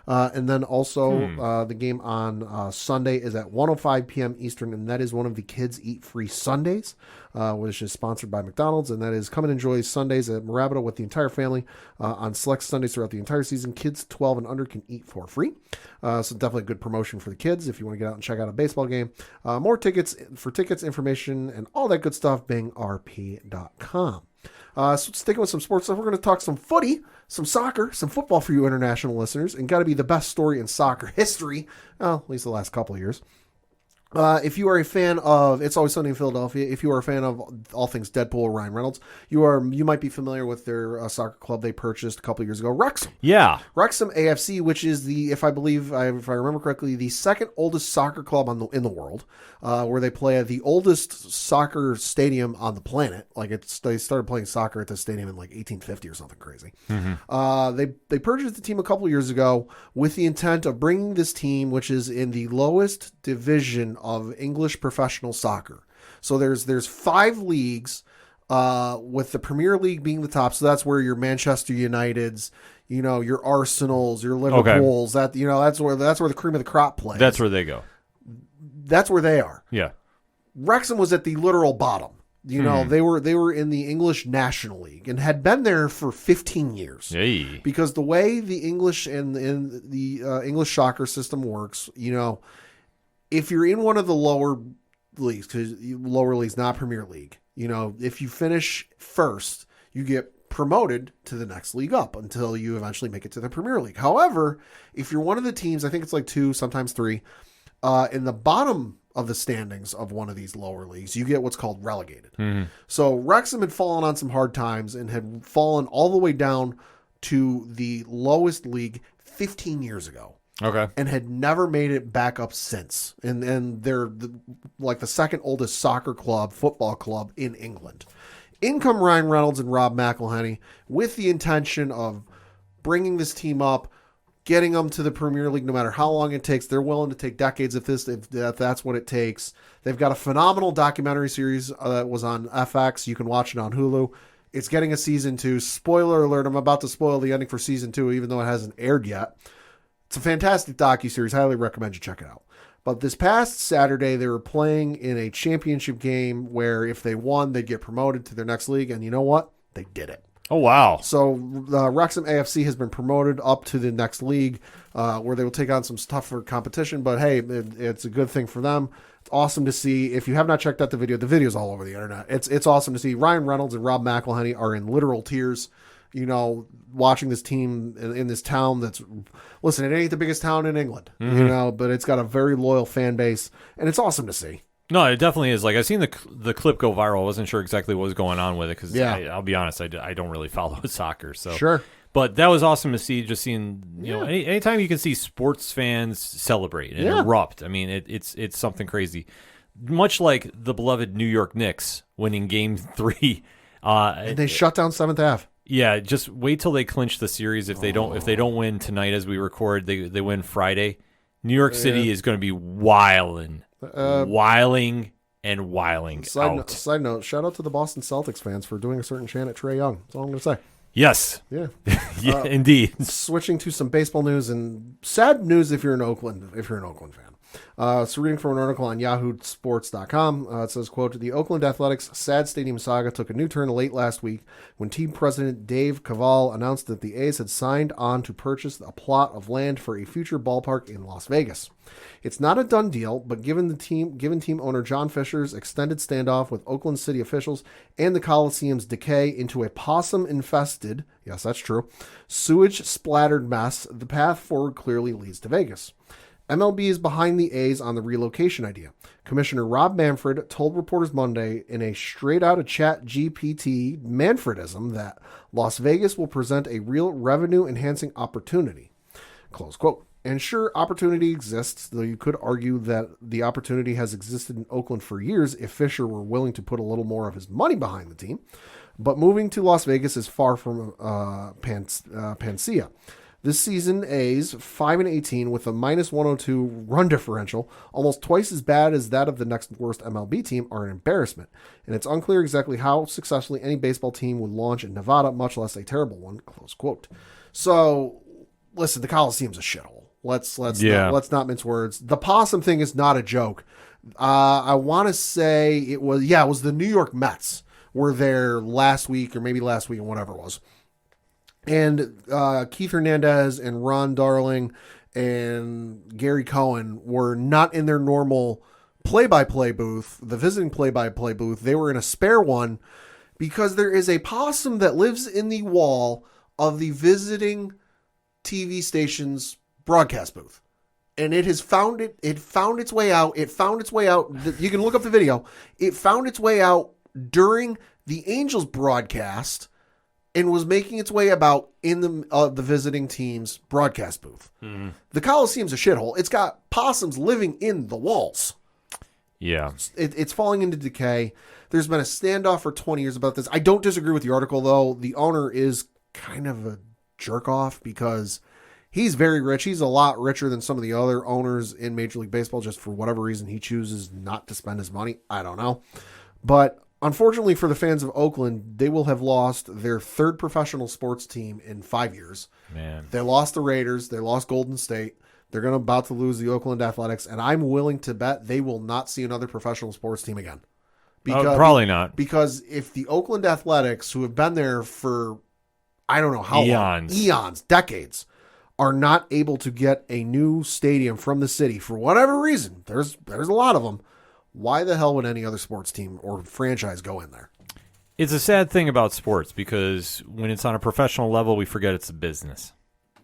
And then also the game on Sunday is at 1:05 p.m. Eastern, and that is one of the Kids Eat Free Sundays, which is sponsored by McDonald's, and that is come and enjoy Sundays at Mirabito with the entire family on select Sundays throughout the entire season. Kids 12 and under can eat for free. So definitely a good promotion for the kids if you want to get out and check out a baseball game. More tickets, information, and all that good stuff, bingrp.com. So sticking with some sports stuff, we're going to talk some footy, some soccer, some football for you international listeners, and got to be the best story in soccer history, well, at least the last couple of years. If you are a fan of It's Always Sunny in Philadelphia, if you are a fan of all things Deadpool or Ryan Reynolds, you might be familiar with their soccer club they purchased a couple of years ago, Wrexham. Yeah. Wrexham AFC, which is if I remember correctly, the second oldest soccer club in the world, where they play at the oldest soccer stadium on the planet. They started playing soccer at this stadium in 1850 or something crazy. Mm-hmm. They purchased the team a couple of years ago with the intent of bringing this team, which is in the lowest division of English professional soccer. So there's 5 leagues, with the Premier League being the top. So that's where your Manchester Uniteds, your Arsenals, your Liverpools, that's where the cream of the crop plays. That's where they go. That's where they are. Yeah. Wrexham was at the literal bottom. They were in the English National League and had been there for 15 years. Hey. Because the way the English and the English soccer system works, if you're in one of the lower leagues, because lower leagues, not Premier League, if you finish first, you get promoted to the next league up until you eventually make it to the Premier League. However, if you're one of the teams, I think it's 2, sometimes 3, in the bottom of the standings of one of these lower leagues, you get what's called relegated. Mm-hmm. So Wrexham had fallen on some hard times and had fallen all the way down to the lowest league 15 years ago. Okay. And had never made it back up since. And they're the second oldest football club in England. In come Ryan Reynolds and Rob McElhenney with the intention of bringing this team up, getting them to the Premier League no matter how long it takes. They're willing to take decades if that's what it takes. They've got a phenomenal documentary series that was on FX. You can watch it on Hulu. It's getting a season 2. Spoiler alert, I'm about to spoil the ending for season 2, even though it hasn't aired yet. It's a fantastic docuseries. Highly recommend you check it out. But this past Saturday, they were playing in a championship game where if they won, they'd get promoted to their next league. And you know what? They did it. Oh, wow. So Wrexham AFC has been promoted up to the next league where they will take on some tougher competition. But, hey, it's a good thing for them. It's awesome to see. If you have not checked out the video's all over the internet. It's awesome to see. Ryan Reynolds and Rob McElhenney are in literal tears, watching this team in this town that's, listen, it ain't the biggest town in England, but it's got a very loyal fan base, and it's awesome to see. No, it definitely is. I've seen the clip go viral. I wasn't sure exactly what was going on with it because I'll be honest, I don't really follow soccer. So sure. But that was awesome to see. Just seeing, anytime you can see sports fans celebrate and erupt. I mean, it's something crazy. Much like the beloved New York Knicks winning Game 3, and they shut down seventh half. Yeah, just wait till they clinch the series. If they don't win tonight as we record, they win Friday. New York City is going to be wiling and wiling out. Side note, shout out to the Boston Celtics fans for doing a certain chant at Trae Young. That's all I'm going to say. Yes. Yeah. Yeah, indeed. Switching to some baseball news and sad news if you're an Oakland fan. So reading from an article on yahoosports.com, it says, quote, the Oakland Athletics' sad stadium saga took a new turn late last week when team president Dave Kaval announced that the A's had signed on to purchase a plot of land for a future ballpark in Las Vegas. It's not a done deal, but given team owner John Fisher's extended standoff with Oakland City officials and the Coliseum's decay into a possum-infested, yes, that's true, sewage-splattered mess, the path forward clearly leads to Vegas. MLB is behind the A's on the relocation idea. Commissioner Rob Manfred told reporters Monday in a straight-out-of-chat-GPT Manfredism that Las Vegas will present a real revenue-enhancing opportunity. Close quote. And sure, opportunity exists, though you could argue that the opportunity has existed in Oakland for years if Fisher were willing to put a little more of his money behind the team. But moving to Las Vegas is far from panacea. This season, A's 5-18 with a -102 run differential, almost twice as bad as that of the next worst MLB team, are an embarrassment. And it's unclear exactly how successfully any baseball team would launch in Nevada, much less a terrible one. Close quote. So, listen, the Coliseum's a shithole. Let's not mince words. The possum thing is not a joke. I want to say it was the New York Mets were there last week or whatever it was. And Keith Hernandez and Ron Darling and Gary Cohen were not in their normal play-by-play booth, the visiting play-by-play booth. They were in a spare one because there is a possum that lives in the wall of the visiting TV station's broadcast booth. And it found its way out. You can look up the video. It found its way out during the Angels broadcast and was making its way about in the visiting team's broadcast booth. Mm. The Coliseum's a shithole. It's got possums living in the walls. Yeah. It's falling into decay. There's been a standoff for 20 years about this. I don't disagree with the article, though. The owner is kind of a jerk-off because he's very rich. He's a lot richer than some of the other owners in Major League Baseball. Just for whatever reason, he chooses not to spend his money. I don't know. But unfortunately for the fans of Oakland, they will have lost their third professional sports team in 5 years. Man, they lost the Raiders. They lost Golden State. They're about to lose the Oakland Athletics, and I'm willing to bet they will not see another professional sports team again. Probably not. Because if the Oakland Athletics, who have been there for I don't know how long, eons, decades, are not able to get a new stadium from the city for whatever reason, there's a lot of them. Why the hell would any other sports team or franchise go in there? It's a sad thing about sports because when it's on a professional level, we forget it's a business.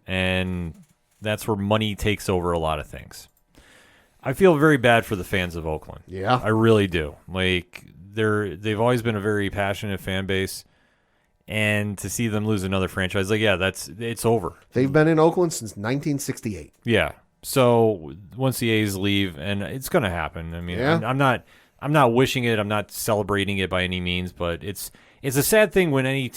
And that's where money takes over a lot of things. I feel very bad for the fans of Oakland. Yeah. I really do. Like they've always been a very passionate fan base. And to see them lose another franchise, it's over. They've been in Oakland since 1968. Yeah. So once the A's leave, and it's going to happen. I mean, yeah. I'm not wishing it. I'm not celebrating it by any means, but it's a sad thing when any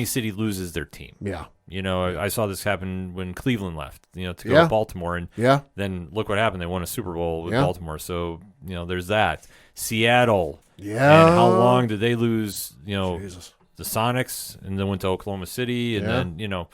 city loses their team. Yeah. You know, I saw this happen when Cleveland left, to go to Baltimore, and then look what happened. They won a Super Bowl with Baltimore. So, there's that. Seattle. Yeah. And how long did they lose, Jesus. The Sonics, and then went to Oklahoma City, and then,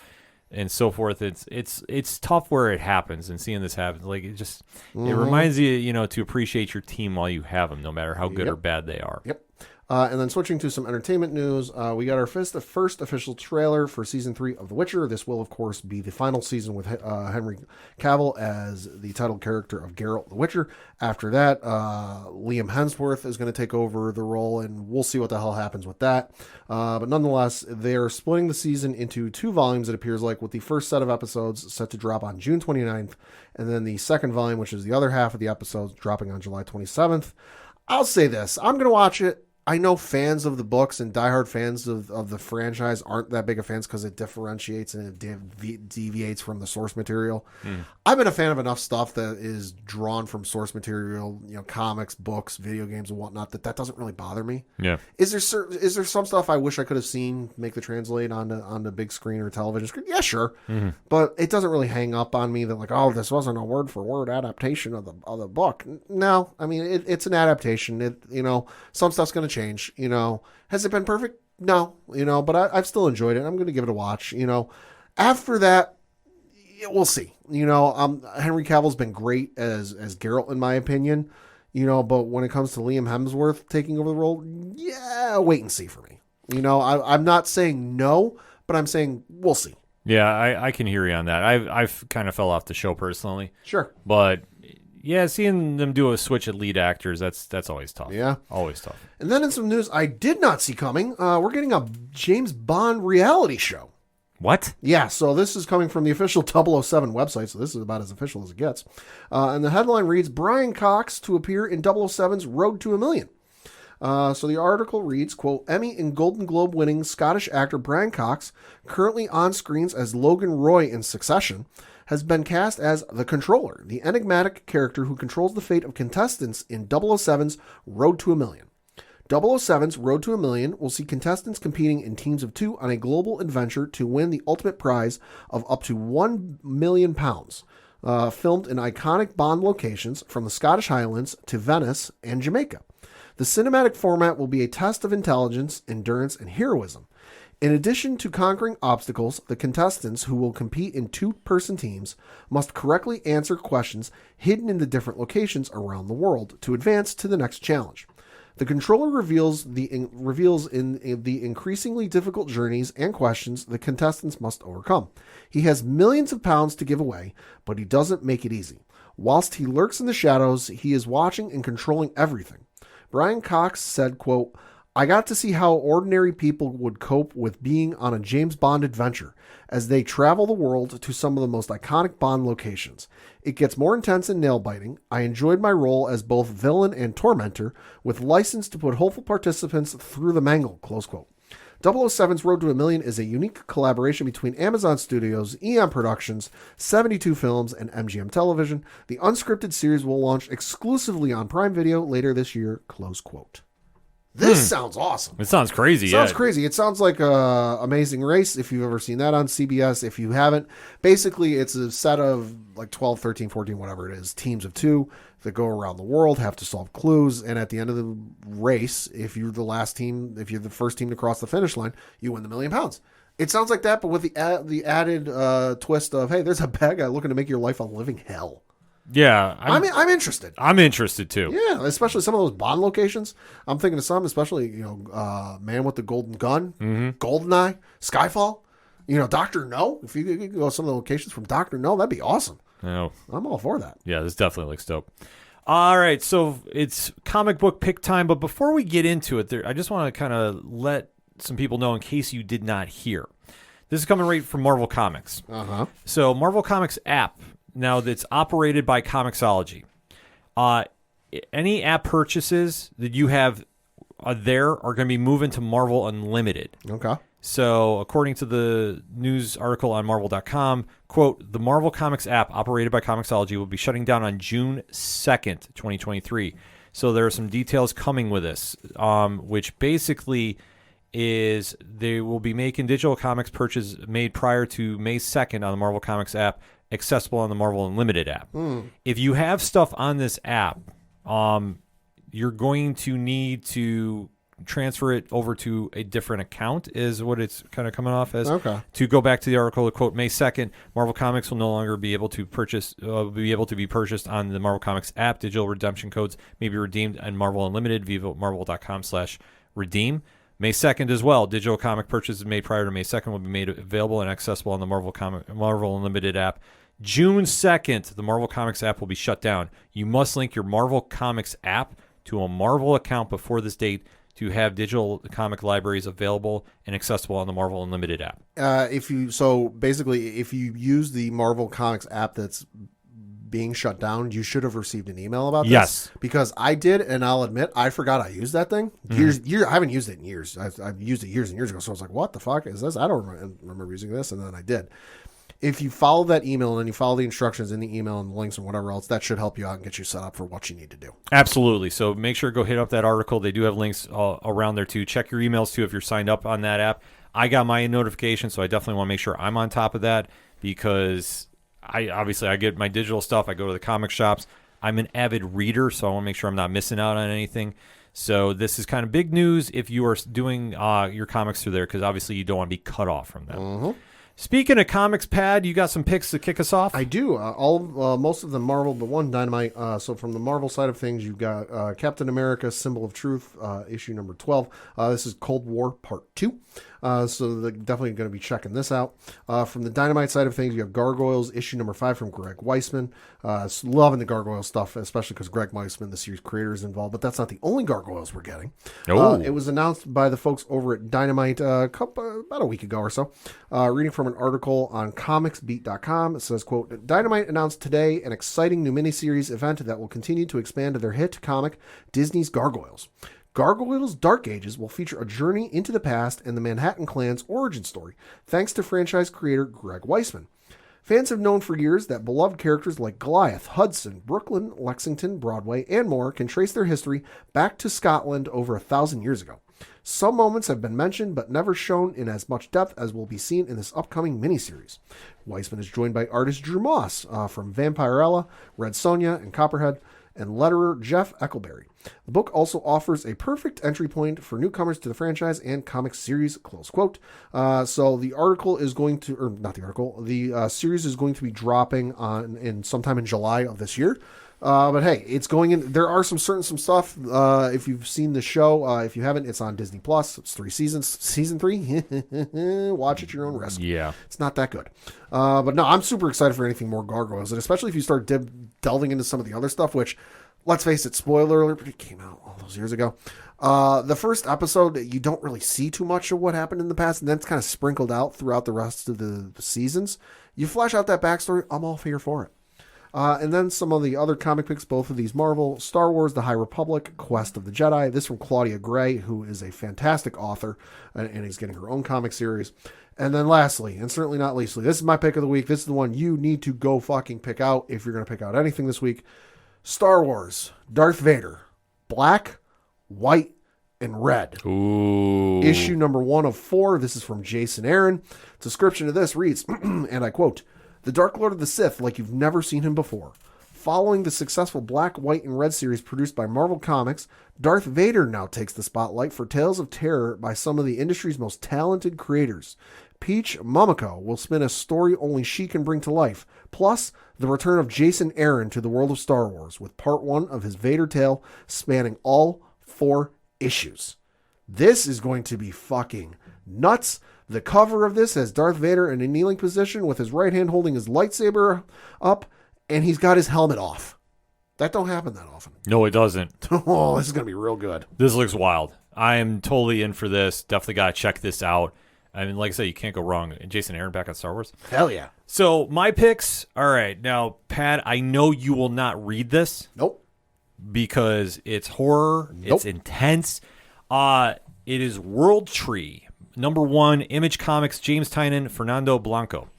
and so forth. It's tough where it happens, and seeing this happen, like it just it reminds you, to appreciate your team while you have them, no matter how good or bad they are. Yep. And then switching to some entertainment news, we got our first official trailer for Season 3 of The Witcher. This will, of course, be the final season with Henry Cavill as the title character of Geralt the Witcher. After that, Liam Hemsworth is going to take over the role, and we'll see what the hell happens with that. But nonetheless, they're splitting the season into 2 volumes, it appears like, with the first set of episodes set to drop on June 29th, and then the second volume, which is the other half of the episodes, dropping on July 27th. I'll say this. I'm going to watch it. I know fans of the books and diehard fans of the franchise aren't that big of fans because it differentiates and it deviates from the source material. I've been a fan of enough stuff that is drawn from source material, comics, books, video games, and whatnot, that doesn't really bother me. Yeah. Is there some stuff I wish I could have seen make the translate on the big screen or television screen? Yeah, sure. But it doesn't really hang up on me that like, oh, this wasn't a word for word adaptation of the book. No, I mean it's an adaptation. Some stuff's going to change. Has it been perfect? No, but I've still enjoyed it. I'm going to give it a watch. After that, we'll see. Henry Cavill's been great as Geralt in my opinion. But when it comes to Liam Hemsworth taking over the role, yeah, wait and see for me. I'm not saying no, but I'm saying we'll see. Yeah, I can hear you on that. I've kind of fell off the show personally. Sure, but yeah, seeing them do a switch at lead actors, that's always tough. Yeah, always tough. And then in some news I did not see coming, we're getting a James Bond reality show. What? Yeah, so this is coming from the official 007 website, so this is about as official as it gets. And the headline reads, Brian Cox to appear in 007's Road to a Million. So the article reads, quote, Emmy and Golden Globe winning Scottish actor Brian Cox, currently on screens as Logan Roy in Succession, has been cast as the Controller, the enigmatic character who controls the fate of contestants in 007's Road to a Million. 007's Road to a Million will see contestants competing in teams of 2 on a global adventure to win the ultimate prize of up to £1 million, filmed in iconic Bond locations from the Scottish Highlands to Venice and Jamaica. The cinematic format will be a test of intelligence, endurance, and heroism. In addition to conquering obstacles, the contestants who will compete in 2-person teams must correctly answer questions hidden in the different locations around the world to advance to the next challenge. The controller reveals in the increasingly difficult journeys and questions the contestants must overcome. He has millions of pounds to give away, but he doesn't make it easy. Whilst he lurks in the shadows, he is watching and controlling everything. Brian Cox said, quote, I got to see how ordinary people would cope with being on a James Bond adventure as they travel the world to some of the most iconic Bond locations. It gets more intense and nail-biting. I enjoyed my role as both villain and tormentor with license to put hopeful participants through the mangle, close quote. 007's Road to a Million is a unique collaboration between Amazon Studios, Eon Productions, 72 Films, and MGM Television. The unscripted series will launch exclusively on Prime Video later this year, close quote. This sounds awesome. It sounds crazy. Sounds crazy. It sounds like Amazing Race, if you've ever seen that on CBS. If you haven't, basically it's a set of like 12, 13, 14, whatever it is, teams of 2 that go around the world, have to solve clues, and at the end of the race, if you're the last team, if you're the first team to cross the finish line, you win the £1 million. It sounds like that, but with the added twist of, hey, there's a bad guy looking to make your life a living hell. Yeah, I'm interested. I'm interested too. Yeah, especially some of those Bond locations. I'm thinking of some, especially Man with the Golden Gun, Goldeneye, Skyfall. Dr. No. If you could go to some of the locations from Dr. No, that'd be awesome. No, I'm all for that. Yeah, this definitely looks dope. All right, so it's comic book pick time, but before we get into it, I just want to kind of let some people know in case you did not hear. This is coming right from Marvel Comics. So Marvel Comics app. Now, that's operated by Comixology. Any app purchases that you have there are going to be moving to Marvel Unlimited. Okay. So, according to the news article on Marvel.com, quote, the Marvel Comics app operated by Comixology will be shutting down on June 2nd, 2023. So, there are some details coming with this, which basically is they will be making digital comics purchases made prior to May 2nd on the Marvel Comics app accessible on the Marvel Unlimited app. If you have stuff on this app, you're going to need to transfer it over to a different account is what it's kind of coming off as. Okay. To go back to the article, quote, May 2nd, Marvel Comics will no longer be able to be purchased on the Marvel Comics app. Digital redemption codes may be redeemed on Marvel Unlimited via marvel.com/redeem. May 2nd as well, digital comic purchases made prior to May 2nd will be made available and accessible on the Marvel Unlimited app. June 2nd, the Marvel Comics app will be shut down. You must link your Marvel Comics app to a Marvel account before this date to have digital comic libraries available and accessible on the Marvel Unlimited app. If you use the Marvel Comics app that's being shut down, you should have received an email about this. Yes. Because I did, and I'll admit, I forgot I used that thing. I haven't used it in years. I've used it years and years ago, so I was like, what the fuck is this? I don't remember using this, and then I did. If you follow that email and then you follow the instructions in the email and the links and whatever else, that should help you out and get you set up for what you need to do. Absolutely. So make sure to go hit up that article. They do have links around there too. Check your emails too if you're signed up on that app. I got my notification, so I definitely want to make sure I'm on top of that because I get my digital stuff. I go to the comic shops. I'm an avid reader, so I want to make sure I'm not missing out on anything. So this is kind of big news if you are doing your comics through there because obviously you don't want to be cut off from them. Mm-hmm. Speaking of comics, Pad, you got some picks to kick us off? I do. Most of them Marvel, but one Dynamite. So from the Marvel side of things, you've got Captain America, Symbol of Truth, issue number 12. This is Cold War Part 2. So they're definitely going to be checking this out. From the Dynamite side of things, you have Gargoyles, issue number 5 from Greg Weisman. Loving the Gargoyle stuff, especially because Greg Weisman, the series creator, is involved. But that's not the only Gargoyles we're getting. It was announced by the folks over at Dynamite about a week ago or so. Reading from an article on comicsbeat.com, it says, quote, Dynamite announced today an exciting new miniseries event that will continue to expand their hit comic, Disney's Gargoyles. Gargoyles Dark Ages will feature a journey into the past and the Manhattan Clan's origin story, thanks to franchise creator Greg Weisman. Fans have known for years that beloved characters like Goliath, Hudson, Brooklyn, Lexington, Broadway, and more can trace their history back to Scotland over 1,000 years ago. Some moments have been mentioned but never shown in as much depth as will be seen in this upcoming miniseries. Weisman is joined by artist Drew Moss from Vampirella, Red Sonja, and Copperhead, and letterer Jeff Eckelberry. The book also offers a perfect entry point for newcomers to the franchise and comic series, close quote. So the article is going to, or not the article, the series is going to be dropping in sometime in July of this year. But hey, it's going in. There are some stuff. If you've seen the show, if you haven't, it's on Disney Plus. It's 3 seasons. Season 3, watch at your own risk. Yeah, it's not that good. But no, I'm super excited for anything more Gargoyles, and especially if you start delving into some of the other stuff. Which, let's face it, spoiler alert, but it came out all those years ago. The first episode, you don't really see too much of what happened in the past, and then it's kind of sprinkled out throughout the rest of the seasons. You flesh out that backstory, I'm all here for it. And then some of the other comic picks, both of these Marvel, Star Wars, The High Republic, Quest of the Jedi. This from Claudia Gray, who is a fantastic author, and is getting her own comic series. And then lastly, and certainly not leastly, this is my pick of the week. This is the one you need to go fucking pick out if you're going to pick out anything this week. Star Wars, Darth Vader, Black, White, and Red. Ooh. Issue number 1 of 4. This is from Jason Aaron. Description of this reads, and I quote, The Dark Lord of the Sith like you've never seen him before. Following the successful Black, White, and Red series produced by Marvel Comics, Darth Vader now takes the spotlight for tales of terror by some of the industry's most talented creators. Peach Momoko will spin a story only she can bring to life, plus the return of Jason Aaron to the world of Star Wars with part 1 of his Vader tale spanning all 4 issues. This is going to be fucking nuts. The cover of this has Darth Vader in a kneeling position with his right hand holding his lightsaber up, and he's got his helmet off. That don't happen that often. No, it doesn't. Oh, this is going to be real good. This looks wild. I am totally in for this. Definitely got to check this out. I mean, like I said, you can't go wrong. And Jason Aaron back on Star Wars? Hell yeah. So, my picks. All right. Now, Pat, I know you will not read this. Nope. Because it's horror. Nope. It's intense. It is World Tree. Number 1, Image Comics, James Tynion, Fernando Blanco.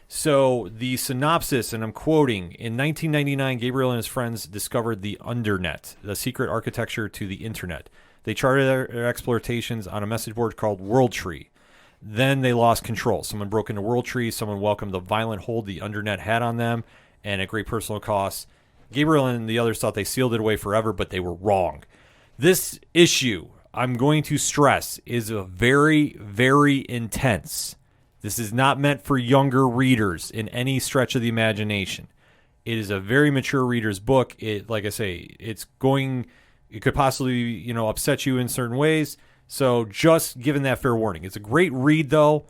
So the synopsis, and I'm quoting, in 1999, Gabriel and his friends discovered the Undernet, the secret architecture to the internet. They charted their explorations on a message board called World Tree. Then they lost control. Someone broke into World Tree. Someone welcomed the violent hold the Undernet had on them, and at great personal cost. Gabriel and the others thought they sealed it away forever, but they were wrong. This issue, I'm going to stress, is a very, very intense. This is not meant for younger readers in any stretch of the imagination. It is a very mature reader's book. It, like I say, it could possibly, upset you in certain ways. So just giving that fair warning. It's a great read, though.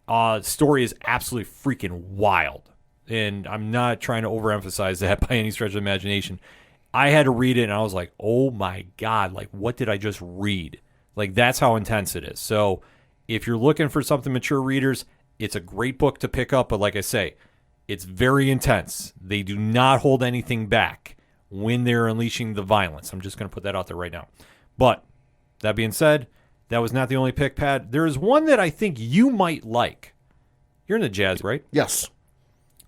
The story is absolutely freaking wild. And I'm not trying to overemphasize that by any stretch of the imagination. I had to read it, and I was like, oh, my God. Like, what did I just read? Like, that's how intense it is. So if you're looking for something mature readers, it's a great book to pick up. But like I say, It's very intense. They do not hold anything back when they're unleashing the violence. I'm just going to put that out there right now. But that being said, that was not the only pick, Pat. There is one that I think you might like. You're in the Jazz, right? Yes.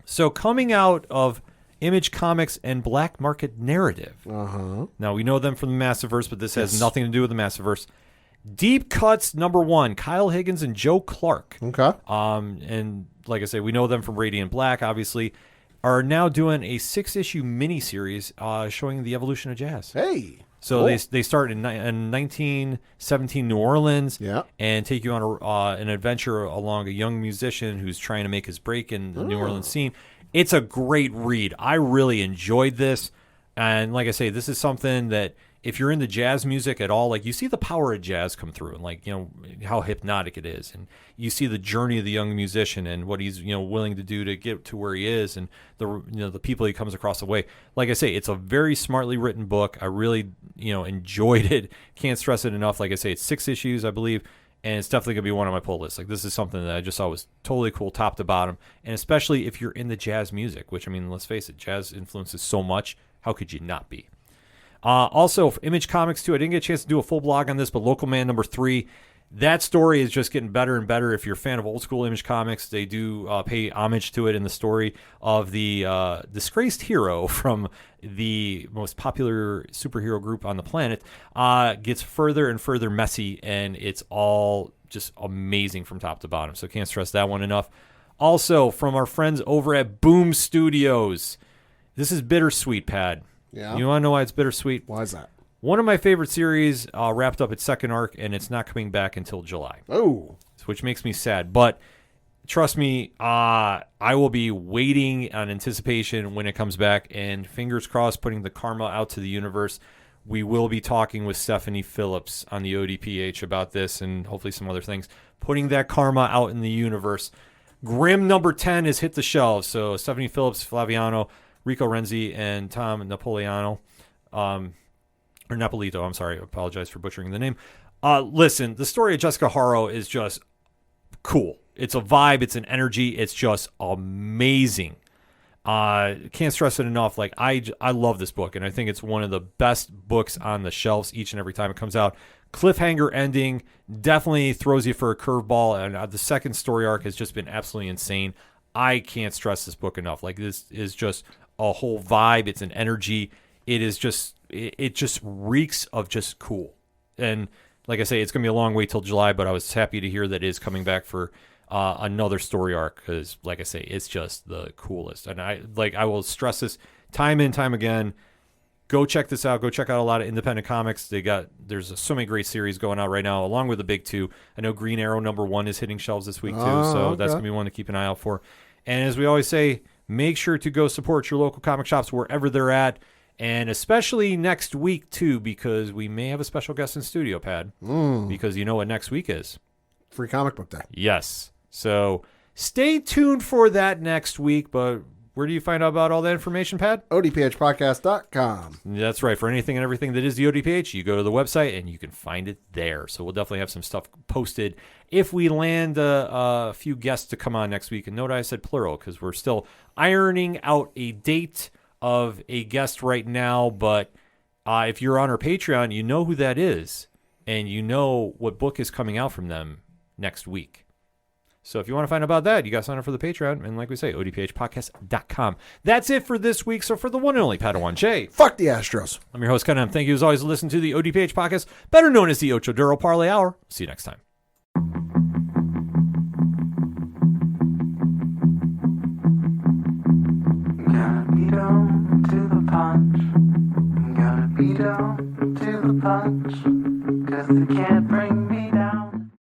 So coming out of Image Comics and Black Market Narrative. Uh-huh. Now, we know them from the Massiverse, but this has nothing to do with the Massiverse. Deep Cuts #1, Kyle Higgins and Joe Clark. Okay. And like I say, we know them from Radiant Black, obviously, are now doing a 6-issue miniseries showing the evolution of jazz. Hey. So cool. they start in 1917 New Orleans, Yeah. and take you on an adventure along a young musician who's trying to make his break in the New Orleans scene. It's a great read. I really enjoyed this, and like I say, this is something that if you're into jazz music at all, like you see the power of jazz come through, and like how hypnotic it is, and you see the journey of the young musician and what he's willing to do to get to where he is, and the people he comes across the way. Like I say, it's a very smartly written book. I really enjoyed it. Can't stress it enough. Like I say, it's 6 issues, I believe, and it's definitely gonna be one on my pull list. Like this is something that I just thought was totally cool, top to bottom, and especially if you're into jazz music, which I mean, let's face it, jazz influences so much. How could you not be? Also, for Image Comics, too, I didn't get a chance to do a full blog on this, but Local Man #3, that story is just getting better and better. If you're a fan of old school Image Comics, they do pay homage to it in the story of the disgraced hero from the most popular superhero group on the planet. Gets further and further messy, and it's all just amazing from top to bottom. So can't stress that one enough. Also, from our friends over at Boom Studios, this is Bittersweet, Pad. Yeah. You want to know why it's bittersweet? Why is that? One of my favorite series wrapped up its second arc, and it's not coming back until July. Oh. Which makes me sad. But trust me, I will be waiting on anticipation when it comes back, and fingers crossed, putting the karma out to the universe. We will be talking with Stephanie Phillips on the ODPH about this and hopefully some other things. Putting that karma out in the universe. Grimm #10 has hit the shelves. So Stephanie Phillips, Flaviano, Rico Renzi, and Tom Napolitano, or Napolito, I'm sorry, I apologize for butchering the name. Listen, the story of Jessica Haro is just cool. It's a vibe, it's an energy, it's just amazing. Can't stress it enough. Like I love this book, and I think it's one of the best books on the shelves each and every time it comes out. Cliffhanger ending definitely throws you for a curveball, and the second story arc has just been absolutely insane. I can't stress this book enough. Like this is just a whole vibe. It's an energy. It is just, it just reeks of just cool. And like I say, it's going to be a long wait till July, but I was happy to hear that it is coming back for another story arc because, like I say, it's just the coolest. And I will stress this time and time again. Go check this out. Go check out a lot of independent comics. There's so many great series going out right now, along with the big two. I know Green Arrow #1 is hitting shelves this week too, so that's going to be one to keep an eye out for. And as we always say, make sure to go support your local comic shops wherever they're at, and especially next week too, because we may have a special guest in studio, Pad. Because you know what next week is? Free comic book day. Yes. So stay tuned for that next week, but where do you find out about all that information, Pat? ODPHpodcast.com. That's right. For anything and everything that is the ODPH, you go to the website and you can find it there. So we'll definitely have some stuff posted if we land a few guests to come on next week. And note I said plural because we're still ironing out a date of a guest right now. But if you're on our Patreon, you know who that is. And you know what book is coming out from them next week. So if you want to find out about that, you got to sign up for the Patreon. And like we say, odphpodcast.com. That's it for this week. So for the one and only Padawan J. Fuck the Astros. I'm your host, Ken. Thank you as always for listening to the ODPH podcast, better known as the Ocho Duro Parlay Hour. See you next time. Gotta be down to the punch. Gotta be down to the punch. 'Cause they can't bring